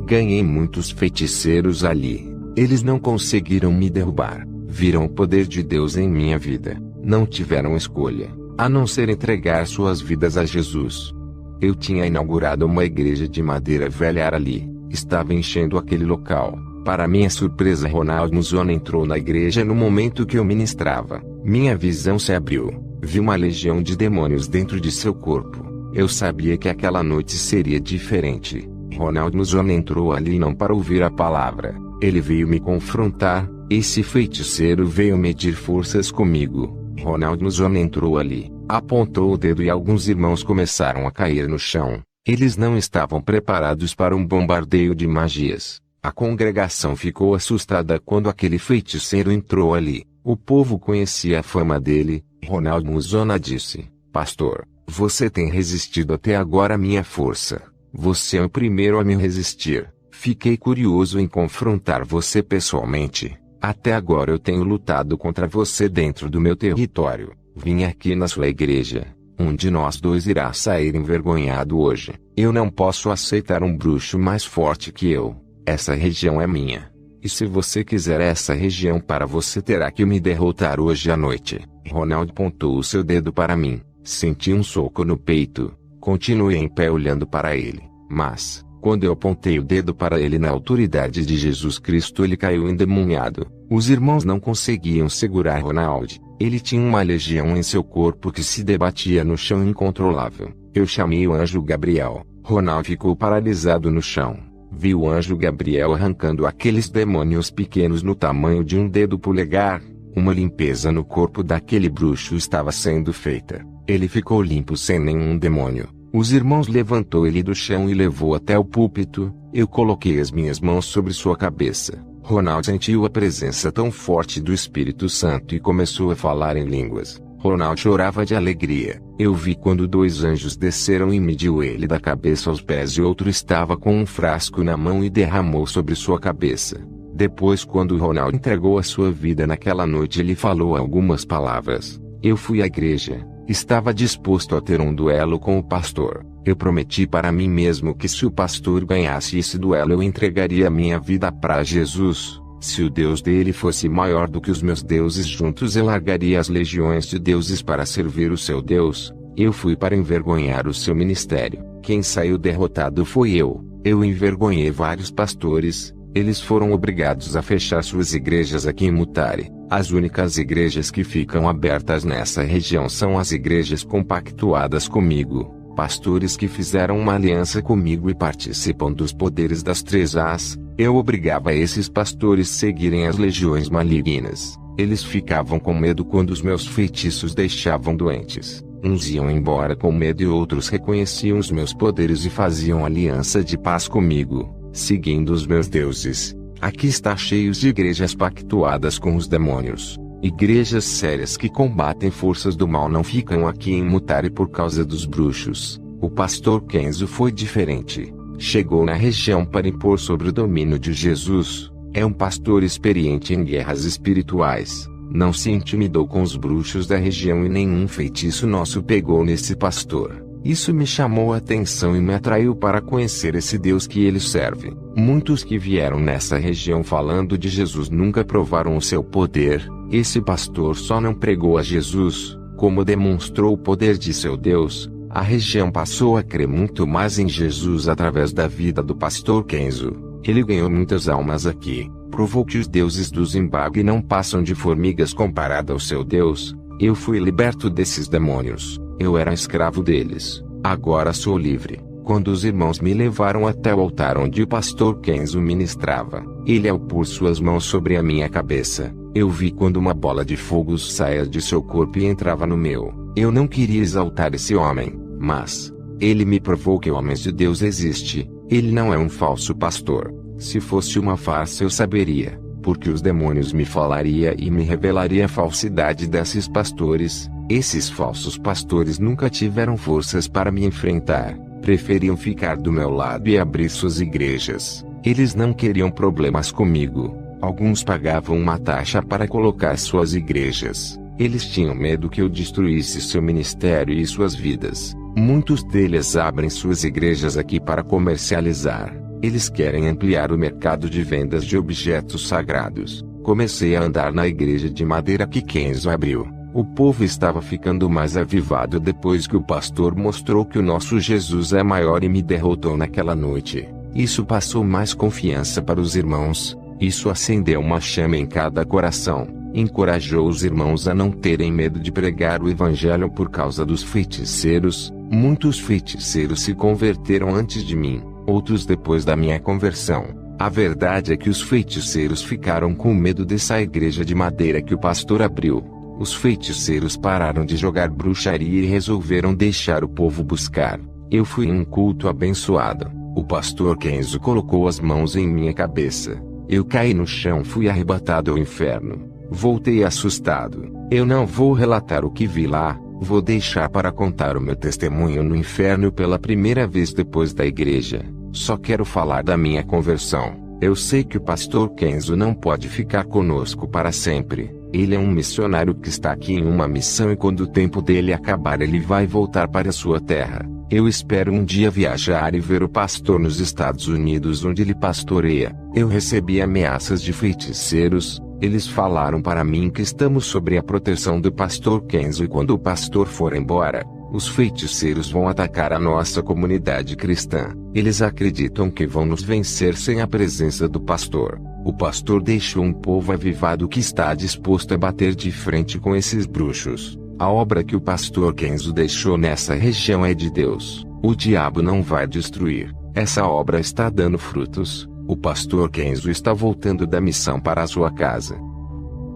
Ganhei muitos feiticeiros ali. Eles não conseguiram me derrubar. Viram o poder de Deus em minha vida. Não tiveram escolha, a não ser entregar suas vidas a Jesus. Eu tinha inaugurado uma igreja de madeira velha ali. Estava enchendo aquele local. Para minha surpresa, Ronald Muzona entrou na igreja no momento que eu ministrava. Minha visão se abriu. Vi uma legião de demônios dentro de seu corpo. Eu sabia que aquela noite seria diferente. Ronald Muzona entrou ali não para ouvir a palavra. Ele veio me confrontar. Esse feiticeiro veio medir forças comigo. Ronald Muzona entrou ali, apontou o dedo e alguns irmãos começaram a cair no chão. Eles não estavam preparados para um bombardeio de magias. A congregação ficou assustada quando aquele feiticeiro entrou ali. O povo conhecia a fama dele. Ronald Muzona disse: Pastor, você tem resistido até agora à minha força. Você é o primeiro a me resistir. Fiquei curioso em confrontar você pessoalmente. Até agora eu tenho lutado contra você dentro do meu território. Vim aqui na sua igreja. Um de nós dois irá sair envergonhado hoje. Eu não posso aceitar um bruxo mais forte que eu. Essa região é minha. E se você quiser essa região para você, terá que me derrotar hoje à noite. Ronald apontou o seu dedo para mim. Senti um soco no peito. Continuei em pé olhando para ele. Mas, quando eu apontei o dedo para ele na autoridade de Jesus Cristo, ele caiu endemoniado. Os irmãos não conseguiam segurar Ronald. Ele tinha uma legião em seu corpo que se debatia no chão incontrolável. Eu chamei o anjo Gabriel. Ronald ficou paralisado no chão. Vi o anjo Gabriel arrancando aqueles demônios pequenos no tamanho de um dedo polegar. Uma limpeza no corpo daquele bruxo estava sendo feita. Ele ficou limpo sem nenhum demônio. Os irmãos levantou ele do chão e levou até o púlpito. Eu coloquei as minhas mãos sobre sua cabeça. Ronald sentiu a presença tão forte do Espírito Santo e começou a falar em línguas. Ronald chorava de alegria. Eu vi quando 2 anjos desceram e mediu ele da cabeça aos pés e outro estava com um frasco na mão e derramou sobre sua cabeça. Depois, quando Ronald entregou a sua vida naquela noite, ele falou algumas palavras. Eu fui à igreja. Estava disposto a ter um duelo com o pastor. Eu prometi para mim mesmo que se o pastor ganhasse esse duelo eu entregaria minha vida para Jesus. Se o Deus dele fosse maior do que os meus deuses juntos, eu largaria as legiões de deuses para servir o seu Deus. Eu fui para envergonhar o seu ministério. Quem saiu derrotado foi eu. Eu envergonhei vários pastores. Eles foram obrigados a fechar suas igrejas aqui em Mutare. As únicas igrejas que ficam abertas nessa região são as igrejas compactuadas comigo. Pastores que fizeram uma aliança comigo e participam dos poderes das 3 As. Eu obrigava esses pastores a seguirem as legiões malignas. Eles ficavam com medo quando os meus feitiços deixavam doentes. Uns iam embora com medo e outros reconheciam os meus poderes e faziam aliança de paz comigo, seguindo os meus deuses. Aqui está cheio de igrejas pactuadas com os demônios. Igrejas sérias que combatem forças do mal não ficam aqui em Mutare por causa dos bruxos. O pastor Kenzo foi diferente. Chegou na região para impor sobre o domínio de Jesus. É um pastor experiente em guerras espirituais. Não se intimidou com os bruxos da região e nenhum feitiço nosso pegou nesse pastor. Isso me chamou a atenção e me atraiu para conhecer esse Deus que ele serve. Muitos que vieram nessa região falando de Jesus nunca provaram o seu poder. Esse pastor só não pregou a Jesus, como demonstrou o poder de seu Deus. A região passou a crer muito mais em Jesus através da vida do pastor Kenzo. Ele ganhou muitas almas aqui. Provou que os deuses do Zimbábue não passam de formigas comparado ao seu Deus. Eu fui liberto desses demônios. Eu era escravo deles. Agora sou livre. Quando os irmãos me levaram até o altar onde o pastor Kenzo ministrava, ele ao pôr suas mãos sobre a minha cabeça, eu vi quando uma bola de fogo saía de seu corpo e entrava no meu. Eu não queria exaltar esse homem, mas ele me provou que homens de Deus existe. Ele não é um falso pastor. Se fosse uma farsa eu saberia, porque os demônios me falaria e me revelaria a falsidade desses pastores. Esses falsos pastores nunca tiveram forças para me enfrentar. Preferiam ficar do meu lado e abrir suas igrejas. Eles não queriam problemas comigo. Alguns pagavam uma taxa para colocar suas igrejas. Eles tinham medo que eu destruísse seu ministério e suas vidas. Muitos deles abrem suas igrejas aqui para comercializar. Eles querem ampliar o mercado de vendas de objetos sagrados. Comecei a andar na igreja de madeira que Kenzo abriu. O povo estava ficando mais avivado depois que o pastor mostrou que o nosso Jesus é maior e me derrotou naquela noite. Isso passou mais confiança para os irmãos. Isso acendeu uma chama em cada coração. Encorajou os irmãos a não terem medo de pregar o evangelho por causa dos feiticeiros. Muitos feiticeiros se converteram antes de mim, outros depois da minha conversão. A verdade é que os feiticeiros ficaram com medo dessa igreja de madeira que o pastor abriu. Os feiticeiros pararam de jogar bruxaria e resolveram deixar o povo buscar. Eu fui em um culto abençoado. O pastor Kenzo colocou as mãos em minha cabeça. Eu caí no chão, fui arrebatado ao inferno. Voltei assustado. Eu não vou relatar o que vi lá, vou deixar para contar o meu testemunho no inferno pela primeira vez depois da igreja. Só quero falar da minha conversão. Eu sei que o pastor Kenzo não pode ficar conosco para sempre. Ele é um missionário que está aqui em uma missão e quando o tempo dele acabar ele vai voltar para sua terra. Eu espero um dia viajar e ver o pastor nos Estados Unidos onde ele pastoreia. Eu recebi ameaças de feiticeiros. Eles falaram para mim que estamos sob a proteção do pastor Kenzo e quando o pastor for embora, os feiticeiros vão atacar a nossa comunidade cristã. Eles acreditam que vão nos vencer sem a presença do pastor. O pastor deixou um povo avivado que está disposto a bater de frente com esses bruxos. A obra que o pastor Kenzo deixou nessa região é de Deus. O diabo não vai destruir. Essa obra está dando frutos. O pastor Kenzo está voltando da missão para a sua casa.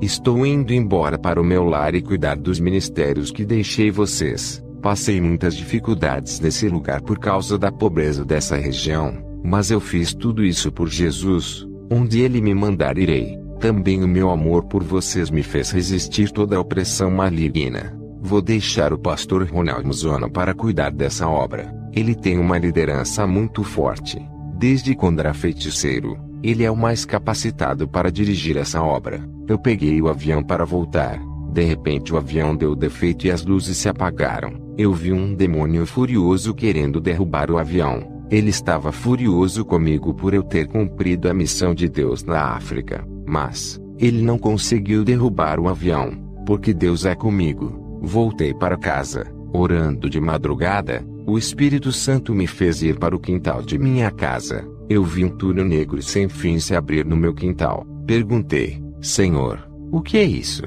Estou indo embora para o meu lar e cuidar dos ministérios que deixei vocês. Passei muitas dificuldades nesse lugar por causa da pobreza dessa região, mas eu fiz tudo isso por Jesus. Onde ele me mandar irei. Também o meu amor por vocês me fez resistir toda a opressão maligna. Vou deixar o pastor Ronald Muzona para cuidar dessa obra. Ele tem uma liderança muito forte. Desde quando era feiticeiro, ele é o mais capacitado para dirigir essa obra. Eu peguei o avião para voltar. De repente o avião deu defeito e as luzes se apagaram. Eu vi um demônio furioso querendo derrubar o avião. Ele estava furioso comigo por eu ter cumprido a missão de Deus na África. Mas, ele não conseguiu derrubar o avião, porque Deus é comigo. Voltei para casa, orando de madrugada. O Espírito Santo me fez ir para o quintal de minha casa. Eu vi um túnel negro sem fim se abrir no meu quintal. Perguntei, Senhor, o que é isso?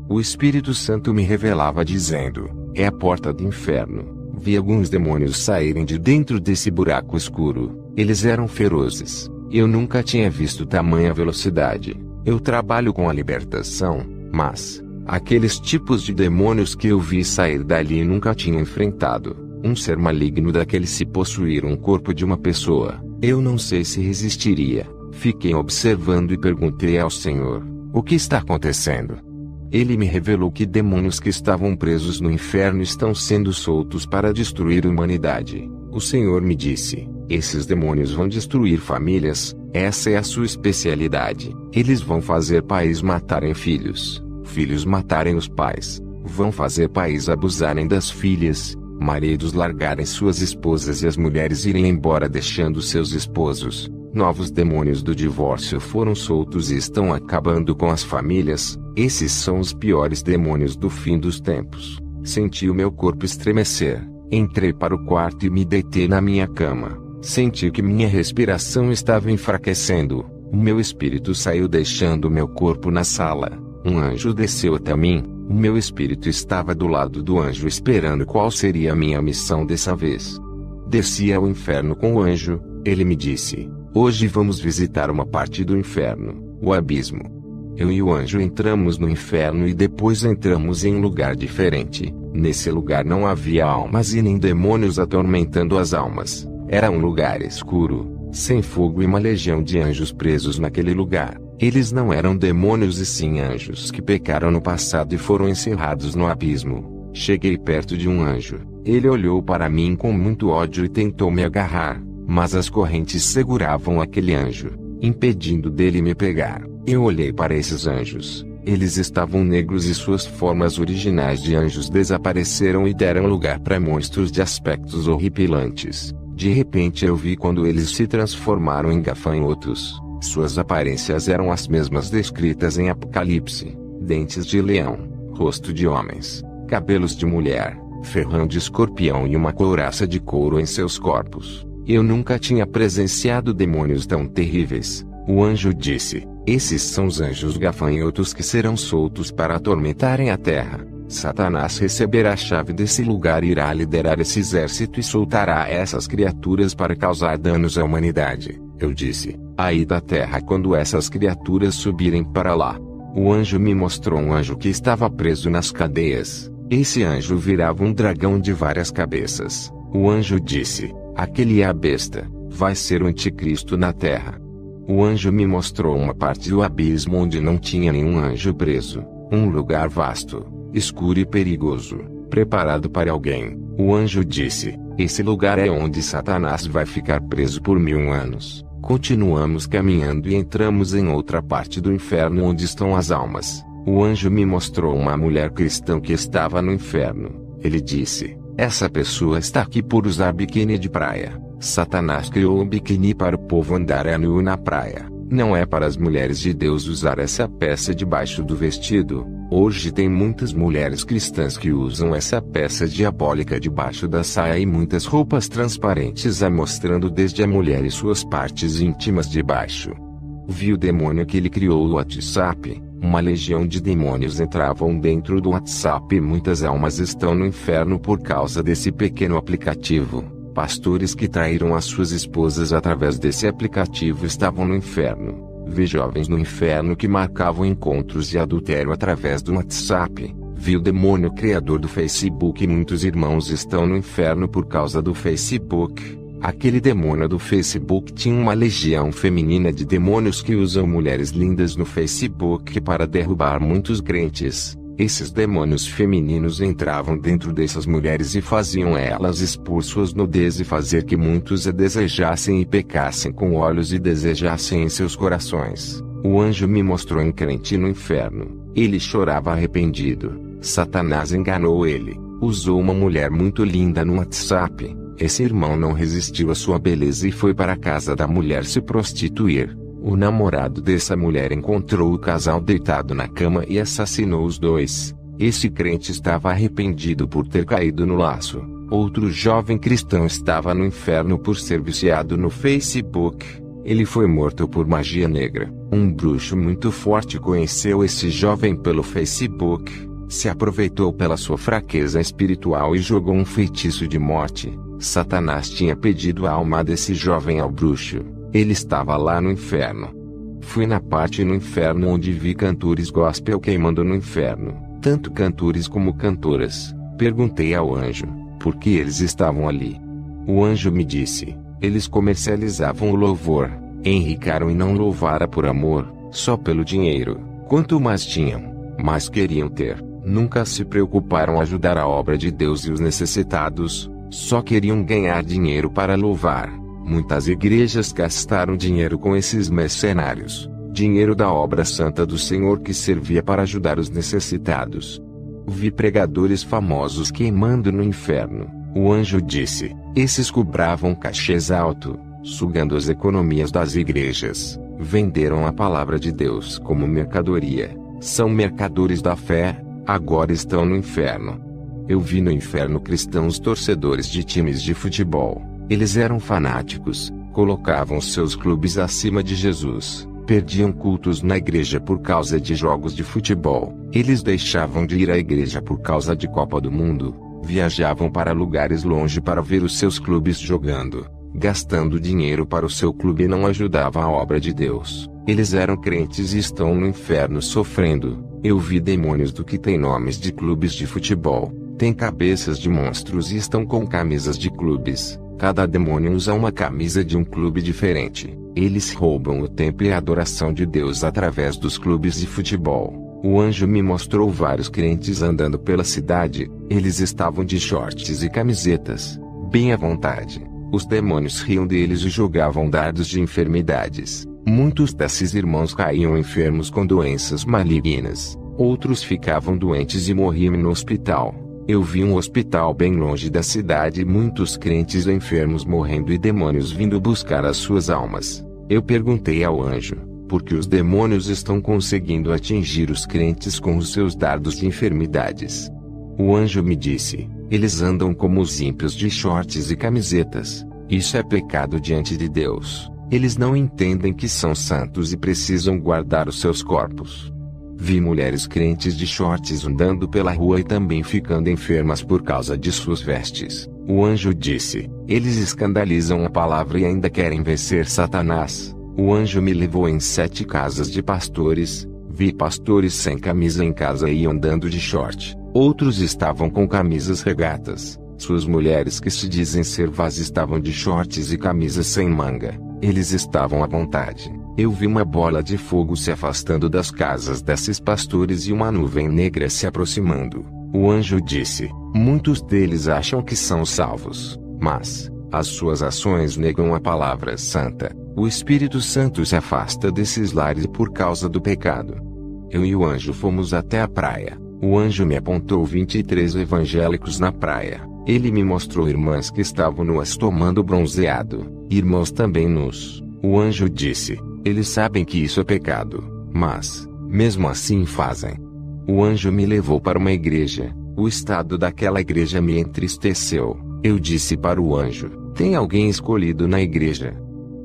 O Espírito Santo me revelava dizendo, é a porta do inferno. Vi alguns demônios saírem de dentro desse buraco escuro. Eles eram ferozes. Eu nunca tinha visto tamanha velocidade. Eu trabalho com a libertação, mas aqueles tipos de demônios que eu vi sair dali nunca tinha enfrentado. Um ser maligno daquele se possuir um corpo de uma pessoa, eu não sei se resistiria. Fiquei observando e perguntei ao Senhor, o que está acontecendo? Ele me revelou que demônios que estavam presos no inferno estão sendo soltos para destruir a humanidade. O Senhor me disse, esses demônios vão destruir famílias, essa é a sua especialidade. Eles vão fazer pais matarem filhos, filhos matarem os pais, vão fazer pais abusarem das filhas, maridos largarem suas esposas e as mulheres irem embora deixando seus esposos. Novos demônios do divórcio foram soltos e estão acabando com as famílias. Esses são os piores demônios do fim dos tempos. Senti o meu corpo estremecer. Entrei para o quarto e me deitei na minha cama. Senti que minha respiração estava enfraquecendo. O meu espírito saiu deixando meu corpo na sala. Um anjo desceu até mim. O meu espírito estava do lado do anjo esperando qual seria a minha missão dessa vez. Desci ao inferno com o anjo. Ele me disse, hoje vamos visitar uma parte do inferno, o abismo. Eu e o anjo entramos no inferno e depois entramos em um lugar diferente. Nesse lugar não havia almas e nem demônios atormentando as almas. Era um lugar escuro, sem fogo e uma legião de anjos presos naquele lugar. Eles não eram demônios e sim anjos que pecaram no passado e foram encerrados no abismo. Cheguei perto de um anjo. Ele olhou para mim com muito ódio e tentou me agarrar, mas as correntes seguravam aquele anjo, impedindo dele me pegar. Eu olhei para esses anjos. Eles estavam negros e suas formas originais de anjos desapareceram e deram lugar para monstros de aspectos horripilantes. De repente eu vi quando eles se transformaram em gafanhotos. Suas aparências eram as mesmas descritas em Apocalipse: dentes de leão, rosto de homens, cabelos de mulher, ferrão de escorpião e uma couraça de couro em seus corpos. Eu nunca tinha presenciado demônios tão terríveis. O anjo disse, esses são os anjos gafanhotos que serão soltos para atormentarem a terra. Satanás receberá a chave desse lugar e irá liderar esse exército e soltará essas criaturas para causar danos à humanidade. Eu disse, aí da terra quando essas criaturas subirem para lá. O anjo me mostrou um anjo que estava preso nas cadeias. Esse anjo virava um dragão de várias cabeças. O anjo disse, aquele é a besta, vai ser o anticristo na terra. O anjo me mostrou uma parte do abismo onde não tinha nenhum anjo preso. Um lugar vasto, escuro e perigoso, preparado para alguém. O anjo disse, esse lugar é onde Satanás vai ficar preso por 1000 anos. Continuamos caminhando e entramos em outra parte do inferno onde estão as almas. O anjo me mostrou uma mulher cristã que estava no inferno. Ele disse, essa pessoa está aqui por usar biquíni de praia. Satanás criou o biquíni para o povo andar nu na praia. Não é para as mulheres de Deus usar essa peça debaixo do vestido. Hoje tem muitas mulheres cristãs que usam essa peça diabólica debaixo da saia e muitas roupas transparentes mostrando desde a mulher e suas partes íntimas de baixo. Vi o demônio que ele criou o WhatsApp. Uma legião de demônios entravam dentro do WhatsApp e muitas almas estão no inferno por causa desse pequeno aplicativo. Pastores que traíram as suas esposas através desse aplicativo estavam no inferno. Vi jovens no inferno que marcavam encontros de adultério através do WhatsApp. Vi o demônio criador do Facebook e muitos irmãos estão no inferno por causa do Facebook. Aquele demônio do Facebook tinha uma legião feminina de demônios que usam mulheres lindas no Facebook para derrubar muitos crentes. Esses demônios femininos entravam dentro dessas mulheres e faziam elas expor suas nudez e fazer que muitos a desejassem e pecassem com olhos e desejassem em seus corações. O anjo me mostrou um crente no inferno. Ele chorava arrependido. Satanás enganou ele. Usou uma mulher muito linda no WhatsApp. Esse irmão não resistiu à sua beleza e foi para a casa da mulher se prostituir. O namorado dessa mulher encontrou o casal deitado na cama e assassinou os dois. Esse crente estava arrependido por ter caído no laço. Outro jovem cristão estava no inferno por ser viciado no Facebook. Ele foi morto por magia negra. Um bruxo muito forte conheceu esse jovem pelo Facebook, se aproveitou pela sua fraqueza espiritual e jogou um feitiço de morte. Satanás tinha pedido a alma desse jovem ao bruxo. Ele estava lá no inferno. Fui na parte no inferno onde vi cantores gospel queimando no inferno, tanto cantores como cantoras. Perguntei ao anjo, por que eles estavam ali? O anjo me disse, eles comercializavam o louvor, enricaram e não louvara por amor, só pelo dinheiro. Quanto mais tinham, mais queriam ter. Nunca se preocuparam em ajudar a obra de Deus e os necessitados, só queriam ganhar dinheiro para louvar. Muitas igrejas gastaram dinheiro com esses mercenários, dinheiro da obra santa do Senhor que servia para ajudar os necessitados. Vi pregadores famosos queimando no inferno. O anjo disse, esses cobravam cachês alto, sugando as economias das igrejas, venderam a palavra de Deus como mercadoria, são mercadores da fé, agora estão no inferno. Eu vi no inferno cristãos torcedores de times de futebol. Eles eram fanáticos, colocavam seus clubes acima de Jesus, perdiam cultos na igreja por causa de jogos de futebol, eles deixavam de ir à igreja por causa de Copa do Mundo, viajavam para lugares longe para ver os seus clubes jogando, gastando dinheiro para o seu clube e não ajudava a obra de Deus. Eles eram crentes e estão no inferno sofrendo. Eu vi demônios do que têm nomes de clubes de futebol, têm cabeças de monstros e estão com camisas de clubes. Cada demônio usa uma camisa de um clube diferente. Eles roubam o tempo e a adoração de Deus através dos clubes de futebol. O anjo me mostrou vários crentes andando pela cidade. Eles estavam de shorts e camisetas, bem à vontade. Os demônios riam deles e jogavam dardos de enfermidades. Muitos desses irmãos caíam enfermos com doenças malignas. Outros ficavam doentes e morriam no hospital. Eu vi um hospital bem longe da cidade e muitos crentes enfermos morrendo e demônios vindo buscar as suas almas. Eu perguntei ao anjo, por que os demônios estão conseguindo atingir os crentes com os seus dardos de enfermidades? O anjo me disse, eles andam como os ímpios de shorts e camisetas. Isso é pecado diante de Deus. Eles não entendem que são santos e precisam guardar os seus corpos. Vi mulheres crentes de shorts andando pela rua e também ficando enfermas por causa de suas vestes. O anjo disse, eles escandalizam a palavra e ainda querem vencer Satanás. O anjo me levou em 7 casas de pastores. Vi pastores sem camisa em casa e andando de short. Outros estavam com camisas regatas. Suas mulheres que se dizem servas estavam de shorts e camisas sem manga. Eles estavam à vontade. Eu vi uma bola de fogo se afastando das casas desses pastores e uma nuvem negra se aproximando. O anjo disse, muitos deles acham que são salvos, mas as suas ações negam a palavra santa. O Espírito Santo se afasta desses lares por causa do pecado. Eu e o anjo fomos até a praia. O anjo me apontou 23 evangélicos na praia. Ele me mostrou irmãs que estavam nuas tomando bronzeado, irmãos também nus. O anjo disse, eles sabem que isso é pecado, mas, mesmo assim fazem. O anjo me levou para uma igreja. O estado daquela igreja me entristeceu. Eu disse para o anjo, tem alguém escolhido na igreja?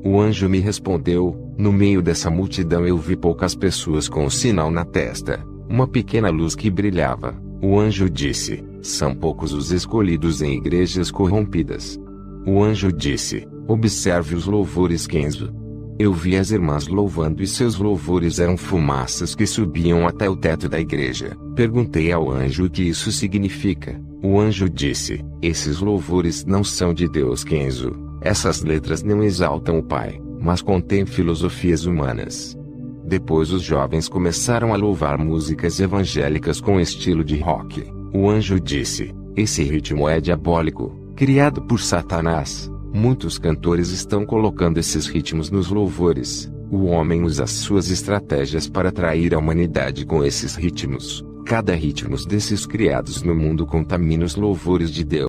O anjo me respondeu, no meio dessa multidão eu vi poucas pessoas com um sinal na testa, uma pequena luz que brilhava. O anjo disse, são poucos os escolhidos em igrejas corrompidas. O anjo disse, observe os louvores Kenzo. Eu vi as irmãs louvando e seus louvores eram fumaças que subiam até o teto da igreja. Perguntei ao anjo o que isso significa. O anjo disse, esses louvores não são de Deus Kenzo. Essas letras não exaltam o Pai, mas contêm filosofias humanas. Depois os jovens começaram a louvar músicas evangélicas com estilo de rock. O anjo disse: esse ritmo é diabólico, criado por Satanás. Muitos cantores estão colocando esses ritmos nos louvores. O homem usa suas estratégias para atrair a humanidade com esses ritmos. Cada ritmo desses criados no mundo contamina os louvores de Deus.